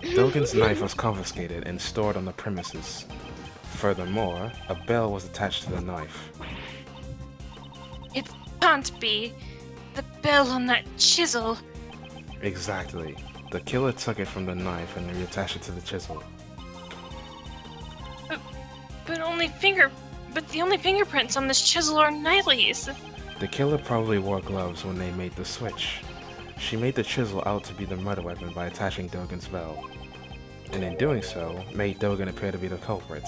Dogen's knife was confiscated and stored on the premises. Furthermore, a bell was attached to the knife. It can't be. The bell on that chisel. Exactly. The killer took it from the knife and reattached it to the chisel. But the only fingerprints on this chisel are Niley's. The killer probably wore gloves when they made the switch. She made the chisel out to be the murder weapon by attaching Dogen's bell, and in doing so, made Dogen appear to be the culprit.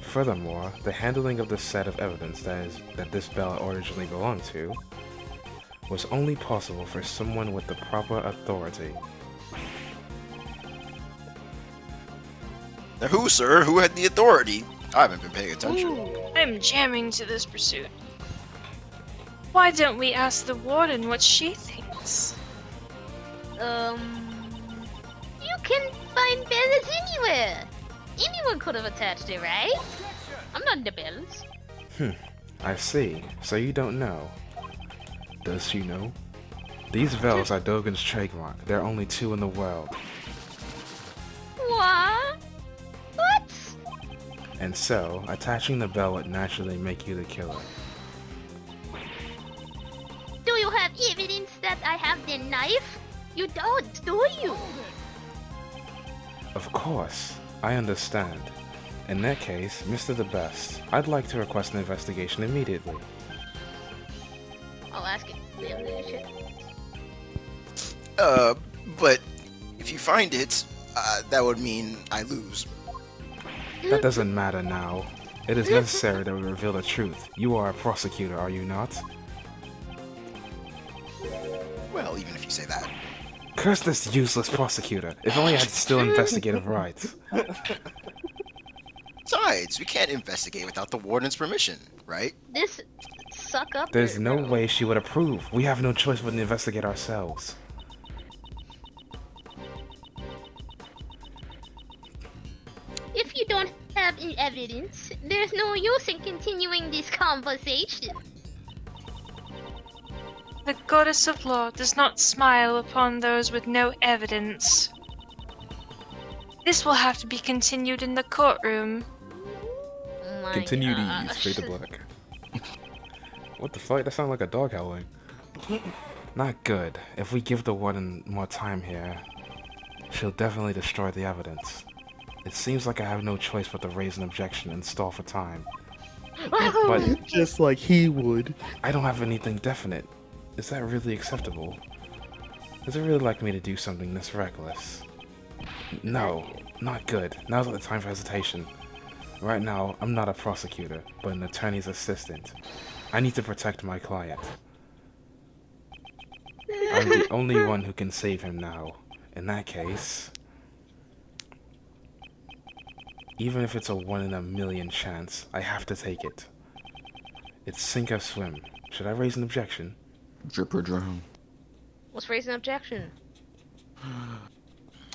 Furthermore, the handling of the set of evidence that this bell originally belonged to was only possible for someone with the proper authority. Now who, sir? Who had the authority? I haven't been paying attention. I'm jamming to this pursuit. Why don't we ask the warden what she thinks? You can find bells anywhere. Anyone could have attached it, right? I'm not the bells. I see. So you don't know. Does she know? These bells are Dogen's trademark. There are only 2 in the world. What? What? And so, attaching the bell would naturally make you the killer. Do you have evidence that I have the knife? You don't, do you? Of course. I understand. In that case, Mr. The Best, I'd like to request an investigation immediately. I'll ask it. But if you find it, that would mean I lose. That doesn't matter now. It is necessary that we reveal the truth. You are a prosecutor, are you not? Well, even if you say that. Curse this useless prosecutor. If only I had still investigative rights. Besides, we can't investigate without the warden's permission, right? This suck up. There's no way she would approve. We have no choice but to investigate ourselves. If you don't have any evidence, there's no use in continuing this conversation. The goddess of law does not smile upon those with no evidence. This will have to be continued in the courtroom. Oh my Continue gosh. these, fade to black. What the fuck? That sounds like a dog howling. Not good. If we give the warden more time here, she'll definitely destroy the evidence. It seems like I have no choice but to raise an objection and stall for time. But Just like he would. I don't have anything definite. Is that really acceptable? Is it really like me to do something this reckless? No, not good. Now's not the time for hesitation. Right now, I'm not a prosecutor, but an attorney's assistant. I need to protect my client. I'm the only one who can save him now. In that case, even if it's a 1 in a million chance, I have to take it. It's sink or swim. Should I raise an objection? Drip or drown. Let's raise an objection.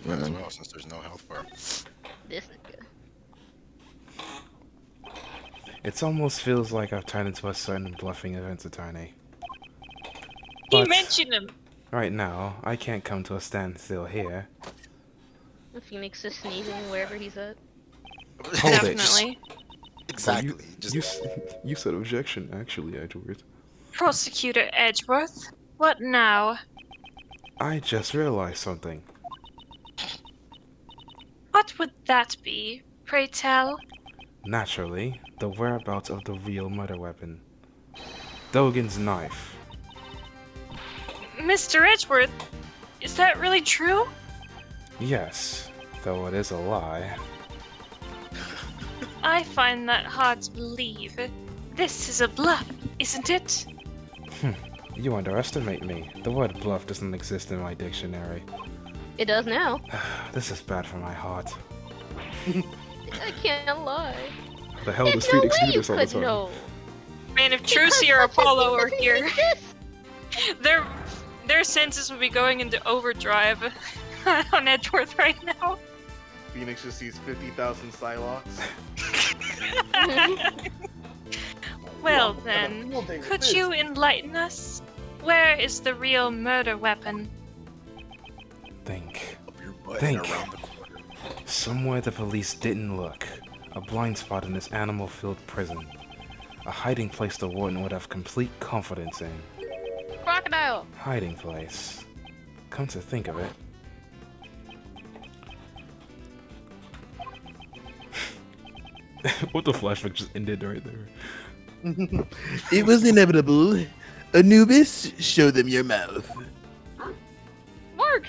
Might as well, since there's no health bar. This nigga. It almost feels like I've turned into a certain bluffing events attorney. You But mentioned him. right now, I can't come to a standstill here. The Phoenix is sneezing wherever he's at. Hold it. Definitely. Exactly. You said objection, actually, Edgeworth. Prosecutor Edgeworth, what now? I just realized something. What would that be, pray tell? Naturally, the whereabouts of the real murder weapon. Dogen's knife. Mr. Edgeworth, is that really true? Yes, though it is a lie. I find that hard to believe. This is a bluff, isn't it? You underestimate me. The word bluff doesn't exist in my dictionary. It does now. This is bad for my heart. I can't lie. How the hell does There's Phaith no way exclude you us all the could time? know. Man, if Because Trucy or such a Apollo thing were doesn't here, even exist. their senses would be going into overdrive on Edgeworth right now. Phoenix just sees 50,000 Psylocks. Well Well, then, we'll take could this. you enlighten us? Where is the real murder weapon? Think. Up your butt Think. and around the corner. Somewhere the police didn't look. A blind spot in this animal-filled prison. A hiding place the warden would have complete confidence in. Crocodile. Hiding place. Come to think of it. What the flashback just ended right there. It was inevitable. Anubis, show them your mouth. Mark.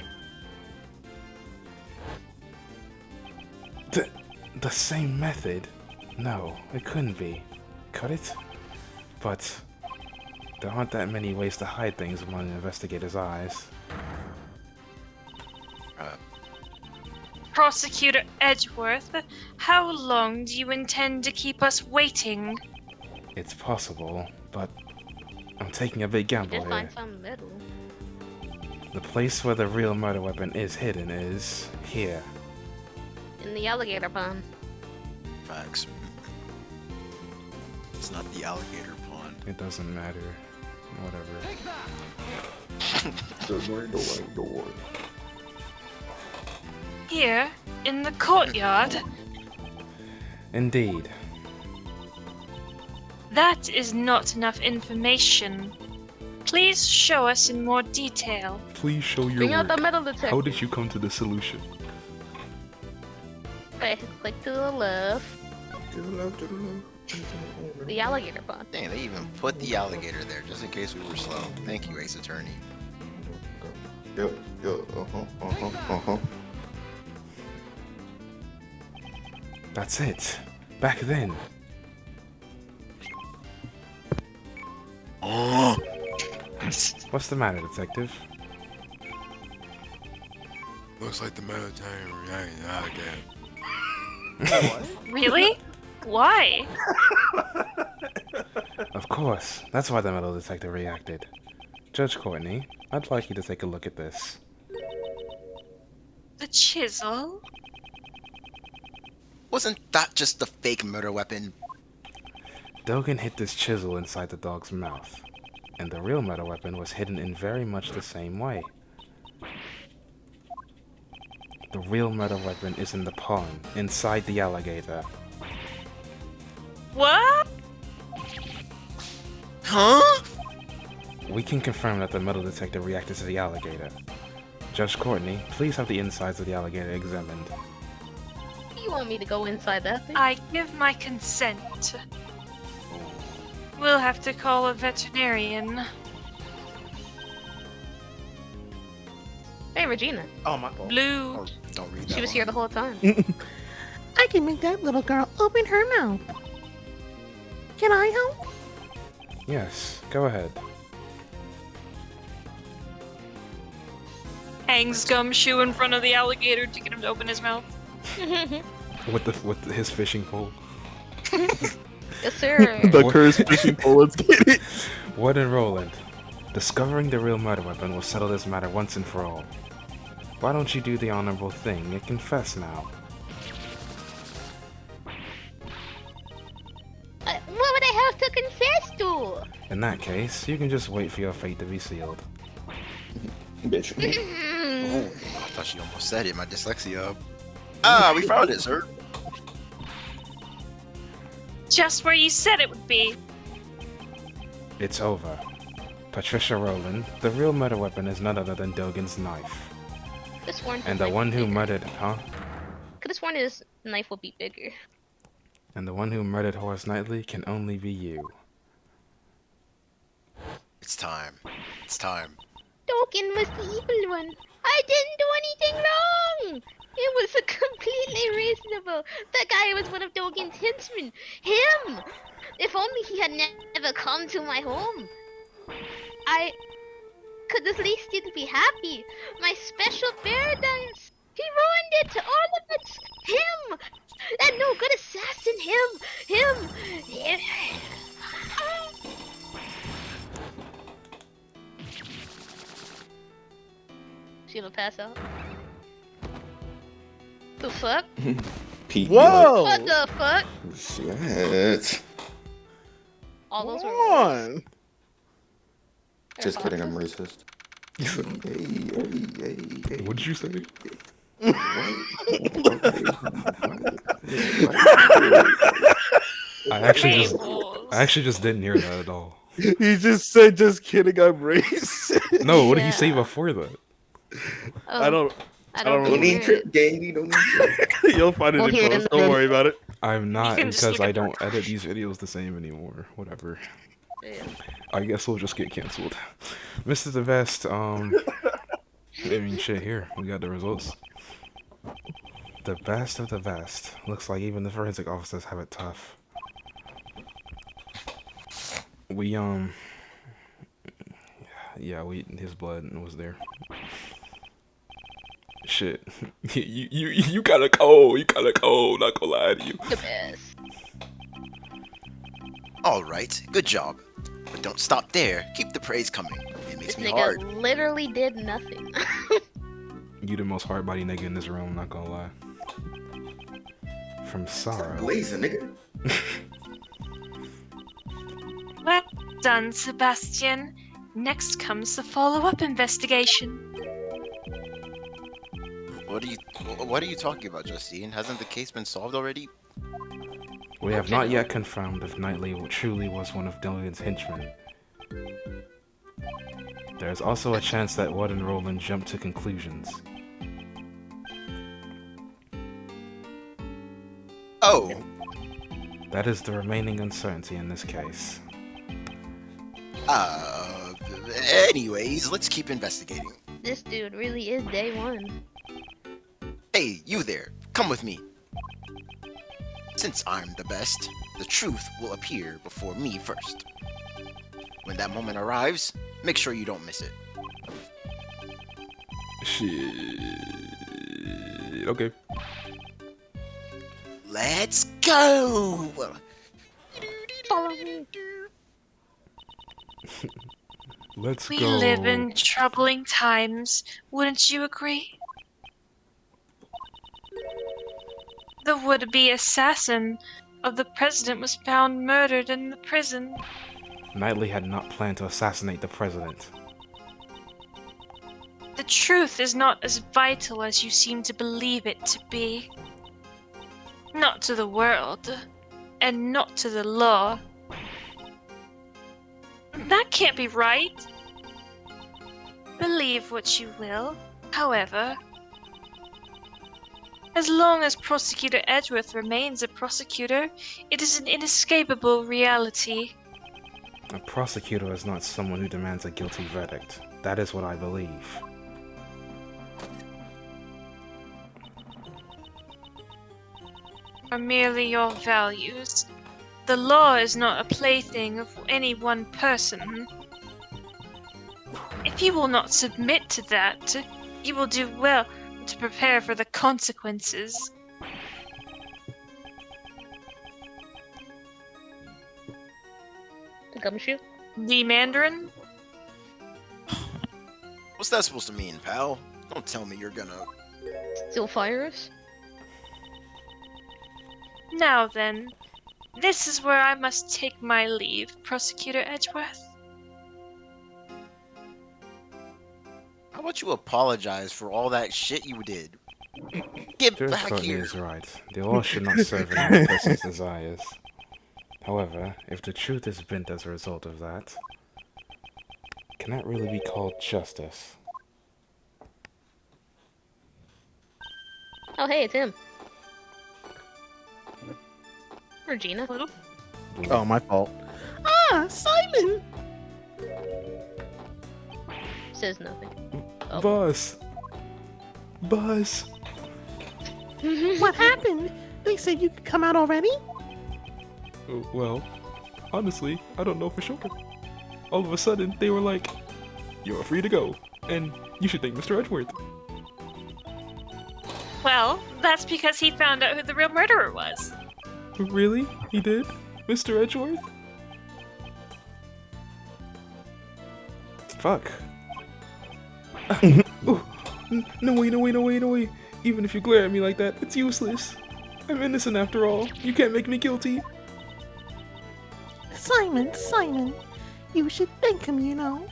The same method? No, it couldn't be. Could it? But there aren't that many ways to hide things among an investigator's eyes. Prosecutor Edgeworth, how long do you intend to keep us waiting? It's possible, but I'm taking a big gamble Just here. find some middle. The place where the real murder weapon is hidden is here. In the alligator pond. Facts. It's not the alligator pond. It doesn't matter. Whatever. Don't worry. Here, in the courtyard? Indeed. That is not enough information. Please show us in more detail. Please show your Bring out the work. metal detector. How did you come to the solution? Right, click to the left. The alligator pond. Dang, they even put the alligator there just in case we were slow. Thank you, Ace Attorney. Yep, uh-huh. That's it. Back then. Oh, What's the matter, detective? looks like the military reacted again. Really? Why? Of course. That's why the metal detector reacted. Judge Courtney, I'd like you to take a look at this. The chisel? Wasn't that just a fake murder weapon? Dogen hid this chisel inside the dog's mouth, and the real murder weapon was hidden in very much the same way. The real murder weapon is in the pond, inside the alligator. What? Huh? We can confirm that the metal detector reacted to the alligator. Judge Courtney, please have the insides of the alligator examined. You want me to go inside that thing? I give my consent. We'll have to call a veterinarian. Hey, Regina. Oh, my fault. Blue. Oh, don't read that. She was here the whole time. I can make that little girl open her mouth. Can I help? Yes, go ahead. Hangs gumshoe in front of the alligator to get him to open his mouth. With his fishing pole. Yes, sir. The cursed fishing pole, let's get it. Warden Roland, discovering the real murder weapon will settle this matter once and for all. Why don't you do the honorable thing and confess now? What would I have to confess to? In that case, you can just wait for your fate to be sealed. Bitch. Oh, I thought she almost said it. My dyslexia. Ah, we found it, sir. Just where you said it would be. It's over. Patricia Rowland, the real murder weapon is none other than Dogen's knife. Could've sworn his And the knife one was who bigger. murdered, huh? Could've sworn his knife would be bigger. And the one who murdered Horace Knightley can only be you. It's time. It's time. Dogen was the evil one. I didn't do anything wrong. It was a completely reasonable. That guy was one of Dogen's henchmen. Him. If only he had never come to my home. I could at least still be happy. My special paradise. He ruined it. All of it's him. That no good assassin. Him. She gonna pass out? The fuck? Pete. Whoa! What the fuck? Shit. All those were on. Just kidding, I'm racist. Hey. What did you say? I actually just didn't hear that at all. He just said, "Just kidding, I'm racist." No, what did he say Yeah. before that? I don't Don't hear need it. trip, gang. You don't need trip. You'll find it We'll in hear it post. in the Don't worry about it. I'm not can just because look I at the don't edit these videos the same anymore. Whatever. Yeah. I guess we'll just get canceled. Mr. The Vest, I mean, shit, here. We got the results. The best of the best. Looks like even the forensic officers have it tough. His blood was there. Shit. you got a cold. You got a cold. Not gonna lie to you. The best. All right, good job. But don't stop there. Keep the praise coming. It makes This me nigga hard. literally did nothing. You the most hard body nigga in this room. Not gonna lie. From Sorrow. Blazing, nigga. Well done, Sebastian. Next comes the follow-up investigation. What are you talking about, Justine? Hasn't the case been solved already? We have not yet confirmed if Knightley truly was one of Dillion's henchmen. There is also a chance that Wood and Roland jumped to conclusions. Oh, That is the remaining uncertainty in this case. anyways, let's keep investigating. This dude really is day one. Hey, you there, come with me. Since I'm the best, the truth will appear before me first. When that moment arrives, make sure you don't miss it. Shit. Okay. Let's go! Follow me. Let's We go. live in troubling times, wouldn't you agree? The would-be assassin of the president was found murdered in the prison. Knightley had not planned to assassinate the president. The truth is not as vital as you seem to believe it to be. Not to the world, and not to the law. That can't be right. Believe what you will, however. As long as Prosecutor Edgeworth remains a prosecutor, it is an inescapable reality. A prosecutor is not someone who demands a guilty verdict. That is what I believe. Are merely your values. The law is not a plaything of any one person. If you will not submit to that, you will do well to prepare for the consequences. The gumshoe? The Mandarin? What's that supposed to mean, pal? Don't tell me you're gonna... Still fire us? Now then, this is where I must take my leave, Prosecutor Edgeworth. How about you apologize for all that shit you did? Get Judge back Courtney here! is right. The law should not serve another person's desires. However, if the truth is bent as a result of that, can that really be called justice? Oh, hey, it's him. Regina. Oh, my fault. Ah, Simon! Says nothing. Oh. Boss! Buzz. What happened? They said you could come out already? Well, honestly, I don't know for sure. All of a sudden, they were like, "You're free to go, and you should thank Mr. Edgeworth." Well, that's because he found out who the real murderer was. Really? He did? Mr. Edgeworth? Fuck. Oh, no way, no way, no way, no way. Even if you glare at me like that, it's useless. I'm innocent after all. You can't make me guilty. Simon, you should thank him, you know.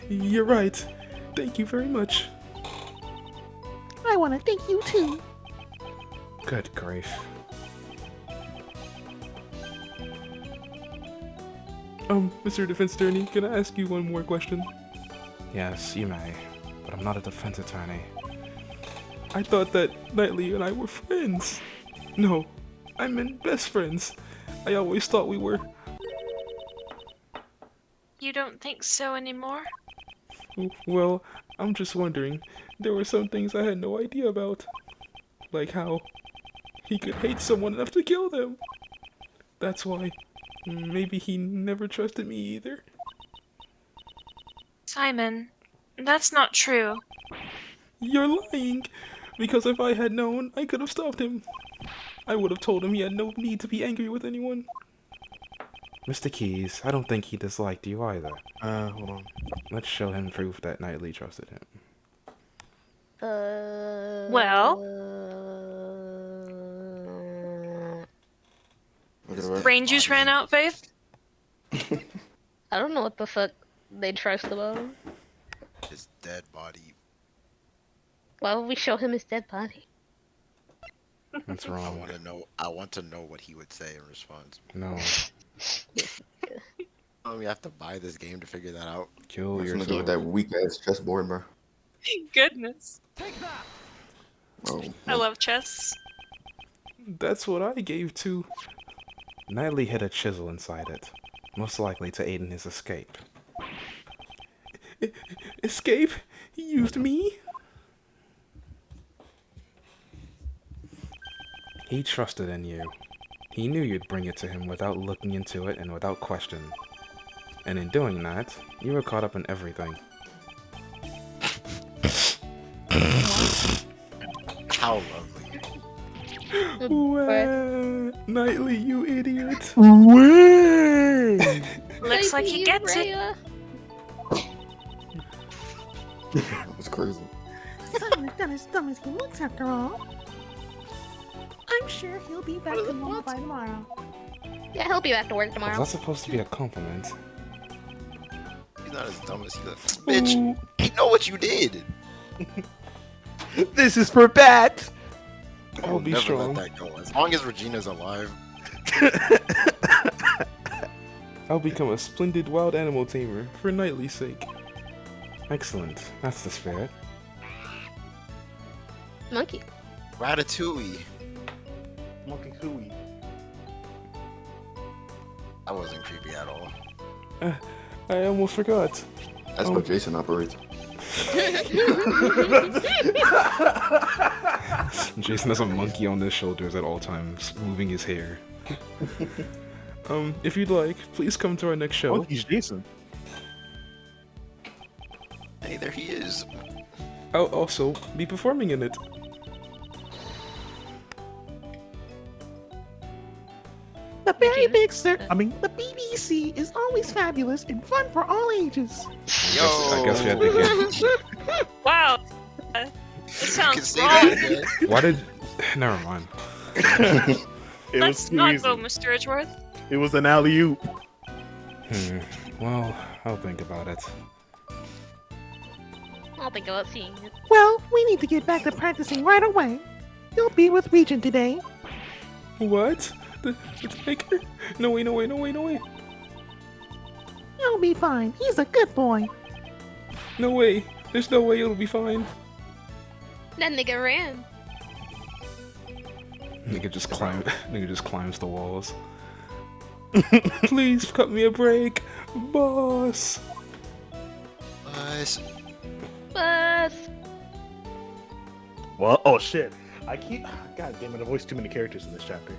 You're right. Thank you very much. I want to thank you too. Good grief. Mr. Defense Attorney, can I ask you one more question? Yes, you may, but I'm not a defense attorney. I thought that Knightley and I were friends. No, I meant best friends. I always thought we were. You don't think so anymore? Well, I'm just wondering. There were some things I had no idea about. Like how he could hate someone enough to kill them. That's why. Maybe he never trusted me either. Simon, that's not true. You're lying! Because if I had known, I could have stopped him. I would have told him he had no need to be angry with anyone. Mr. Keys, I don't think he disliked you either. Hold on. Let's show him proof that Knightley trusted him. Well, brain juice ran out, Phaith? I don't know what the fuck they trust about him. His dead body. Why would we show him his dead body? That's I wrong. want to know. I want to know what he would say in response. No. We have to buy this game to figure that out. Kill Looking yourself. with that weak ass chessboard, bro. Goodness. Oh, I love chess. That's what I gave to. Knightley hid a chisel inside it, most likely to aid in his escape. Escape? He used me? He trusted in you. He knew you'd bring it to him without looking into it and without question. And in doing that, you were caught up in everything. How lovely. Well, Knightley, you idiot. Looks like he gets it. that was crazy. Simon's not as dumb as he looks after all. I'm sure he'll be back to normal by tomorrow. Yeah, he'll be back to work Was tomorrow. that supposed to be a compliment? He's not as dumb as he looks. Bitch, you know what you did. This is for Bat. I I'll will be never strong. let that go. As long as Regina's alive. I'll become a splendid wild animal tamer for Knightley's sake. Excellent. That's the spirit. Monkey. Ratatouille. Monkey Hooey. That wasn't creepy at all. I almost forgot. That's Oh. how Jason operates. Jason has a monkey on his shoulders at all times, moving his hair. If you'd like, please come to our next show. Monkey's Jason. Hey, there he is. I'll also be performing in it. The very big the BBC is always fabulous and fun for all ages. Yo. I guess we had to get. Wow. It You can sounds say wrong. that again. Why did? Never mind. It was Let's too not easy. go, Mr. Edgeworth. It was an alley oop. Well, I'll think about it. I'll think about seeing it. Well, we need to get back to practicing right away. You'll be with Regent today. What? The tiger? No way! No way! No way! No way! You'll be fine. He's a good boy. No way! There's no way it'll be fine. That nigga ran. Nigga just climbs the walls. Please cut me a break, boss. Nice. Bus. Well, oh shit. God damn it, I voiced too many characters in this chapter.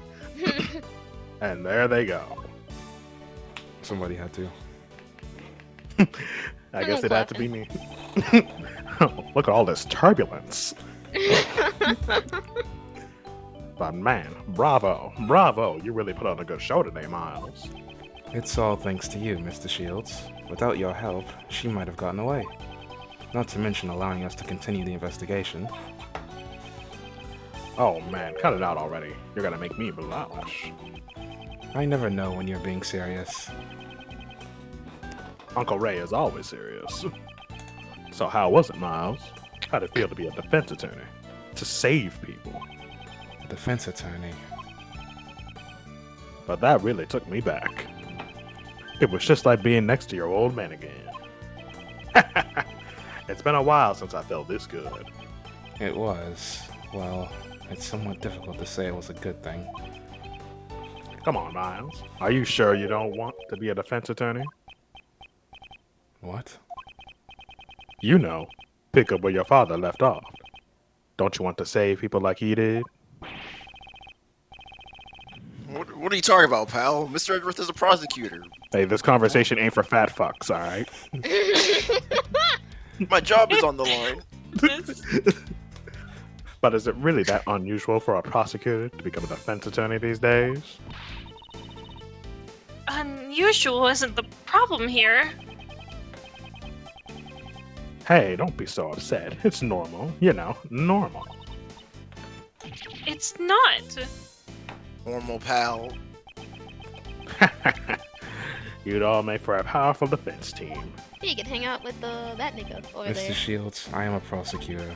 And there they go. Somebody had to. I guess it had to be me. Look at all this turbulence. But man, bravo. You really put on a good show today, Miles. It's all thanks to you, Mr. Shields. Without your help, she might have gotten away. Not to mention allowing us to continue the investigation. Oh man, cut it out already. You're gonna make me blush. I never know when you're being serious. Uncle Ray is always serious. So how was it, Miles? How'd it feel to be a defense attorney? To save people? A defense attorney. But that really took me back. It was just like being next to your old man again. It's been a while since I felt this good. It was. Well, it's somewhat difficult to say it was a good thing. Come on, Miles. Are you sure you don't want to be a defense attorney? What? You know, pick up where your father left off. Don't you want to save people like he did? What are you talking about, pal? Mr. Edgeworth is a prosecutor. Hey, this conversation ain't for fat fucks, alright? My job is on the line. But is it really that unusual for a prosecutor to become a defense attorney these days? Unusual isn't the problem here. Hey, don't be so upset. It's normal. You know, normal. It's not. Normal, pal. You'd all make for a powerful defense team. You can hang out with that nigga over Mr. there. Shields, I am a prosecutor.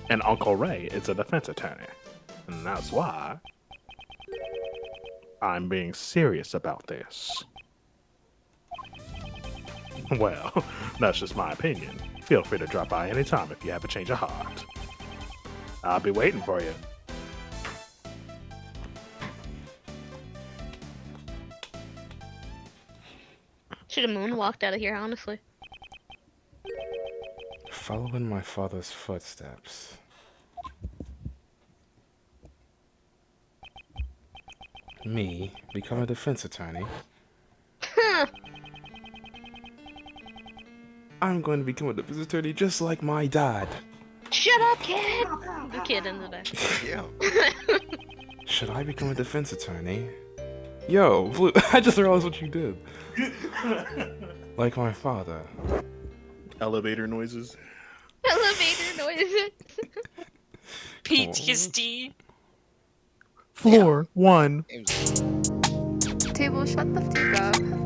And Uncle Ray is a defense attorney. And that's why I'm being serious about this. Well, that's just my opinion. Feel free to drop by anytime if you have a change of heart. I'll be waiting for you. Should have moonwalked out of here, honestly. Following my father's footsteps. Me become a defense attorney. I'm going to become a defense attorney just like my dad. Shut up, kid! The kid in the back. Yeah. Should I become a defense attorney? Yo, Blue, I just realized what you did. Like my father. Elevator noises. Elevator noises. PTSD. Floor 1. Table, shut the fuck up.